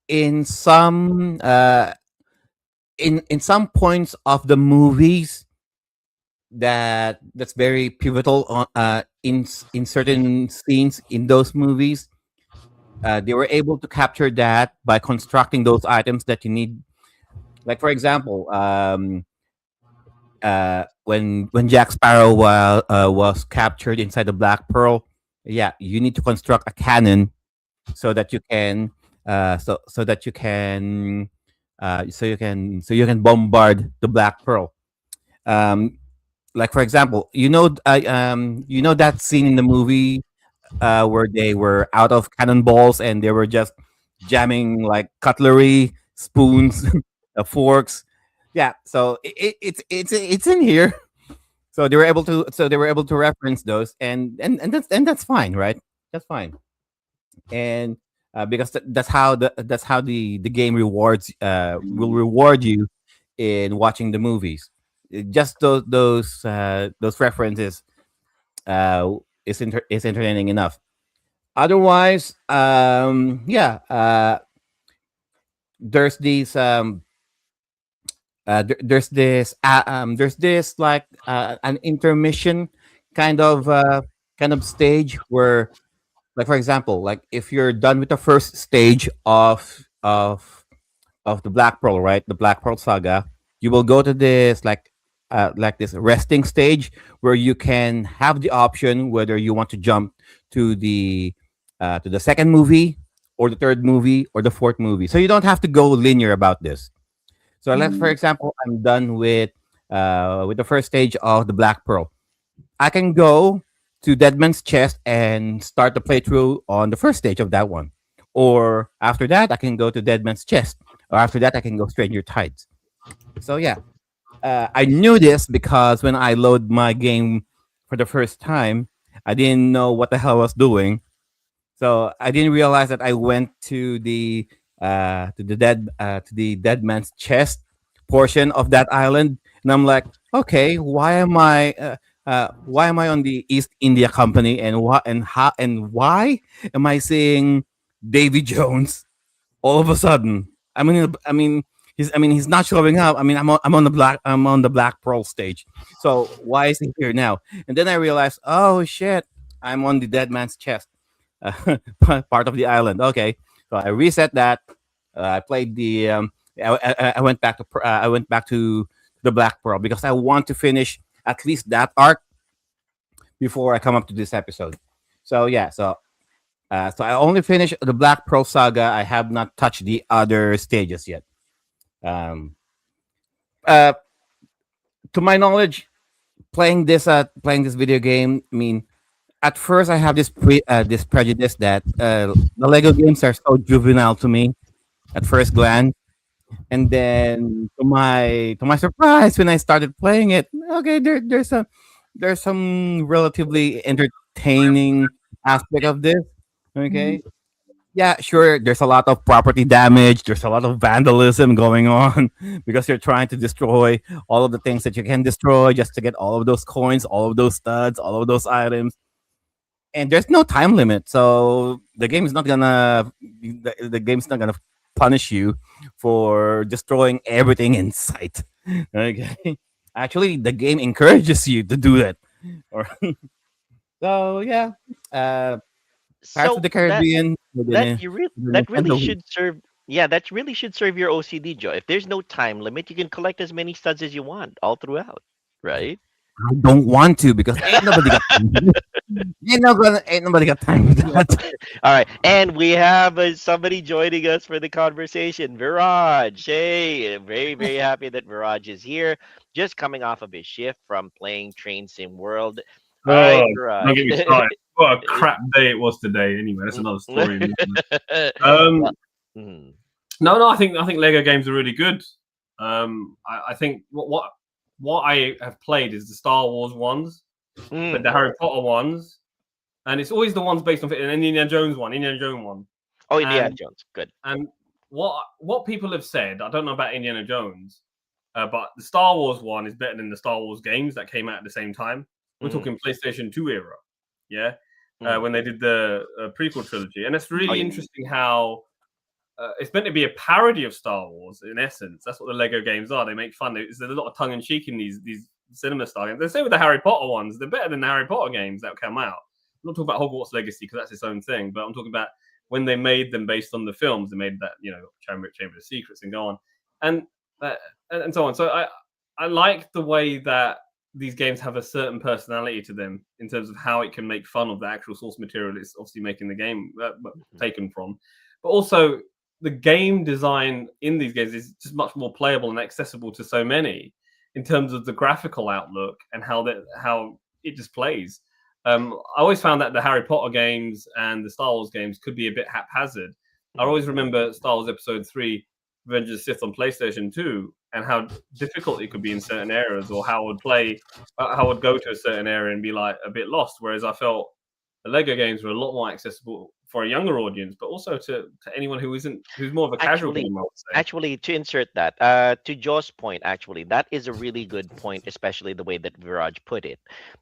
In some points of the movies, that's very pivotal in certain scenes in those movies. They were able to capture that by constructing those items that you need. Like for example, when Jack Sparrow was captured inside the Black Pearl, yeah, you need to construct a cannon so that you can so that you can so you can bombard the Black Pearl. Um, like for example, you know that scene in the movie where they were out of cannonballs and they were just jamming like cutlery, spoons, forks. Yeah, so it's in here. So they were able to reference those, and that's fine, right? That's fine. And because that's how the game rewards will reward you in watching the movies. Just those references uh, is entertaining enough. Otherwise, yeah, there's these there's this like an intermission kind of kind of stage where, like for example, like if you're done with the first stage of the Black Pearl, right? The Black Pearl saga, you will go to this like this resting stage where you can have the option whether you want to jump to the second movie or the third movie or the fourth movie. So you don't have to go linear about this. So let's, for example, I'm done with the first stage of the Black Pearl. I can go to Deadman's Chest and start the playthrough on the first stage of that one. Or after that, I can go to Deadman's Chest. Or after that, I can go Stranger Tides. So yeah, I knew this because when I load my game for the first time, I didn't know what the hell I was doing. So I didn't realize that I went to the dead man's chest portion of that island, and I'm like, okay, why am I on the East India Company, and why am I seeing Davy Jones all of a sudden? He's not showing up. I mean, I'm on the Black Pearl stage. So why is he here now? And then I realized, oh shit, I'm on the dead man's chest, part of the island. Okay, so I reset that. I played the. I went back to I went back to the Black Pearl because I want to finish at least that arc before I come up to this episode. So yeah, so I only finished the Black Pearl saga. I have not touched the other stages yet. Um, uh, to my knowledge, playing this video game, I mean, at first I have this prejudice that the Lego games are so juvenile to me at first glance, and then to my surprise, when I started playing it, okay, there's some relatively entertaining aspect of this. Okay, yeah, sure. There's a lot of property damage. There's a lot of vandalism going on because you're trying to destroy all of the things that you can destroy just to get all of those coins, all of those studs, all of those items. And there's no time limit, so the game's not gonna punish you for destroying everything in sight. Okay, actually, the game encourages you to do that. Or so yeah, Pirates of So the Caribbean. that really Nintendo Wii. should serve. Yeah, that really should serve your OCD, Joe. If there's no time limit, you can collect as many studs as you want all throughout, right? I don't want to because ain't nobody got time. Ain't nobody got time for that. All right, and we have somebody joining us for the conversation, Viraj. Hey, very very happy that Viraj is here. Just coming off of his shift from playing Train Sim World. All right, Oh, don't get me Viraj. started. What a crap day it was today. Anyway, that's another story. Well, mhm. No, I think Lego games are really good. I think what I have played is the Star Wars ones, but the Harry Potter ones, and it's always the ones based on an Indiana Jones one. Oh, Indiana And Jones, good. and what people have said, I don't know about Indiana Jones, but the Star Wars one is better than the Star Wars games that came out at the same time. We're talking PlayStation 2 era, yeah, when they did the prequel trilogy, and it's really interesting how it's meant to be a parody of Star Wars in essence. That's what the Lego games are. They make fun. There's a lot of tongue in cheek in these cinema style games. The same with the Harry Potter ones. They're better than the Harry Potter games that come out. I'm not talking about Hogwarts Legacy because that's its own thing, but I'm talking about when they made them based on the films. They made that, Chamber of Secrets and go on, and so on. So I like the way that these games have a certain personality to them in terms of how it can make fun of the actual source material it's obviously making the game taken from. But also, the game design in these games is just much more playable and accessible to so many in terms of the graphical outlook and how it just plays. I always found that the Harry Potter games and the Star Wars games could be a bit haphazard. I always remember Star Wars Episode 3, Revenge of the Sith on PlayStation 2, and how difficult it could be in certain areas, or how I would go to a certain area and be like a bit lost. Whereas I felt the Lego games were a lot more accessible for a younger audience, but also to anyone who's more of a casual gamer, I would say. Actually, to insert that, to Joe's point, actually, that is a really good point, especially the way that Viraj put it,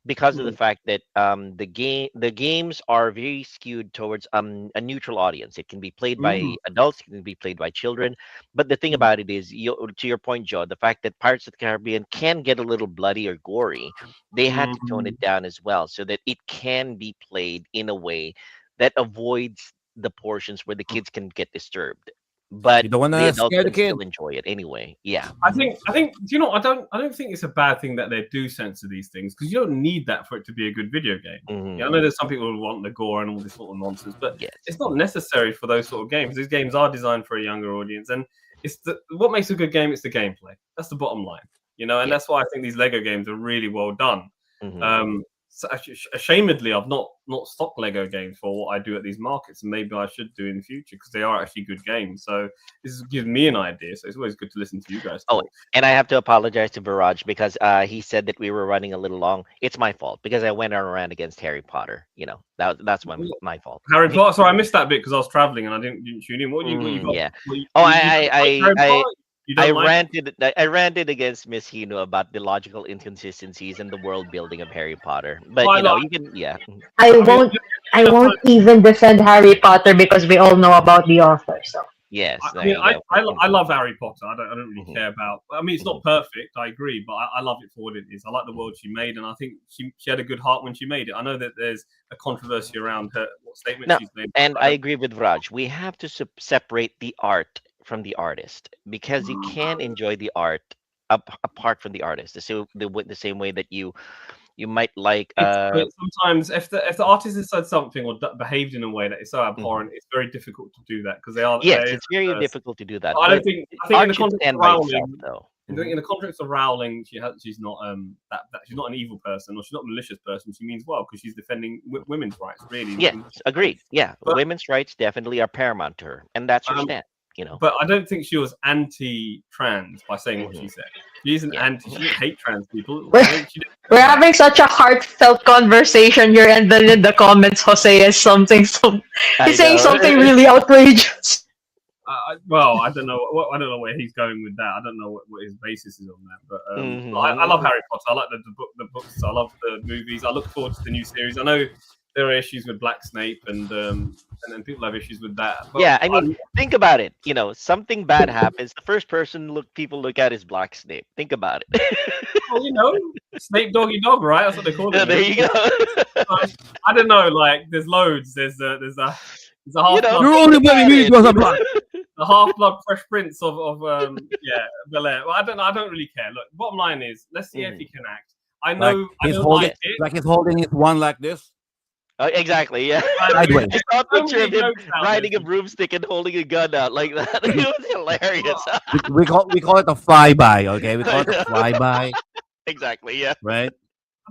because of the fact that the games are very skewed towards a neutral audience. It can be played by adults, it can be played by children. But the thing about it is, to your point, Joe, the fact that Pirates of the Caribbean can get a little bloody or gory, they had to tone it down as well so that it can be played in a way that avoids the portions where the kids can get disturbed, but You don't want the to adults scare the can kid. still enjoy it anyway. Yeah, I think do you know, I don't think it's a bad thing that they do censor these things, because you don't need that for it to be a good video game. Yeah, I know there's some people who want the gore and all this sort of nonsense, but it's not necessary for those sort of games. These games are designed for a younger audience, and it's what makes a good game. It's the gameplay. That's the bottom line, you know, and that's why I think these Lego games are really well done. So ashamedly, I've not stocked Lego games for what I do at these markets, and maybe I should do in the future, because they are actually good games. So this gives me an idea. So it's always good to listen to you guys. Oh, and I have to apologize to Viraj because he said that we were running a little long. It's my fault because I went on a rant against Harry Potter. You know, that's my fault. Harry Potter. Sorry, I missed that bit because I was traveling and I didn't tune in. What you got? Yeah. I I ranted against Miss Hino about the logical inconsistencies in the world building of Harry Potter. But Well, you know, I- you can I won't even defend Harry Potter because we all know about the author. So yes. I there mean, you go. I love Harry Potter. I don't really care about. I mean, it's not perfect. I agree, but I love it for what it is. I like the world she made, and I think she had a good heart when she made it. I know that there's a controversy around what statement No, she's made. and I agree with Raj. We have to separate the art from the artist, because you can enjoy the art apart from the artist. The same way that you might like. But sometimes, if the artist has said something or behaved in a way that is so abhorrent, it's very difficult to do that because they are. Yes, they- it's very difficult to do that. But I don't but think in art the should context stand of by Rowling, itself, though. in the context of Rowling, she's not she's not an evil person, or she's not a malicious person. She means well because she's defending women's rights, really. Yes, agreed. Yeah, But- women's rights definitely are paramount to her, and that's her stand. You know, But I don't think she was anti-trans by saying what she said. She isn't anti. She didn't hate trans people. we're having such a heartfelt conversation here, and then in the comments, Jose is he's saying something really outrageous. Well, I don't know. I don't know where he's going with that. I don't know what his basis is on that. But I love Harry Potter. I like the books. I love the movies. I look forward to the new series. I know there are issues with Black Snape, and then people have issues with that. But yeah, I mean, think about it. You know, something bad happens. The first person people look at is Black Snape. Think about it. well, you know, Snape Doggy Dog, right? That's what they call it. Yeah, there you go. I don't know. Like, there's loads. There's a half. You're only blaming me because I'm black. The Half-Blood Fresh Prince of Bel-Air. Well, I don't really care. Look, bottom line is, let's see if he can act. I know. I don't like it. Like he's holding his one like this. Exactly, yeah. Sideways. I saw a So picture of many him jokes out riding there. a broomstick and holding a gun out like that. It was hilarious. We call it a flyby. Okay, we call it a flyby, Exactly, yeah. right?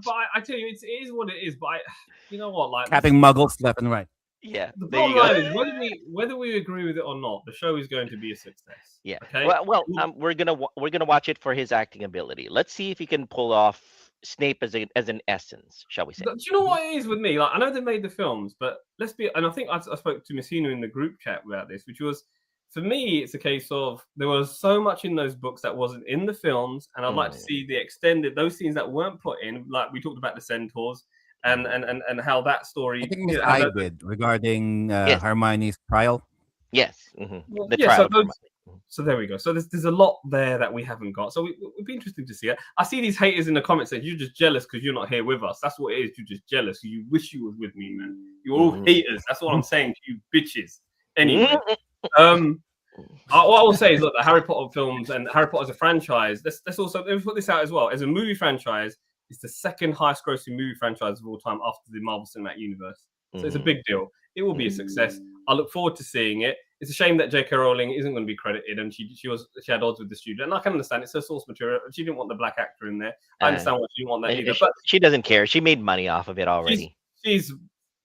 But I tell you, it is what it is. But you know what? Like, Capping muggles left and right. Yeah, the there you bottom go. line is whether we agree with it or not, the show is going to be a success. Yeah. Okay. Well, we're gonna watch it for his acting ability. Let's see if he can pull off Snape as an essence, shall we say? Do you know what it is with me? Like, I know they made the films, but let's be. And I think I spoke to Messina in the group chat about this, which was, for me, it's a case of there was so much in those books that wasn't in the films, and I'd like to see the those scenes that weren't put in. Like we talked about the centaurs and how that story. I think Miss I did regarding Hermione's trial. Yes. The Yeah, trial. so there we go. So there's a lot there that we haven't got. So it'd be interesting to see it. I see these haters in the comments saying you're just jealous because you're not here with us. That's what it is. You're just jealous. You wish you was with me, man. You're all haters. That's what I'm saying to you, bitches. Anyway, what I will say is, look, the Harry Potter films and Harry Potter as a franchise. Let's put this out as well as a movie franchise. It's the second highest grossing movie franchise of all time after the Marvel Cinematic Universe. So it's a big deal. It will be a success. I look forward to seeing it. It's a shame that J.K. Rowling isn't going to be credited, and she had odds with the studio. And I can understand it's her source material. She didn't want the black actor in there. I understand why she didn't want that either. But she doesn't care. She made money off of it already. She's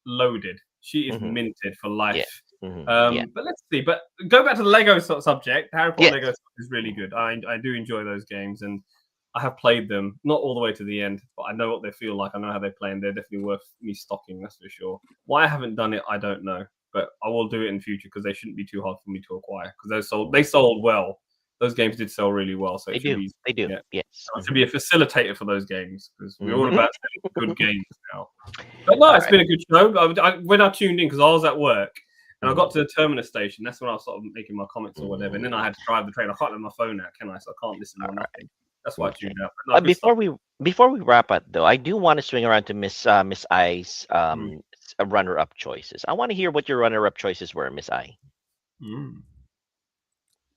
loaded. She is minted for life. Yeah. But let's see. But go back to the Lego subject. Harry Potter Lego is really good. I do enjoy those games, and I have played them, not all the way to the end, but I know what they feel like. I know how they play, and they're definitely worth me stocking. That's for sure. Why I haven't done it, I don't know, but I will do it in future because they shouldn't be too hard for me to acquire. Because they sold well. Those games did sell really well. So they do. Yeah. Yes. I should be a facilitator for those games because we're all about selling good games now. But no, it's been a good show. When I tuned in, because I was at work and I got to the terminus station, that's when I was sort of making my comments or whatever. And then I had to drive the train. I can't let my phone out, can I? So I can't listen or nothing. That's why I tuned out. No, before we wrap up, though, I do want to swing around to Miss I's runner-up choices. I want to hear what your runner-up choices were, Miss I.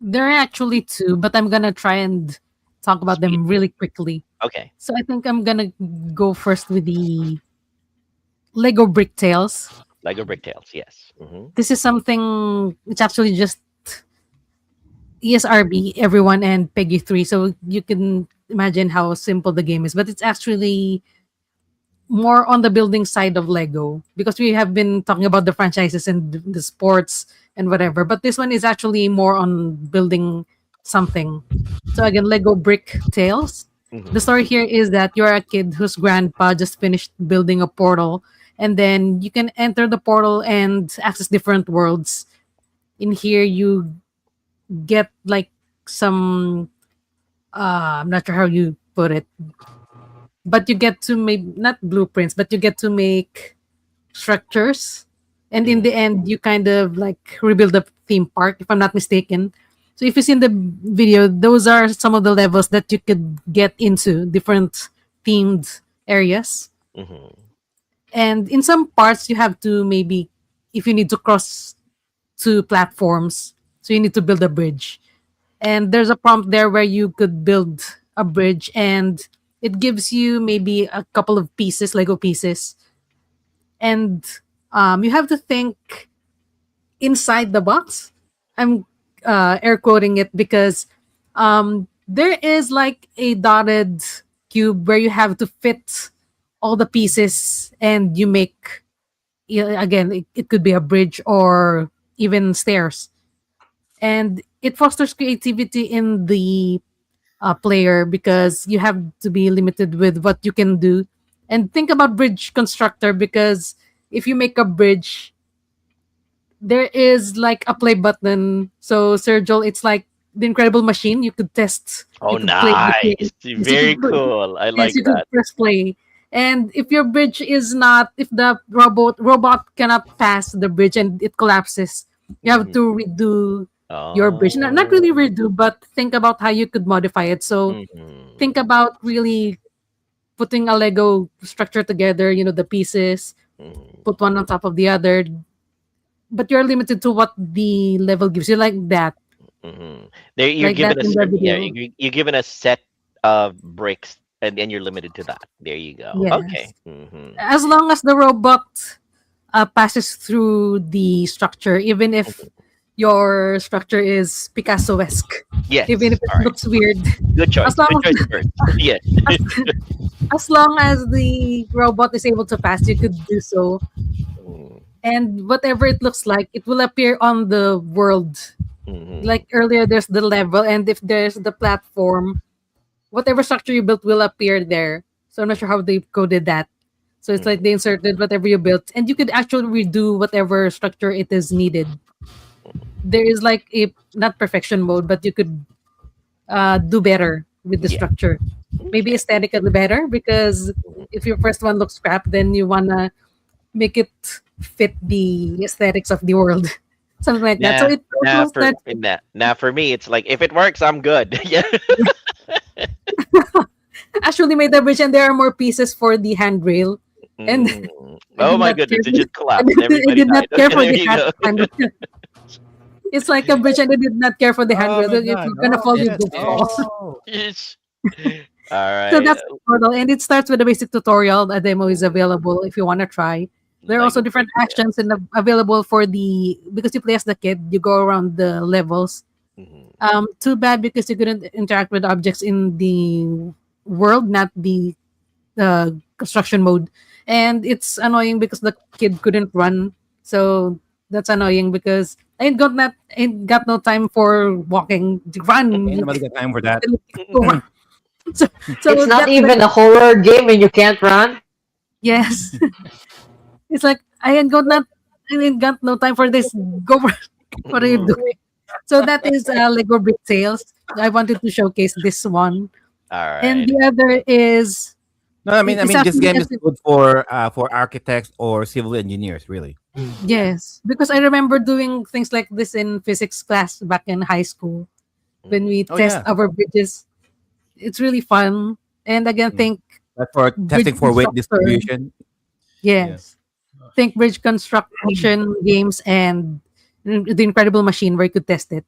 There are actually two, but I'm gonna try and talk about them really quickly. Okay. So I think I'm gonna go first with the Lego Brick Tales. Lego Brick Tales, yes. This is something. It's actually just ESRB, everyone, and Peggy 3. So you can imagine how simple the game is. But it's actually more on the building side of Lego because we have been talking about the franchises and the sports and whatever. But this one is actually more on building something. So again, Lego Brick Tales. The story here is that you're a kid whose grandpa just finished building a portal. And then you can enter the portal and access different worlds. In here, you get like some I'm not sure how you put it, but you get to make not blueprints, but you get to make structures, and in the end you kind of like rebuild a theme park, if I'm not mistaken. So if you see in the video, those are some of the levels that you could get into, different themed areas. And in some parts you have to, maybe if you need to cross two platforms, so you need to build a bridge. And there's a prompt there where you could build a bridge, and it gives you maybe a couple of pieces, Lego pieces. And you have to think inside the box. I'm air quoting it because there is like a dotted cube where you have to fit all the pieces, and you make, again, it could be a bridge or even stairs. And it fosters creativity in the player because you have to be limited with what you can do. And think about Bridge Constructor, because if you make a bridge, there is like a play button. So Sergio, it's like the Incredible Machine. You could test. Oh, you could play the nice! game. Very cool. I like you that. could press play. And if your bridge is not, if the robot cannot pass the bridge and it collapses, you have to redo your bridge. Not really redo, but think about how you could modify it. So think about really putting a Lego structure together, the pieces, put one on top of the other, but you're limited to what the level gives you, like that. There, you're Like given that in the video. you're given a set of bricks, and you're limited to that. There you go. Yes. Okay. As long as the robot passes through the structure, even if your structure is Picasso-esque, Yes. even if it All right. looks weird, Good choice. as long Good as- choice first. Yes. as long as the robot is able to pass, you could do so. And whatever it looks like, it will appear on the world. Like earlier, there's the level, and if there's the platform, whatever structure you built will appear there. So I'm not sure how they coded that. So it's like they inserted whatever you built, and you could actually redo whatever structure it is needed. There is like a not perfection mode, but you could do better with the structure. Maybe aesthetically better, because if your first one looks crap, then you wanna make it fit the aesthetics of the world. Something like that. So it almost that for me, it's like if it works, I'm good. Yeah. actually made the bridge, and there are more pieces for the handrail. And Oh my not goodness! care- It just collapsed. I Everybody did not died. care for There the you go. handrail. It's like a bridge, and I did not care for the handrail. So if you're gonna fall, you do fall. Yes. All So right. that's the portal, and it starts with a basic tutorial. A demo is available if you want to try. There are also Lego different Bricktales. actions available for the because you play as the kid. You go around the levels. Mhm. Too bad because you couldn't interact with objects in the world, not the construction mode, and it's annoying because the kid couldn't run. So that's annoying because ain't got no time for walking. Run, Ain't nobody got time for that. so, It's so not that's even a horror game and you can't run. yes. It's like I ain't got no time for this. Go for what are you doing? So that is Lego Brick Tales. I wanted to showcase this one, All and right. the other is No, I mean, it's this actually game a is good for architects or civil engineers, really. yes, because I remember doing things like this in physics class back in high school when we Oh test yeah, our bridges. It's really fun. And again, Mm. think that's for bridge testing for weight constructor. distribution. Yes. Think bridge construction games and the Incredible Machine where you could test it.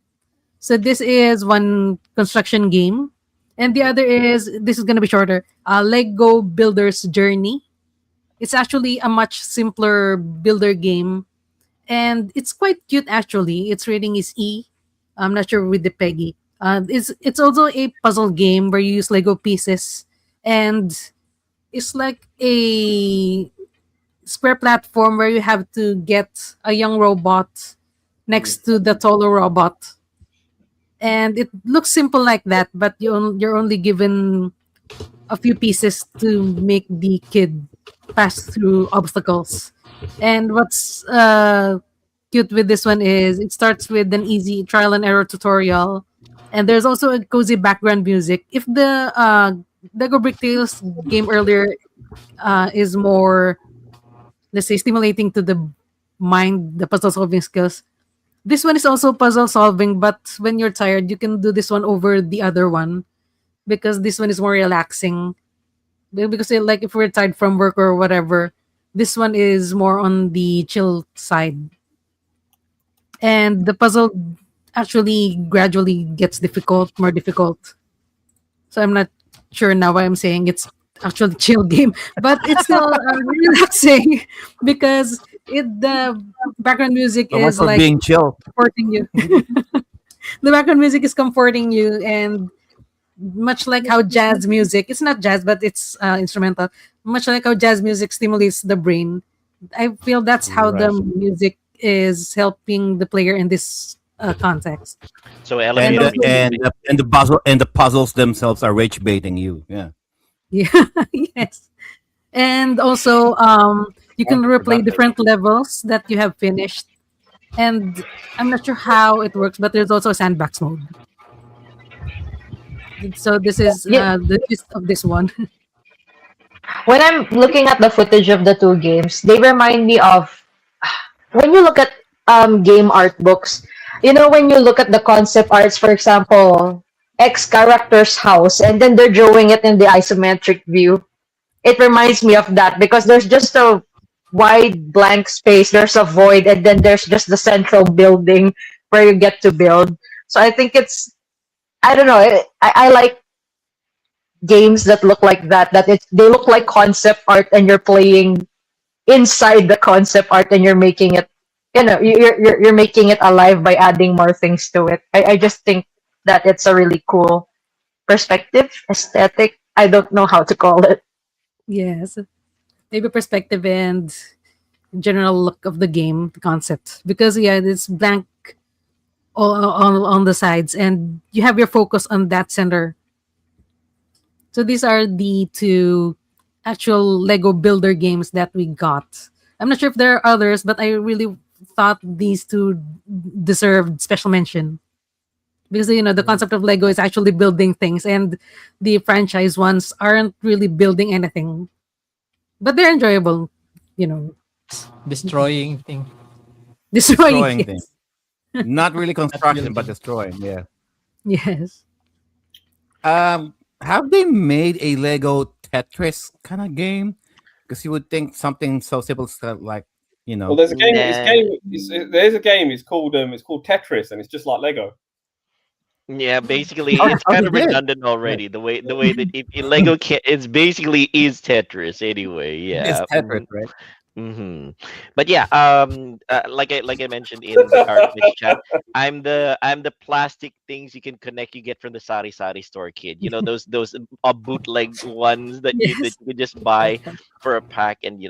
So this is one construction game. And the other is this is gonna be shorter. Lego Builder's Journey. It's actually a much simpler builder game. And it's quite cute actually. Its rating is E. I'm not sure with the Peggy. It's also a puzzle game where you use Lego pieces, and it's like a square platform where you have to get a young robot next to the taller robot, and it looks simple like that, but you're only given a few pieces to make the kid pass through obstacles. And what's cute with this one is it starts with an easy trial and error tutorial, and there's also a cozy background music. If the Lego Brick Tales game earlier is more, let's say, stimulating to the mind, the puzzle solving skills, this one is also puzzle solving, but when you're tired, you can do this one over the other one because this one is more relaxing. Because like if we're tired from work or whatever, this one is more on the chill side. And the puzzle actually gradually gets more difficult. So I'm not sure now why I'm saying it's actually chill game, but it's still relaxing because the background music So much is for like being chill. comforting you. The background music is comforting you, and much like how jazz music, it's not jazz, but it's instrumental. Much like how jazz music stimulates the brain, I feel that's how the Right. music is helping the player in this context. So And Ellen, And the, also, and the puzzles themselves are rage baiting you. Yeah. yeah, yes. And also, you can I forgot replay that. different levels that you have finished. And I'm not sure how it works, but there's also a sandbox mode. So this is Yeah, the gist of this one. when I'm looking at the footage of the two games, they remind me of when you look at game art books. You know, when you look at the concept arts, for example, X character's house, and then they're drawing it in the isometric view. It reminds me of that because there's just a wide blank space, there's a void, and then there's just the central building where you get to build. So I think it's, I don't know, I like games that look like that, they look like concept art and you're playing inside the concept art and you're making it, you're making it alive by adding more things to it. I just think that it's a really cool perspective, aesthetic. I don't know how to call it. Yes. Maybe perspective and general look of the game, the concept. Because yeah, it's blank on the sides, and you have your focus on that center. So these are the two actual Lego Builder games that we got. I'm not sure if there are others, but I really thought these two deserved special mention because the concept of Lego is actually building things, and the franchise ones aren't really building anything, but they're enjoyable. You know, Destroying thing. destroying. Destroying things. Yes, Not really Not construction, but building. destroying. Yeah. yes. Have they made a Lego Tetris kind of game? Because you would think something so simple like, Well, there's a game. Nah. There's a game. It's called Tetris, and it's just like Lego. Yeah, basically Oh, it's oh, kind they of did. redundant already. The way that Lego it's basically is Tetris anyway. It's Yeah. Tetris, right? But yeah, like I mentioned in our Twitch chat, I'm the plastic things you can connect you get from the Sari Sari store, kid. You know those bootleg ones that you Yes. just buy for a pack, and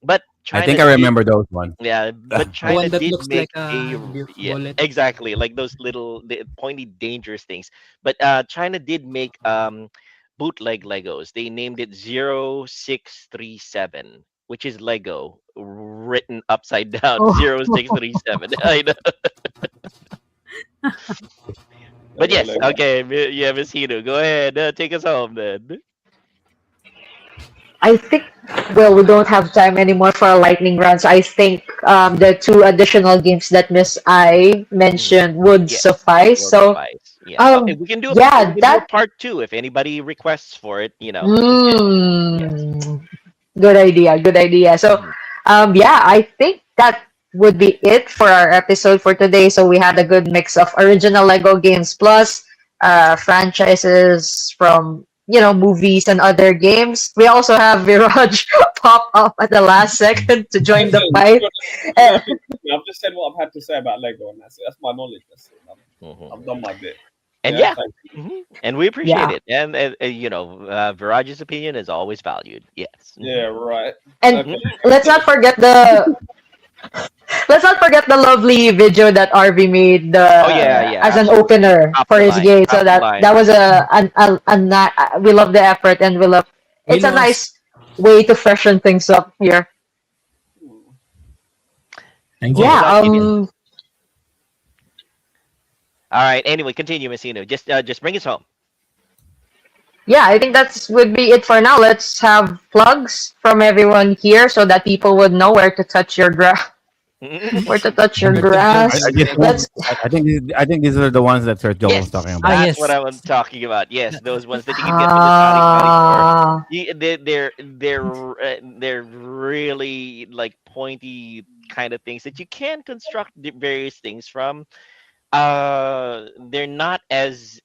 But I China think I did, remember those ones. yeah, but The China one that did looks make like a a yeah, bullet. exactly, like those little pointy dangerous things. But China did make bootleg Legos. They named it 0637, which is Lego written upside down Oh. 0637. I know. But yes, Lego. okay, yeah, Miss Hino, go ahead, take us home then. I think, well, we don't have time anymore for a lightning round, so I think the two additional games that Miss I mentioned would Yes, suffice. will So, suffice. Yeah. Okay, we yeah, can do a that. part two if anybody requests for it. Yes. Good idea. Good idea. So, Mhm. yeah, I think that would be it for our episode for today. So we had a good mix of original Lego games plus franchises from movies and other games. We also have Viraj pop up at the last second to join the Listen, fight. Eh, I've just said what I've had to say about Lego, and that's it. That's my knowledge. That's it. Mhm. I've done my bit. And Yeah, yeah, thank you. and we appreciate yeah, it. And Viraj's opinion is always valued. Yes. Yeah, right. and Okay. let's not forget the let's not forget the lovely video that RV made Oh yeah, yeah, as an absolutely. opener Top for the his line, game. top So the line. that was we love the effort and we love. We It's a lost. nice way to freshen things up here. Thank What you. was Yeah. that, JDM? All right. Anyway, continue, Messino. Just bring us home. Yeah. I think that's would be it for now. Let's have plugs from everyone here so that people would know where to touch your where to touch your grass. I just Let's. I think these are the ones that Sir Joel was Yes, talking Ah, about. that's yes. what I'm talking about. Yes, those ones that you can get from the Sari Sari store. Ah. They're really like pointy kind of things that you can construct various things from. They're not as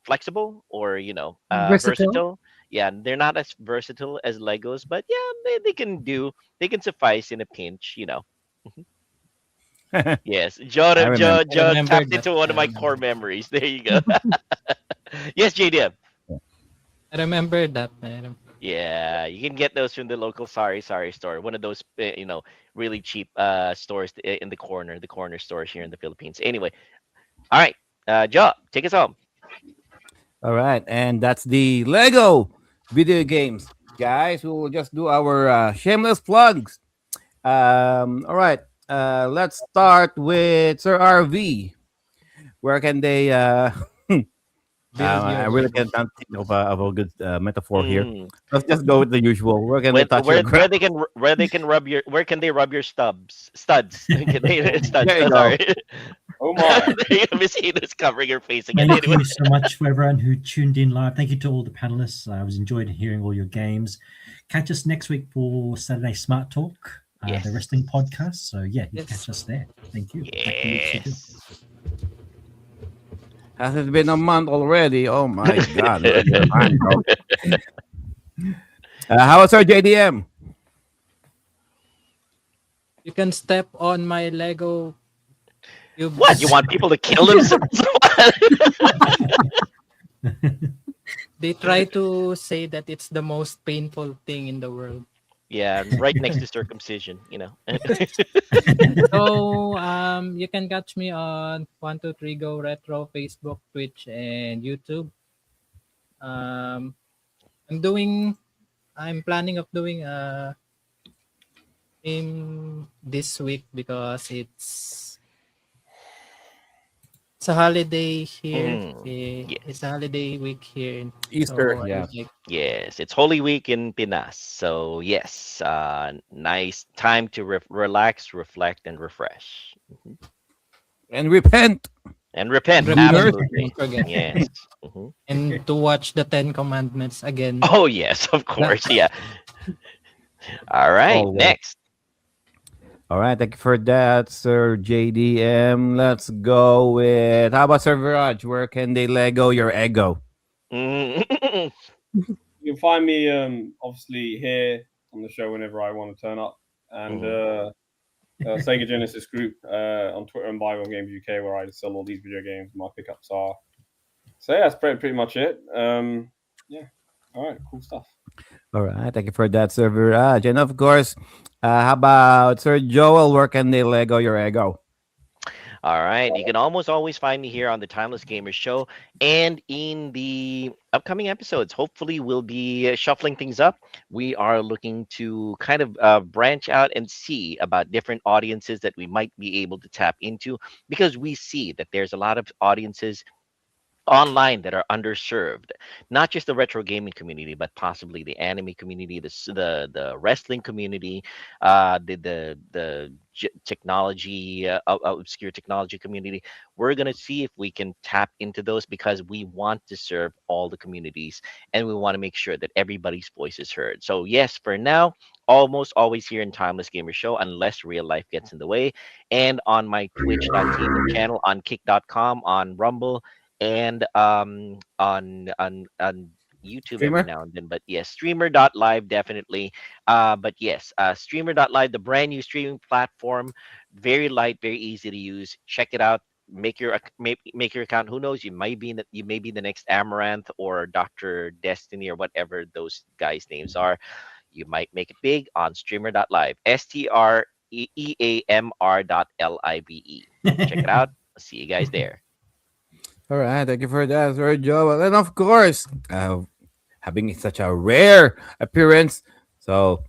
flexible or Versatile. versatile. Yeah, they're not as versatile as Legos, but yeah, they can suffice in a pinch. Yes, John, I remember. I remember tapped that. into one of my core memories. There you go. Yes, JDM. I remember that. Yeah, you can get those from the local Sari Sari store, one of those really cheap stores in the corner stores here in the Philippines. Anyway, all right, Joe, take us home. All right, and that's the Lego video games, guys. We will just do our shameless plugs. All right, let's start with Sir RV. Where can they? I really can't think of a good metaphor here. Mm. Let's just go with the usual. Where can they touch your Where grass? they can rub your where can they rub your studs? Studs. Studs. There you go. Sorry. Oh my. Miss Hina's covering her face again. Thank Anyway. you so much for everyone who tuned in live. Thank you to all the panelists. I was enjoyed hearing all your games. Catch us next week for Saturday Smart Talk, Yes. the wrestling podcast. So yeah, you Yes. catch us there. Thank you. Back to you, Chico. Yes. Has it been a month already? Oh my God! Look at your mind, bro. How was our JDM? You can step on my Lego cubes. What? You want people to kill themselves? They try to say that it's the most painful thing in the world. Yeah, right next to circumcision. So you can catch me on 123 Go Retro, Facebook, Twitch, and YouTube. I'm planning of doing a game this week because it's a holiday here. Yes. It's a holiday week here. Easter, So I yeah. was like, Yes, it's Holy Week in Pinas. So yes, nice time to relax, reflect, and refresh. And repent. And repent. Remember, Absolutely. don't forget. Yes. Mhm. And to watch the 10 Commandments again. Oh yes, of course. Yeah. All right. Always. Next. All right, thank you for that, Sir JDM. Let's go with how about Sir Viraj? Where can they Lego your ego? Mm. You can find me obviously here on the show whenever I want to turn up, and Sega Genesis Group on Twitter and Bible Games UK, where I sell all these video games. My pickups are. So yeah, that's pretty much it. Yeah. All right. Cool stuff. All right, thank you for that, Sir Viraj. And of course, how about Sir Joel? Where can they Lego your ego? All right. You can almost always find me here on the Timeless Gamers Show and in the upcoming episodes. Hopefully, we'll be shuffling things up. We are looking to kind of branch out and see about different audiences that we might be able to tap into because we see that there's a lot of audiences online that are underserved, not just the retro gaming community but possibly the anime community, the wrestling community, the technology, obscure technology community. We're going to see if we can tap into those because we want to serve all the communities and we want to make sure that everybody's voice is heard. So yes, for now, almost always here in Timeless Gamer Show unless real life gets in the way, and on my twitch.tv channel, on kick.com, on Rumble, and on YouTube Streamer? every now and then. But yes, streamer.live definitely. But yes, streamer.live, the brand new streaming platform, very light, very easy to use. Check it out. Make your account. Who knows? You may be the next Amaranth or Dr. Destiny or whatever those guys' names are. You might make it big on streamer.live. STREAMR.LIVE. Check it out. I'll see you guys there. All right, thank you for that, Sir Joel. And of course, having such a rare appearance, so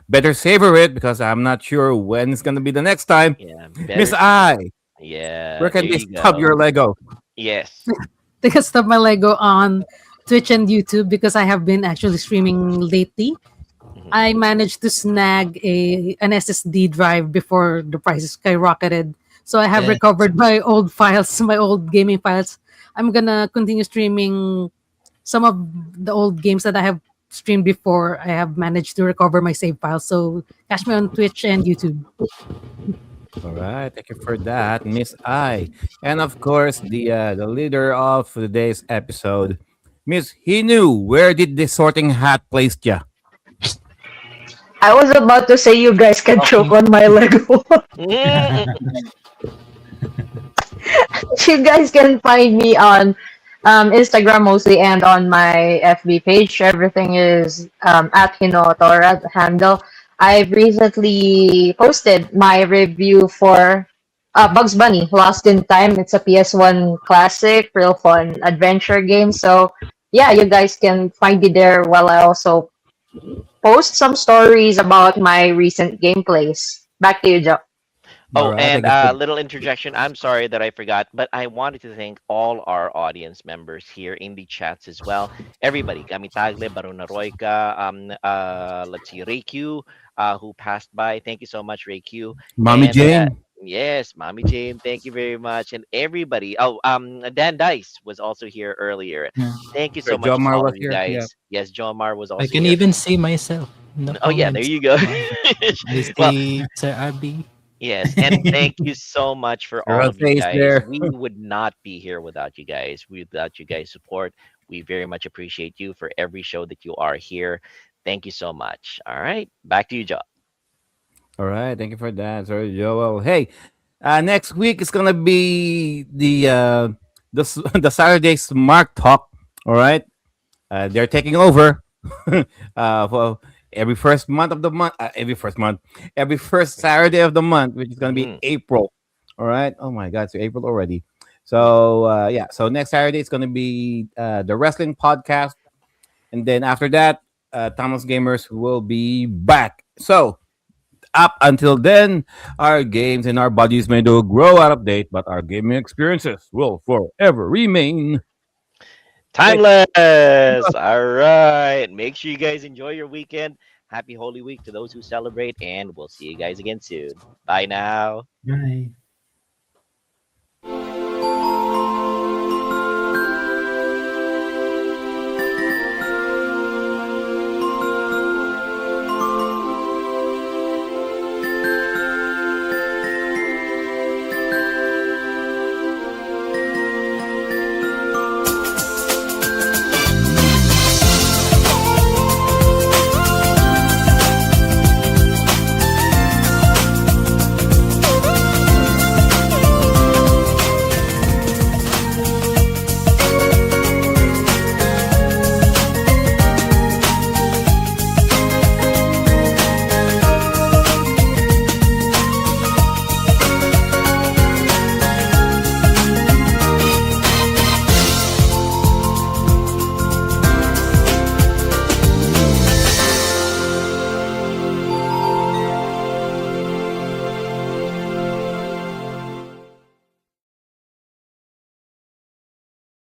better savor it because I'm not sure when it's gonna be the next time. Yeah, Miss I, Yeah, where can there they you stub go. your Lego? Yes. They can stop my Lego on Twitch and YouTube because I have been actually streaming lately. I managed to snag an SSD drive before the prices skyrocketed. So I have Yeah. recovered my old files, my old gaming files. I'm gonna continue streaming some of the old games that I have streamed before. I have managed to recover my save files. So catch me on Twitch and YouTube. All right, thank you for that, Miss I, and of course the leader of today's episode, Miss Hinu. Where did the sorting hat place ya? I was about to say you guys can choke on my Lego. You guys can find me on Instagram mostly and on my FB page. Everything is at Hinotora handle. I've recently posted my review for Bugs Bunny Lost in Time. It's a PS1 classic, real fun adventure game. So yeah, you guys can find it there while I also post some stories about my recent gameplays. Back to you, Joe. Oh, All right, and thank you for little interjection. I'm sorry that I forgot, but I wanted to thank all our audience members here in the chats as well. Everybody, Gamitagle, Baruna Royka, let's see, Reikyu, who passed by. Thank you so much, Reikyu. Mommy And Jane. yes, Mommy Jane, thank you very much. And everybody. Oh, Dan Dice was also here earlier. Yeah. Thank you Sir so much to Jomar all was of you here. Yeah. guys. Yes, John Mar was also I can here. even see myself in the Oh yeah, there comments. you go. I Well, see Sir Abby. yes, and thank you so much for Your all of you face guys. there. We would not be here without you guys. Without you guys' support, we very much appreciate you for every show that you are here. Thank you so much. All right, back to you, Joe. All right, thank you for that, Sir Joel. Hey, next week is gonna be the Saturday Smart Talk. All right, they're taking over for every first Saturday of the month, which is gonna be Mhm. April. All right. Oh my God, so April already. So yeah, so next Saturday it's gonna be the wrestling podcast, and then after that, Thomas Gamers will be back. So up until then, our games and our bodies may do grow out of date, but our gaming experiences will forever remain. Timeless. All right. Make sure you guys enjoy your weekend. Happy Holy Week to those who celebrate, and we'll see you guys again soon. Bye now. Bye.